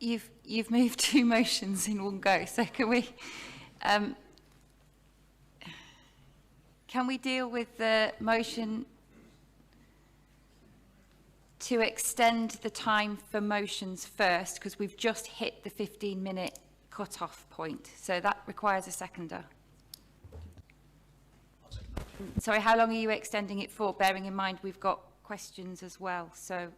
You've moved 2 motions in one go, so can we deal with the motion to extend the time for motions first, because we've just hit the 15-minute cut-off point, so that requires a seconder. Sorry, how long are you extending it for, bearing in mind we've got questions as well? So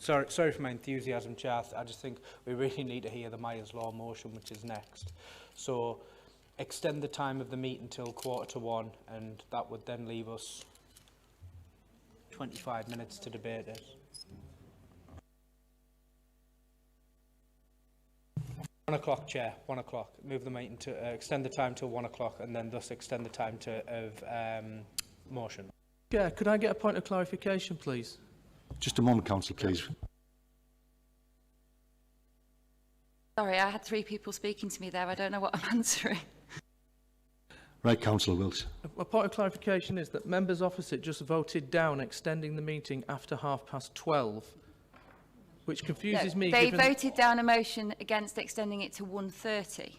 Sorry for my enthusiasm, Chair. I just think we really need to hear the Myers Law motion, which is next. So extend the time of the meeting till 1:45, and that would then leave us 25 minutes to debate it. 1 o'clock, Chair. 1 o'clock. Move the meeting to extend the time till 1 o'clock and then thus extend the time of motion. Yeah, could I get a point of clarification, please? Just a moment, Councillor, please. Sorry, I had 3 people speaking to me there. I don't know what I'm answering. Right, Councillor Wilkes. A point of clarification is that members opposite just voted down extending the meeting after 12:30, which confuses me. They given voted down a motion against extending it to 1:30.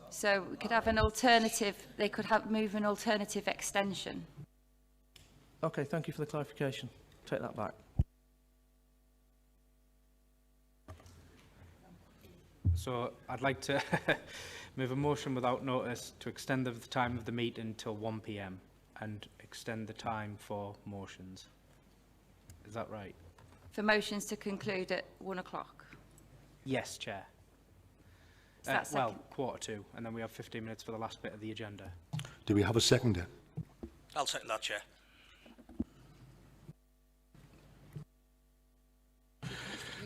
So we could have an alternative, they could have move an alternative extension. Okay, thank you for the clarification. Take that back. So I'd like to move a motion without notice to extend the time of the meeting till 1 p.m. and extend the time for motions. Is that right? For motions to conclude at 1 o'clock. Yes, Chair. Is that Well, second? 1:45, and then we have 15 minutes for the last bit of the agenda. Do we have a seconder? I'll second that, Chair.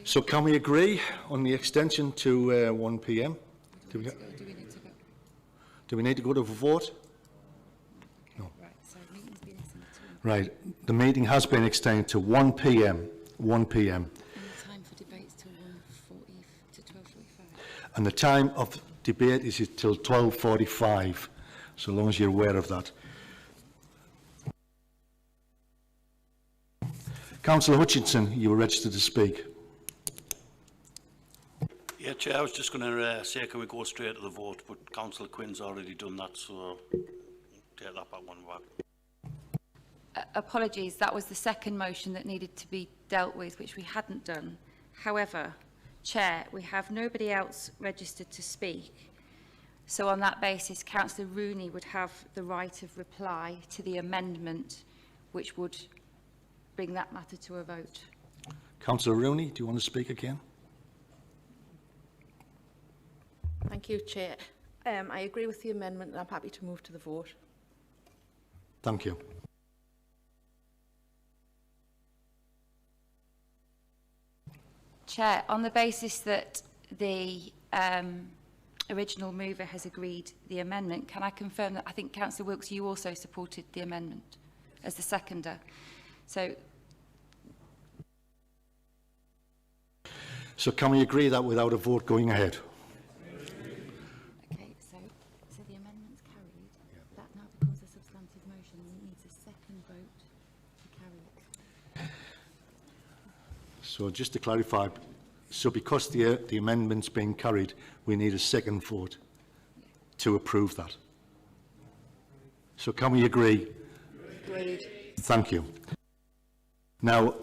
So can we agree on the extension to 1 p.m? Do we need to go to a vote? No. Right. The meeting has been extended to 1 p.m. 1 p.m. Time for debates till 1:40 to 12:45. And the time of debate is till 12:45, so long as you're aware of that. Councillor Hutchinson, you were registered to speak. Yeah, Chair, I was just going to say, can we go straight to the vote, but Councillor Quinn's already done that, so take that back one back. Apologies, that was the second motion that needed to be dealt with, which we hadn't done. However, Chair, we have nobody else registered to speak. So on that basis, Councillor Rooney would have the right of reply to the amendment, which would bring that matter to a vote. Councillor Rooney, do you want to speak again? Thank you, Chair. I agree with the amendment and I'm happy to move to the vote. Thank you. Chair, on the basis that the original mover has agreed the amendment, can I confirm that I think Councillor Wilkes, you also supported the amendment as the seconder? So can we agree that without a vote going ahead? Okay, so the amendment's carried. That now becomes a substantive motion and it needs a second vote to carry it. So just to clarify, so because the amendment's been carried, we need a second vote to approve that. So can we agree? Agreed. Thank you. Now,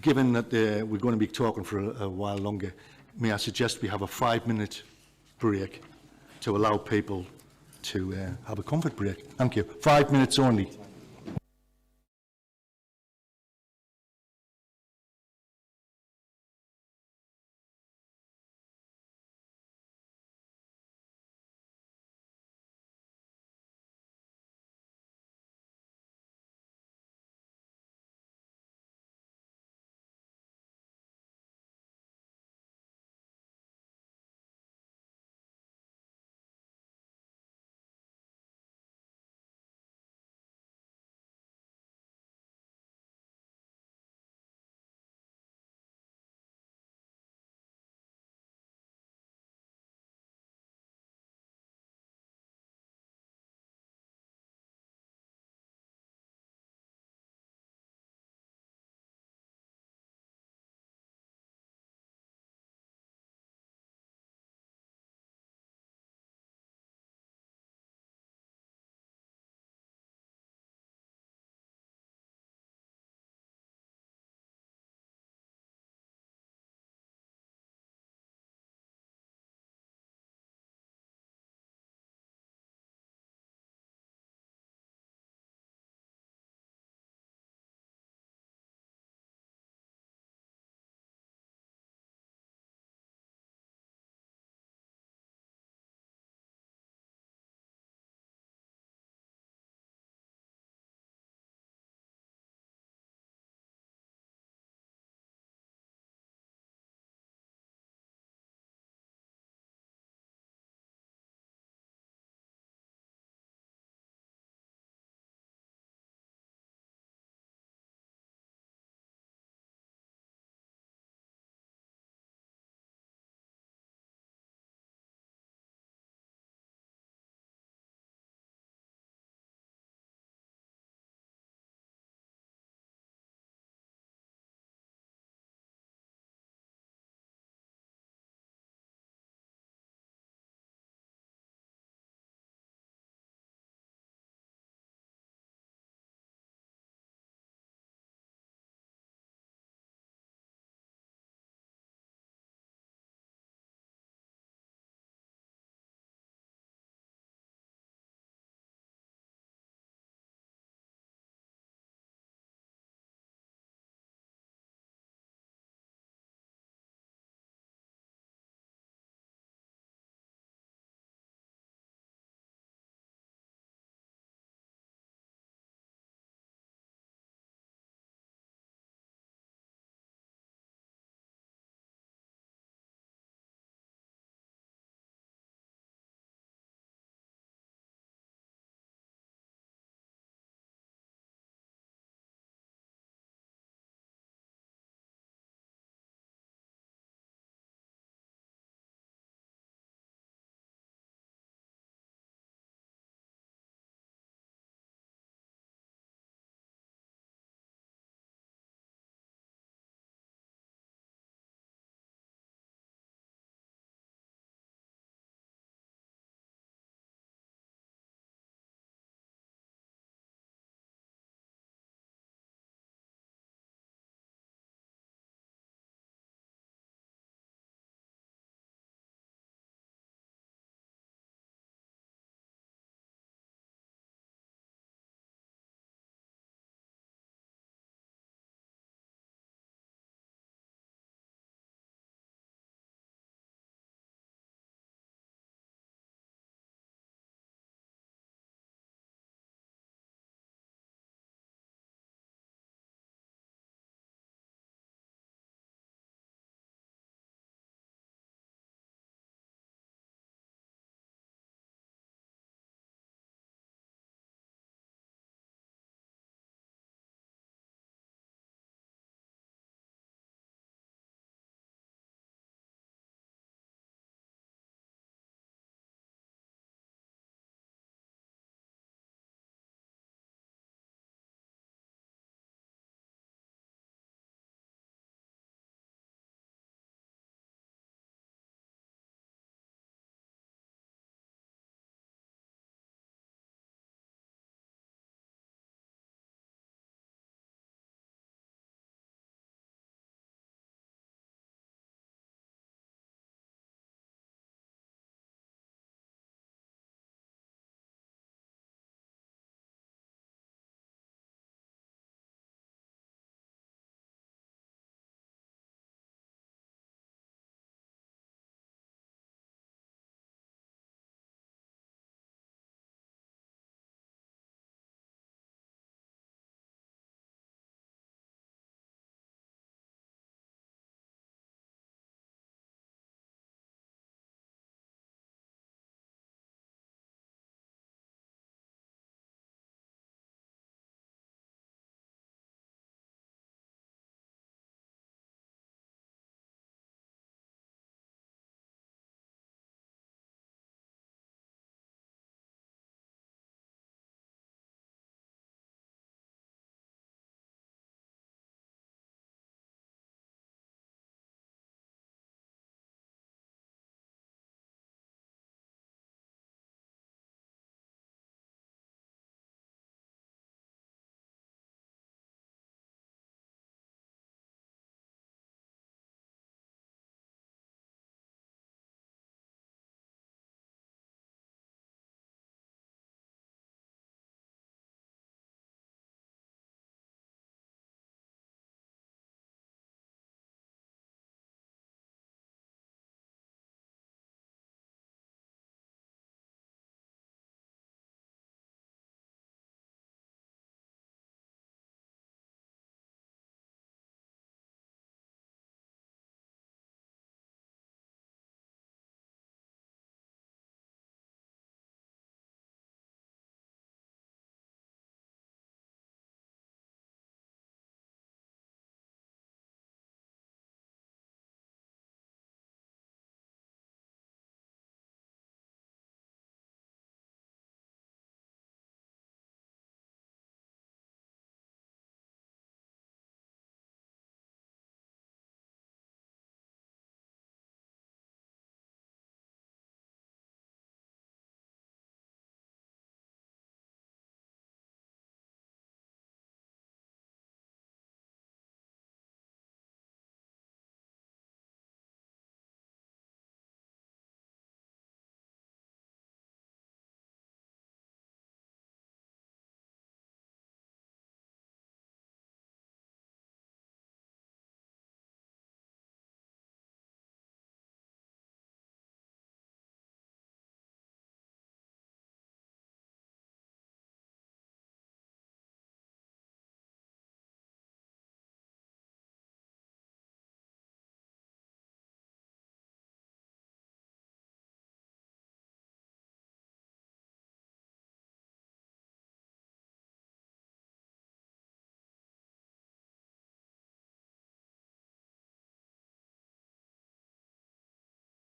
given that we're going to be talking for a while longer, may I suggest we have a 5-minute break to allow people to have a comfort break? Thank you. 5 minutes only.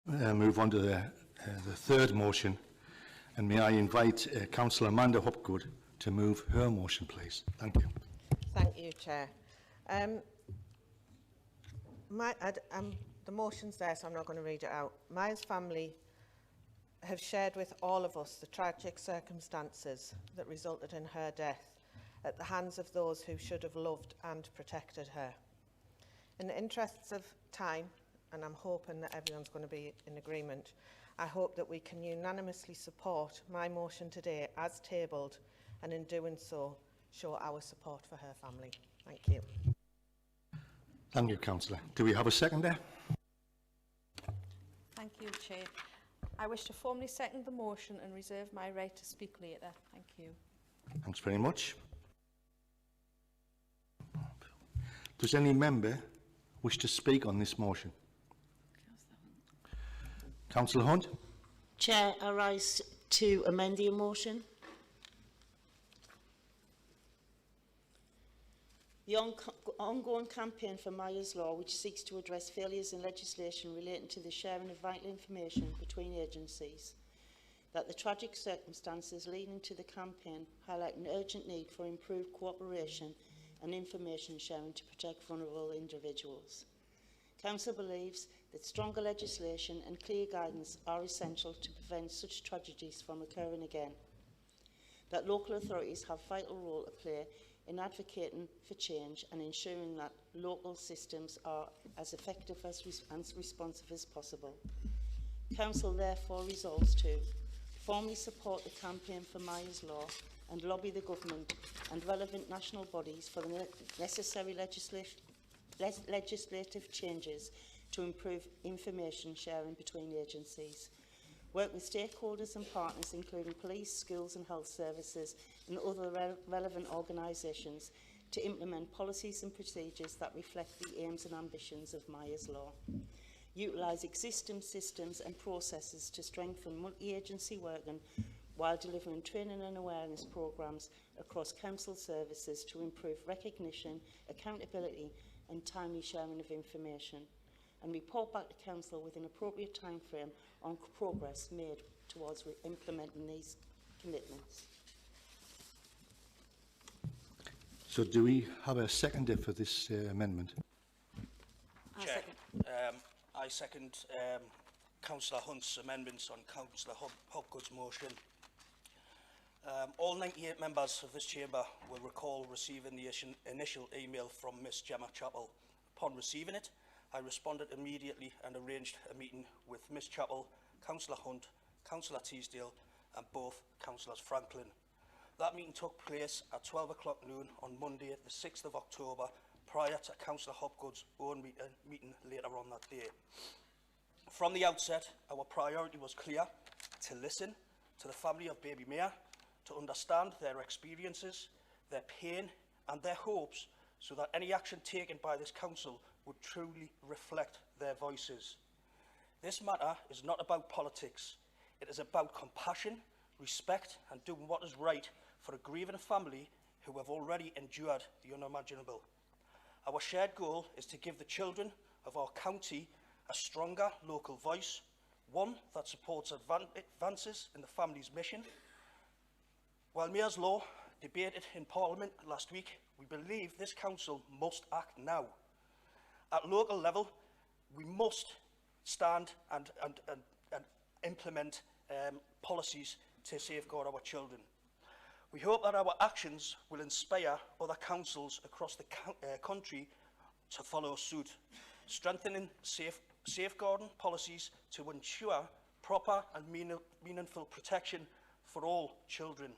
move on to the third motion, and may I invite Councillor Amanda Hopgood to move her motion, please. Thank you. Thank you, Chair. The motion's there, so I'm not going to read it out. Maya's family have shared with all of us the tragic circumstances that resulted in her death at the hands of those who should have loved and protected her. In the interests of time, and I'm hoping that everyone's going to be in agreement, I hope that we can unanimously support my motion today as tabled, and in doing so, show our support for her family. Thank you. Thank you, Councillor. Do we have a seconder? Thank you, Chair. I wish to formally second the motion and reserve my right to speak later. Thank you. Thanks very much. Does any member wish to speak on this motion? Councillor Hunt? Chair, I rise to amend the motion. The ongoing campaign for Maya's Law, which seeks to address failures in legislation relating to the sharing of vital information between agencies, that the tragic circumstances leading to the campaign highlight an urgent need for improved cooperation and information sharing to protect vulnerable individuals. Council believes that stronger legislation and clear guidance are essential to prevent such tragedies from occurring again, that local authorities have a vital role to play in advocating for change and ensuring that local systems are as effective and responsive as possible. Council therefore resolves to formally support the campaign for Maya's Law and lobby the government and relevant national bodies for the necessary legislative changes to improve information sharing between agencies. Work with stakeholders and partners, including police, schools and health services and other relevant organisations, to implement policies and procedures that reflect the aims and ambitions of Maya's Law. Utilise existing systems and processes to strengthen multi-agency working while delivering training and awareness programmes across council services to improve recognition, accountability and timely sharing of information, and report back to Council with an appropriate timeframe on progress made towards implementing these commitments. So do we have a seconder for this amendment? Chair, I second Councillor Hunt's amendments on Councillor Hopgood's motion. All 98 members of this chamber will recall receiving the initial email from Miss Gemma Chappell. Upon receiving it, I responded immediately and arranged a meeting with Miss Chappell, Councillor Hunt, Councillor Teasdale and both Councillors Franklin. That meeting took place at 12 o'clock noon on Monday, the 6th of October, prior to Councillor Hopgood's own meeting later on that day. From the outset, our priority was clear: to listen to the family of baby Maya, to understand their experiences, their pain and their hopes, so that any action taken by this council would truly reflect their voices. This matter is not about politics. It is about compassion, respect and doing what is right for a grieving family who have already endured the unimaginable. Our shared goal is to give the children of our county a stronger local voice, one that supports advances in the family's mission. While Mayor's Law debated in Parliament last week, we believe this council must act now. At local level, we must stand and implement policies to safeguard our children. We hope that our actions will inspire other councils across the country to follow suit, strengthening safeguarding policies to ensure proper and meaningful protection for all children.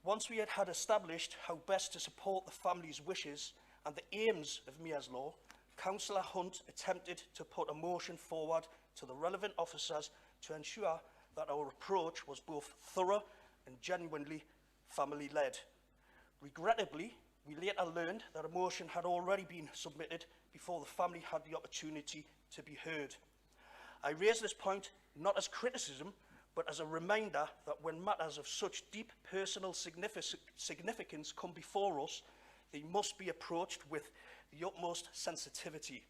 Once we had established how best to support the family's wishes and the aims of Mayor's Law, Councillor Hunt attempted to put a motion forward to the relevant officers to ensure that our approach was both thorough and genuinely family-led. Regrettably, we later learned that a motion had already been submitted before the family had the opportunity to be heard. I raise this point not as criticism, but as a reminder that when matters of such deep personal significance come before us, they must be approached with the utmost sensitivity.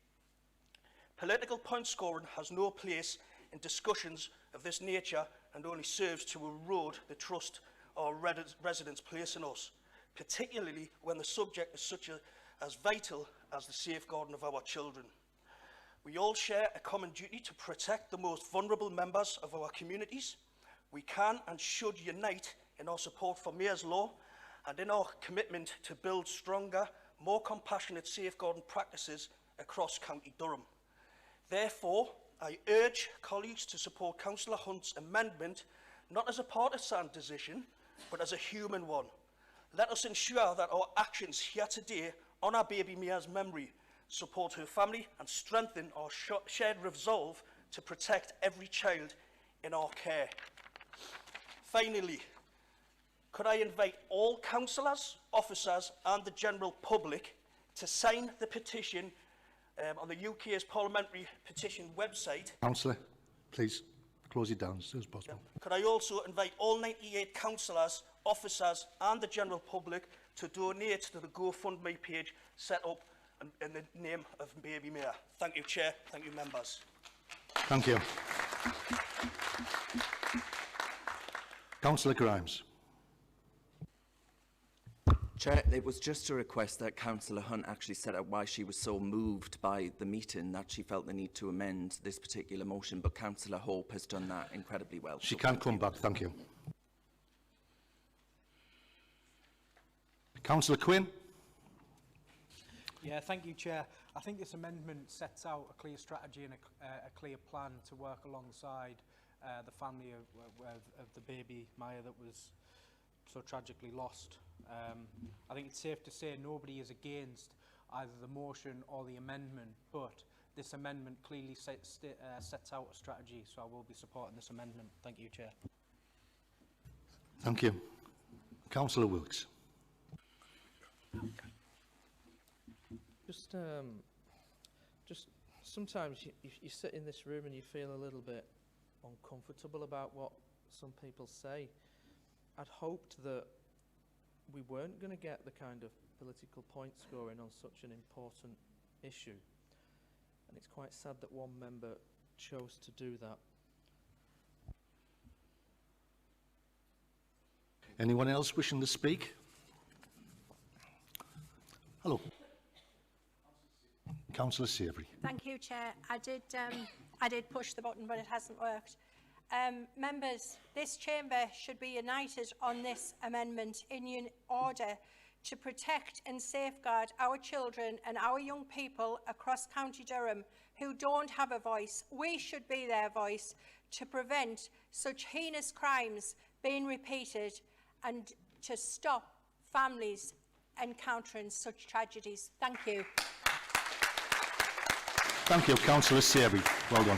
Political point scoring has no place in discussions of this nature and only serves to erode the trust our residents place in us, particularly when the subject is as vital as the safeguarding of our children. We all share a common duty to protect the most vulnerable members of our communities. We can and should unite in our support for Mayor's Law and in our commitment to build stronger, more compassionate safeguarding practices across County Durham. Therefore, I urge colleagues to support Councillor Hunt's amendment, not as a partisan decision, but as a human one. Let us ensure that our actions here today honour baby Mia's memory, support her family and strengthen our shared resolve to protect every child in our care. Finally, could I invite all councillors, officers and the general public to sign the petition on the UK's parliamentary petition website. Councillor, please close it down as soon as possible. Could I also invite all 98 councillors, officers and the general public to donate to the GoFundMe page set up in the name of Baby Mayor. Thank you, Chair. Thank you, members. Thank you. Councillor Grimes. Chair, it was just a request that Councillor Hunt actually set out why she was so moved by the meeting that she felt the need to amend this particular motion, but Councillor Hope has done that incredibly well. She can come back, thank you. Councillor Quinn. Yeah, thank you, Chair. I think this amendment sets out a clear strategy and a clear plan to work alongside the family of the baby Maya that was so tragically lost. I think it's safe to say nobody is against either the motion or the amendment, but this amendment clearly sets out a strategy, so I will be supporting this amendment. Thank you, Chair. Thank you. Councillor Wilkes. Just sometimes you sit in this room and you feel a little bit uncomfortable about what some people say. I'd hoped that we weren't going to get the kind of political point scoring on such an important issue. And it's quite sad that one member chose to do that. Anyone else wishing to speak? Hello. Councillor Savory. Thank you, Chair. I did push the button, but it hasn't worked. Members, this chamber should be united on this amendment in order to protect and safeguard our children and our young people across County Durham who don't have a voice. We should be their voice to prevent such heinous crimes being repeated and to stop families encountering such tragedies. Thank you. Thank you, Councillor Savory. Well done.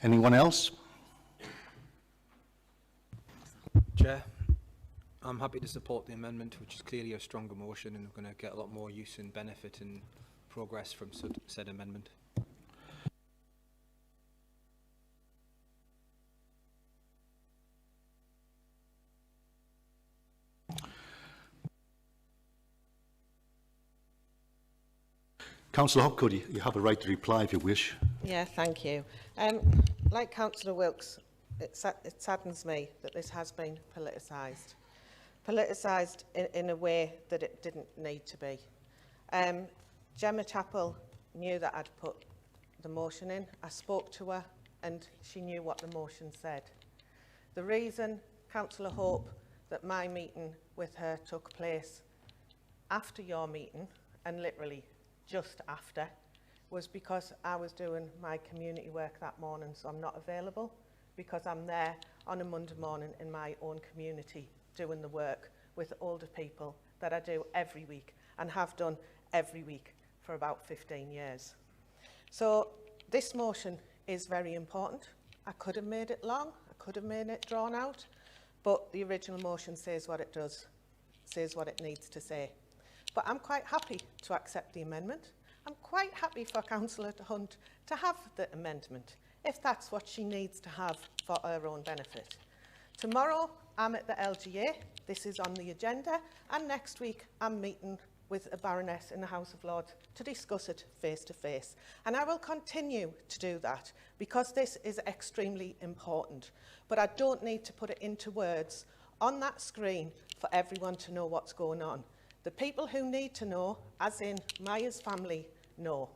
Anyone else? Chair, I'm happy to support the amendment, which is clearly a stronger motion, and we're going to get a lot more use and benefit and progress from said amendment. Councillor Hopgood, you have a right to reply if you wish. Yeah, thank you. Like Councillor Wilkes, it saddens me that this has been politicised. Politicised in a way that it didn't need to be. Gemma Chappell knew that I'd put the motion in. I spoke to her and she knew what the motion said. The reason, Councillor Hope, that my meeting with her took place after your meeting, and literally just after, was because I was doing my community work that morning, so I'm not available because I'm there on a Monday morning in my own community doing the work with older people that I do every week and have done every week for about 15 years. So this motion is very important. I could have made it long, I could have made it drawn out, but the original motion says what it does, says what it needs to say. But I'm quite happy to accept the amendment. I'm quite happy for Councillor Hunt to have the amendment, if that's what she needs to have for her own benefit. Tomorrow, I'm at the LGA. This is on the agenda. And next week, I'm meeting with a baroness in the House of Lords to discuss it face to face. And I will continue to do that because this is extremely important. But I don't need to put it into words on that screen for everyone to know what's going on. The people who need to know, as in Maya's family, know.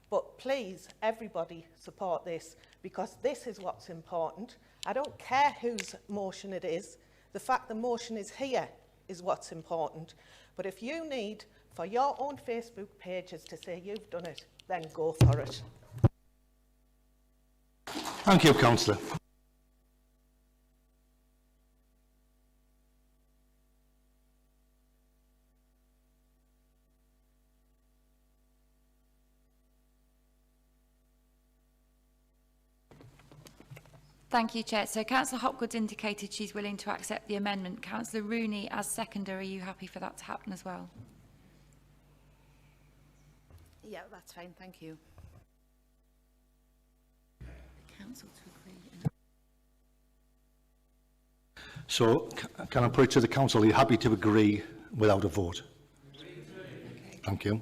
But please, everybody, support this because this is what's important. I don't care whose motion it is. The fact the motion is here is what's important. But if you need for your own Facebook pages to say you've done it, then go for it. Thank you, Councillor. Thank you, Chair. So Councillor Hopgood indicated she's willing to accept the amendment. Councillor Rooney, as seconder, are you happy for that to happen as well? Yeah, that's fine, thank you. Council to agree. So, can I put it to the council, are you happy to agree without a vote? Thank you.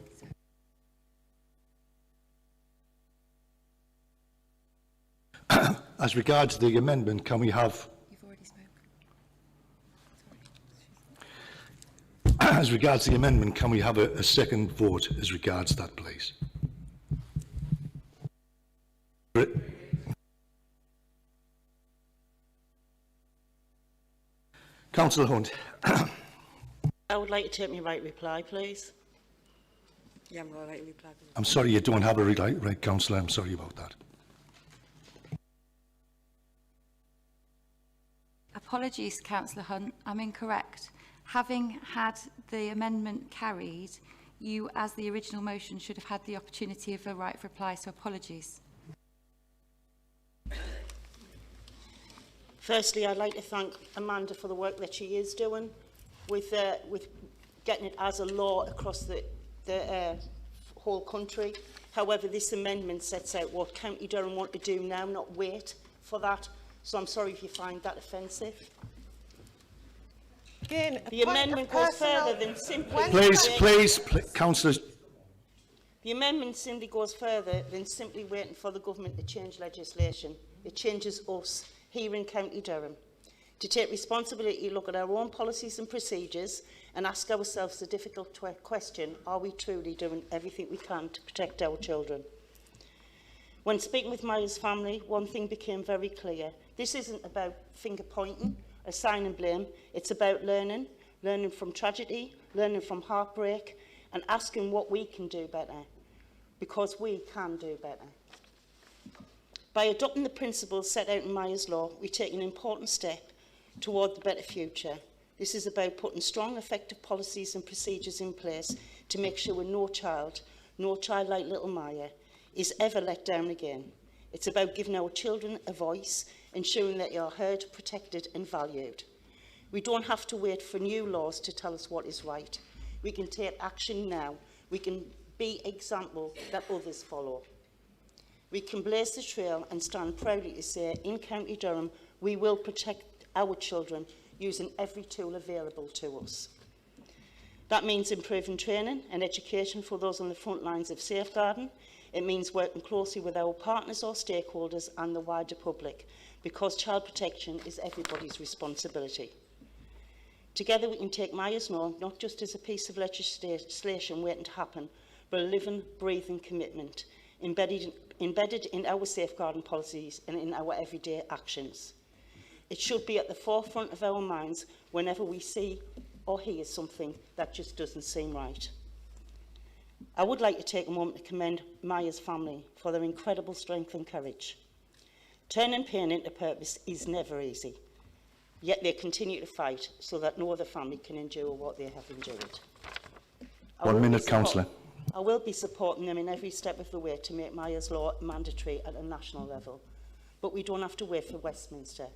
As regards the amendment, can we have... You've already spoken. As regards the amendment, can we have a second vote as regards that, please? Councillor Hunt. I would like to take my right reply, please. Yeah, I'm going to reply. I'm sorry you don't have a right, Councillor. I'm sorry about that. Apologies, Councillor Hunt, I'm incorrect. Having had the amendment carried, you, as the original motion, should have had the opportunity of a right of reply, so apologies. Firstly, I'd like to thank Amanda for the work that she is doing with getting it as a law across the whole country. However, this amendment sets out what County Durham want to do now, not wait for that. So I'm sorry if you find that offensive. Again, the amendment goes further than simply... Please, councillors. The amendment simply goes further than simply waiting for the government to change legislation. It changes us here in County Durham to take responsibility, look at our own policies and procedures and ask ourselves the difficult question, are we truly doing everything we can to protect our children? When speaking with Maya's family, one thing became very clear. This isn't about finger-pointing, assigning blame. It's about learning from tragedy, learning from heartbreak, and asking what we can do better, because we can do better. By adopting the principles set out in Maya's law, we take an important step toward the better future. This is about putting strong, effective policies and procedures in place to make sure no child like little Maya, is ever let down again. It's about giving our children a voice, ensuring that they are heard, protected and valued. We don't have to wait for new laws to tell us what is right. We can take action now. We can be example that others follow. We can blaze the trail and stand proudly to say, in County Durham, we will protect our children using every tool available to us. That means improving training and education for those on the front lines of safeguarding. It means working closely with our partners or stakeholders and the wider public, because child protection is everybody's responsibility. Together we can take Maya's law not just as a piece of legislation waiting to happen, but a living, breathing commitment embedded in our safeguarding policies and in our everyday actions. It should be at the forefront of our minds whenever we see or hear something that just doesn't seem right. I would like to take a moment to commend Maya's family for their incredible strength and courage. Turning pain into purpose is never easy, yet they continue to fight so that no other family can endure what they have endured. 1 minute, Councillor. I will be supporting them in every step of the way to make Maya's law mandatory at a national level. But we don't have to wait for Westminster.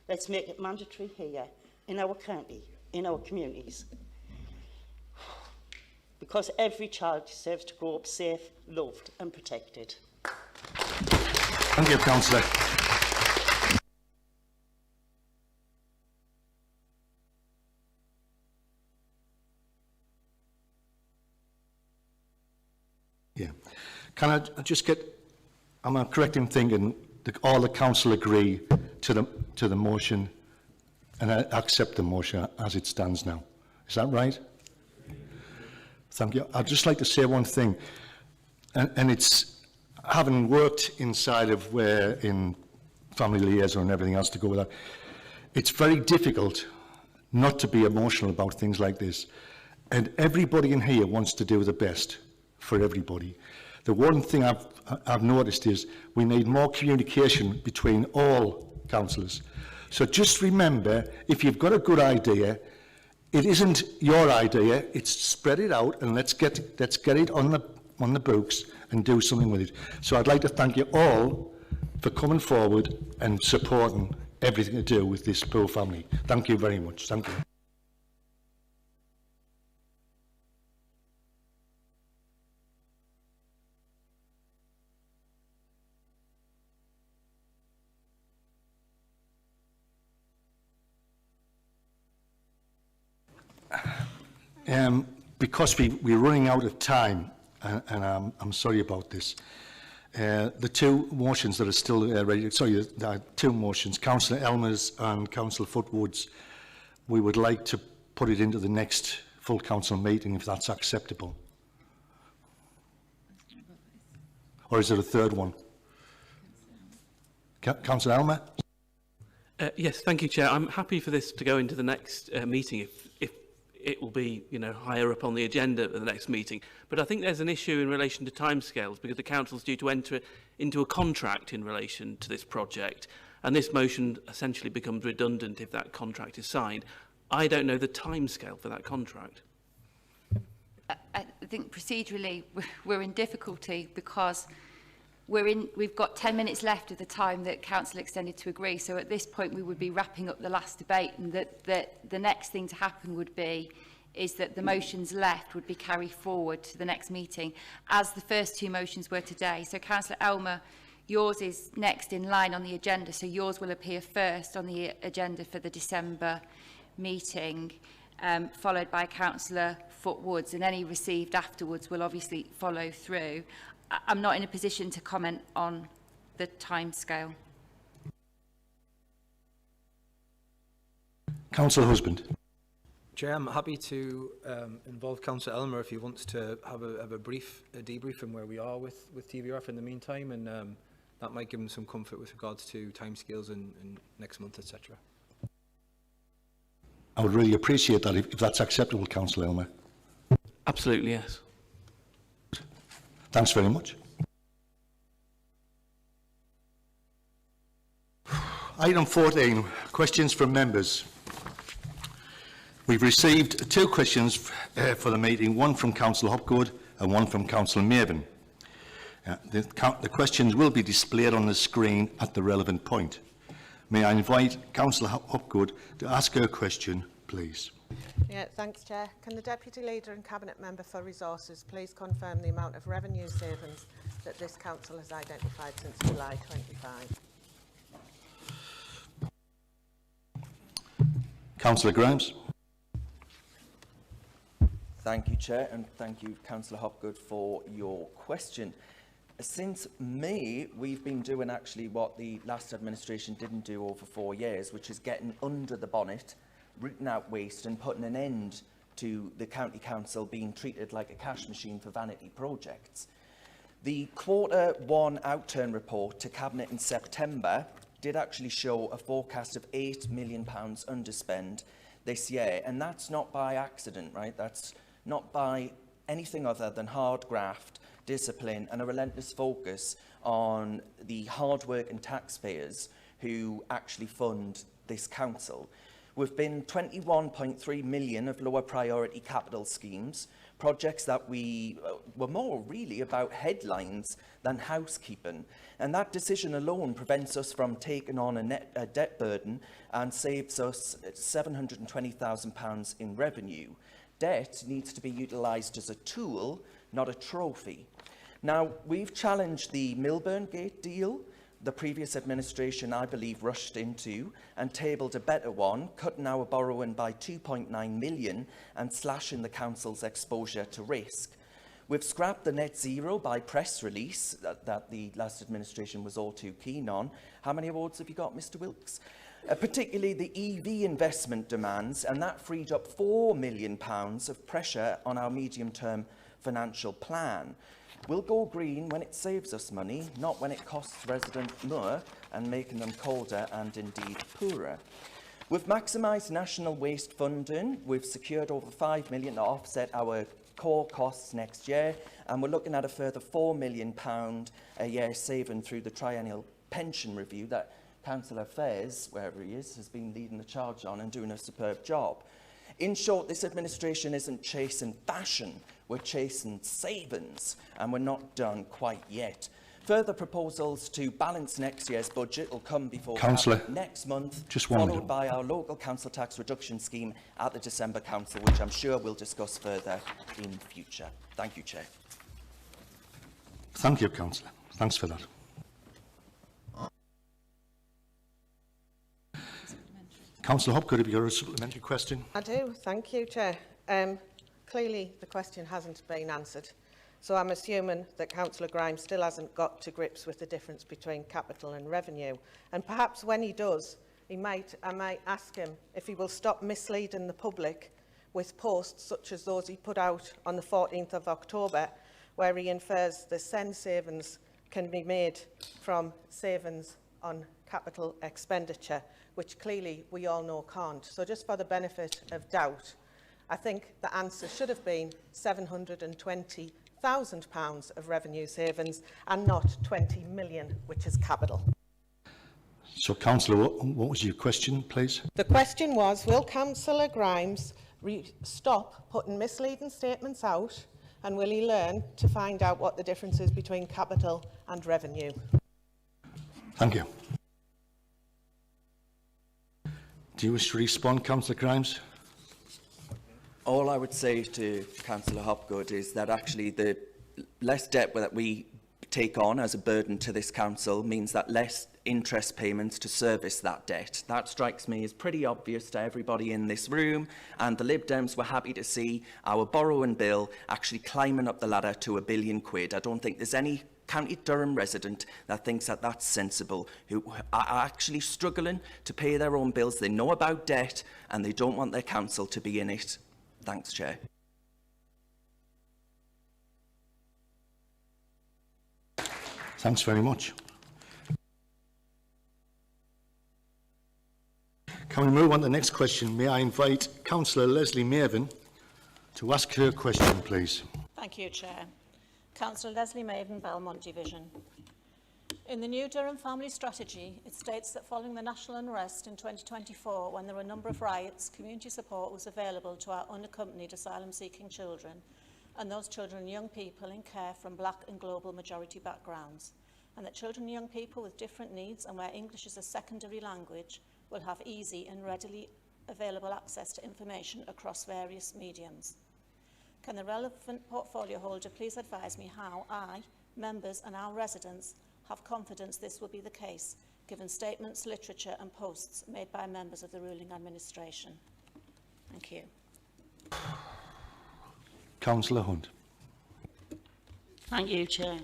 Let's make it mandatory here, in our county, in our communities. Because every child deserves to grow up safe, loved and protected. Thank you, Councillor. Can I just get, am I correct in thinking that all the council agree to the motion and accept the motion as it stands now? Is that right? Thank you. I'd just like to say one thing, and it's having worked inside of where in family liaison and everything else to go with that, it's very difficult not to be emotional about things like this. And everybody in here wants to do the best for everybody. The one thing I've noticed is we need more communication between all councillors. So just remember, if you've got a good idea, it isn't your idea, it's spread it out and let's get it on the books and do something with it. So I'd like to thank you all for coming forward and supporting everything to do with this poor family. Thank you very much. Thank you. Because we're running out of time, and I'm sorry about this, the two motions that are still ready, sorry, there are two motions, Councillor Elmer's and Councillor Footwood's, we would like to put it into the next full council meeting if that's acceptable. Or is there a third one? Councillor Elmer? Yes, thank you, Chair. I'm happy for this to go into the next meeting if it will be, higher up on the agenda at the next meeting. But I think there's an issue in relation to timescales because the council's due to enter into a contract in relation to this project, and this motion essentially becomes redundant if that contract is signed. I don't know the timescale for that contract. I think procedurally we're in difficulty because we've got 10 minutes left of the time that council extended to agree. So at this point we would be wrapping up the last debate, and the next thing to happen would be is that the motions left would be carried forward to the next meeting as the first two motions were today. So Councillor Elmer, yours is next in line on the agenda, so yours will appear first on the agenda for the December meeting, followed by Councillor Footwoods, and any received afterwards will obviously follow through. I'm not in a position to comment on the timescale. Councillor Husband. Chair, I'm happy to involve Councillor Elmer if he wants to have a brief debrief on where we are with TVRF in the meantime, and that might give him some comfort with regards to timescales and next month, etc. I would really appreciate that if that's acceptable, Councillor Elmer. Absolutely, yes. Thanks very much. Item 14, questions from members. We've received two questions for the meeting, one from Councillor Hopgood and one from Councillor Mabin. The questions will be displayed on the screen at the relevant point. May I invite Councillor Hopgood to ask her question, please. Yeah, thanks, Chair. Can the Deputy Leader and Cabinet Member for Resources please confirm the amount of revenue savings that this Council has identified since July 25? Councillor Grimes. Thank you, Chair, and thank you, Councillor Hopgood, for your question. Since May, we've been doing actually what the last administration didn't do over 4 years, which is getting under the bonnet, rooting out waste and putting an end to the County Council being treated like a cash machine for vanity projects. The Q1 outturn report to Cabinet in September did actually show a forecast of £8 million underspend this year, and that's not by accident, right? That's not by anything other than hard graft, discipline and a relentless focus on the hard-working taxpayers who actually fund this council. We've been 21.3 million of lower priority capital schemes, projects that were more really about headlines than housekeeping. And that decision alone prevents us from taking on a debt burden and saves us £720,000 in revenue. Debt needs to be utilised as a tool, not a trophy. Now, we've challenged the Milburn Gate deal. The previous administration, I believe, rushed into and tabled a better one, cutting our borrowing by 2.9 million and slashing the council's exposure to risk. We've scrapped the net zero by press release that the last administration was all too keen on. How many awards have you got, Mr Wilkes? Particularly the EV investment demands, and that freed up £4 million of pressure on our medium-term financial plan. We'll go green when it saves us money, not when it costs residents more and making them colder and indeed poorer. We've maximised national waste funding. We've secured over £5 million to offset our core costs next year, and we're looking at a further £4 million a year saving through the triennial pension review that Councillor Fairs, wherever he is, has been leading the charge on and doing a superb job. In short, this administration isn't chasing fashion, we're chasing savings, and we're not done quite yet. Further proposals to balance next year's budget will come before Councillor, next month, just one followed minute. by our local council tax reduction scheme at the December Council, which I'm sure we'll discuss further in future. Thank you, Chair. Thank you, Councillor. Thanks for that. Councillor Hopgood, have you got a supplementary question? I do, thank you, Chair. Clearly, the question hasn't been answered. So I'm assuming that Councillor Grimes still hasn't got to grips with the difference between capital and revenue. And perhaps when he does, I might ask him if he will stop misleading the public with posts such as those he put out on the 14th of October, where he infers the SEND savings can be made from savings on capital expenditure, which clearly we all know can't. So just for the benefit of doubt, I think the answer should have been £720,000 of revenue savings and not 20 million, which is capital. So, Councillor, what was your question, please? The question was, will Councillor Grimes stop putting misleading statements out, and will he learn to find out what the difference is between capital and revenue? Thank you. Do you wish to respond, Councillor Grimes? All I would say to Councillor Hopgood is that actually the less debt that we take on as a burden to this council means that less interest payments to service that debt. That strikes me as pretty obvious to everybody in this room, and the Lib Dems were happy to see our borrowing bill actually climbing up the ladder to £1 billion. I don't think there's any County Durham resident that thinks that that's sensible, who are actually struggling to pay their own bills. They know about debt and they don't want their council to be in it. Thanks, Chair. Thanks very much. Can we move on to the next question? May I invite Councillor Leslie Maven to ask her question, please. Thank you, Chair. Councillor Leslie Maven, Belmont Division. In the new Durham Family Strategy, it states that following the national unrest in 2024, when there were a number of riots, community support was available to our unaccompanied asylum-seeking children and those children and young people in care from black and global majority backgrounds, and that children and young people with different needs and where English is a secondary language will have easy and readily available access to information across various mediums. Can the relevant portfolio holder please advise me how I, members and our residents have confidence this will be the case, given statements, literature and posts made by members of the ruling administration? Thank you. Councillor Hunt. Thank you, Chair.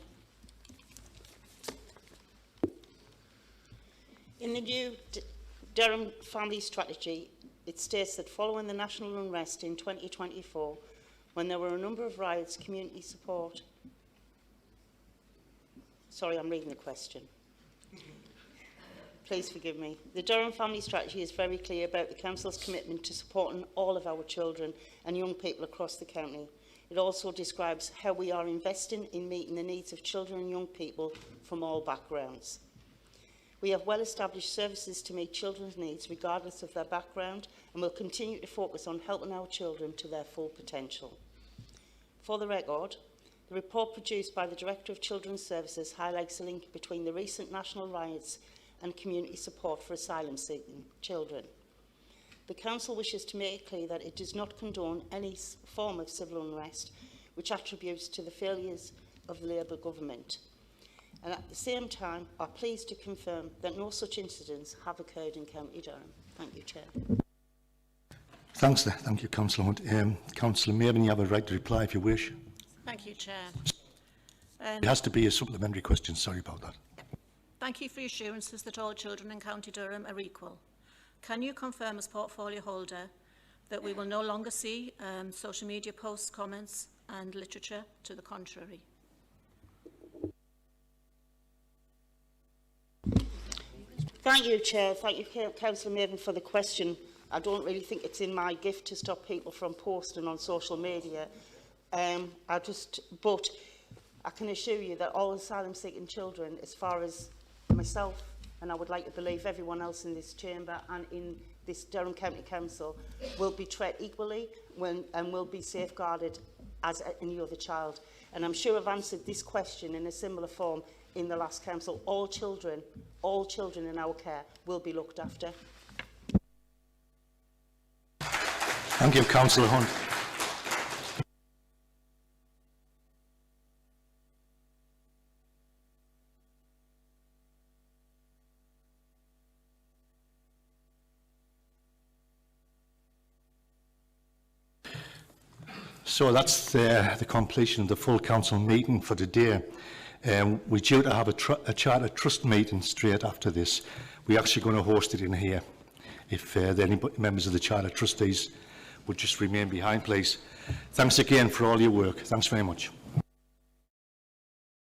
In the new Durham Family Strategy, it states that following the national unrest in 2024, when there were a number of riots, community support... Sorry, I'm reading the question. Please forgive me. The Durham Family Strategy is very clear about the Council's commitment to supporting all of our children and young people across the county. It also describes how we are investing in meeting the needs of children and young people from all backgrounds. We have well-established services to meet children's needs regardless of their background, and will continue to focus on helping our children to their full potential. For the record, the report produced by the Director of Children's Services highlights a link between the recent national riots and community support for asylum-seeking children. The Council wishes to make it clear that it does not condone any form of civil unrest which attributes to the failures of the Labour government, and at the same time are pleased to confirm that no such incidents have occurred in County Durham. Thank you, Chair. Thanks, thank you, Councillor Hunt. Councillor Maven, you have a right to reply if you wish. Thank you, Chair. It has to be a supplementary question. Sorry about that. Thank you for your assurances that all children in County Durham are equal. Can you confirm as portfolio holder that we will no longer see social media posts, comments and literature to the contrary? Thank you, Chair. Thank you, Councillor Maven, for the question. I don't really think it's in my gift to stop people from posting on social media. But I can assure you that all asylum-seeking children, as far as myself, and I would like to believe everyone else in this chamber and in this Durham County Council, will be treated equally and will be safeguarded as any other child. And I'm sure I've answered this question in a similar form in the last council. All children in our care will be looked after. Thank you, Councillor Hunt. So that's the completion of the full council meeting for today. We're due to have a charter trust meeting straight after this. We're actually going to host it in here. If any members of the charter trustees would just remain behind, please. Thanks again for all your work. Thanks very much.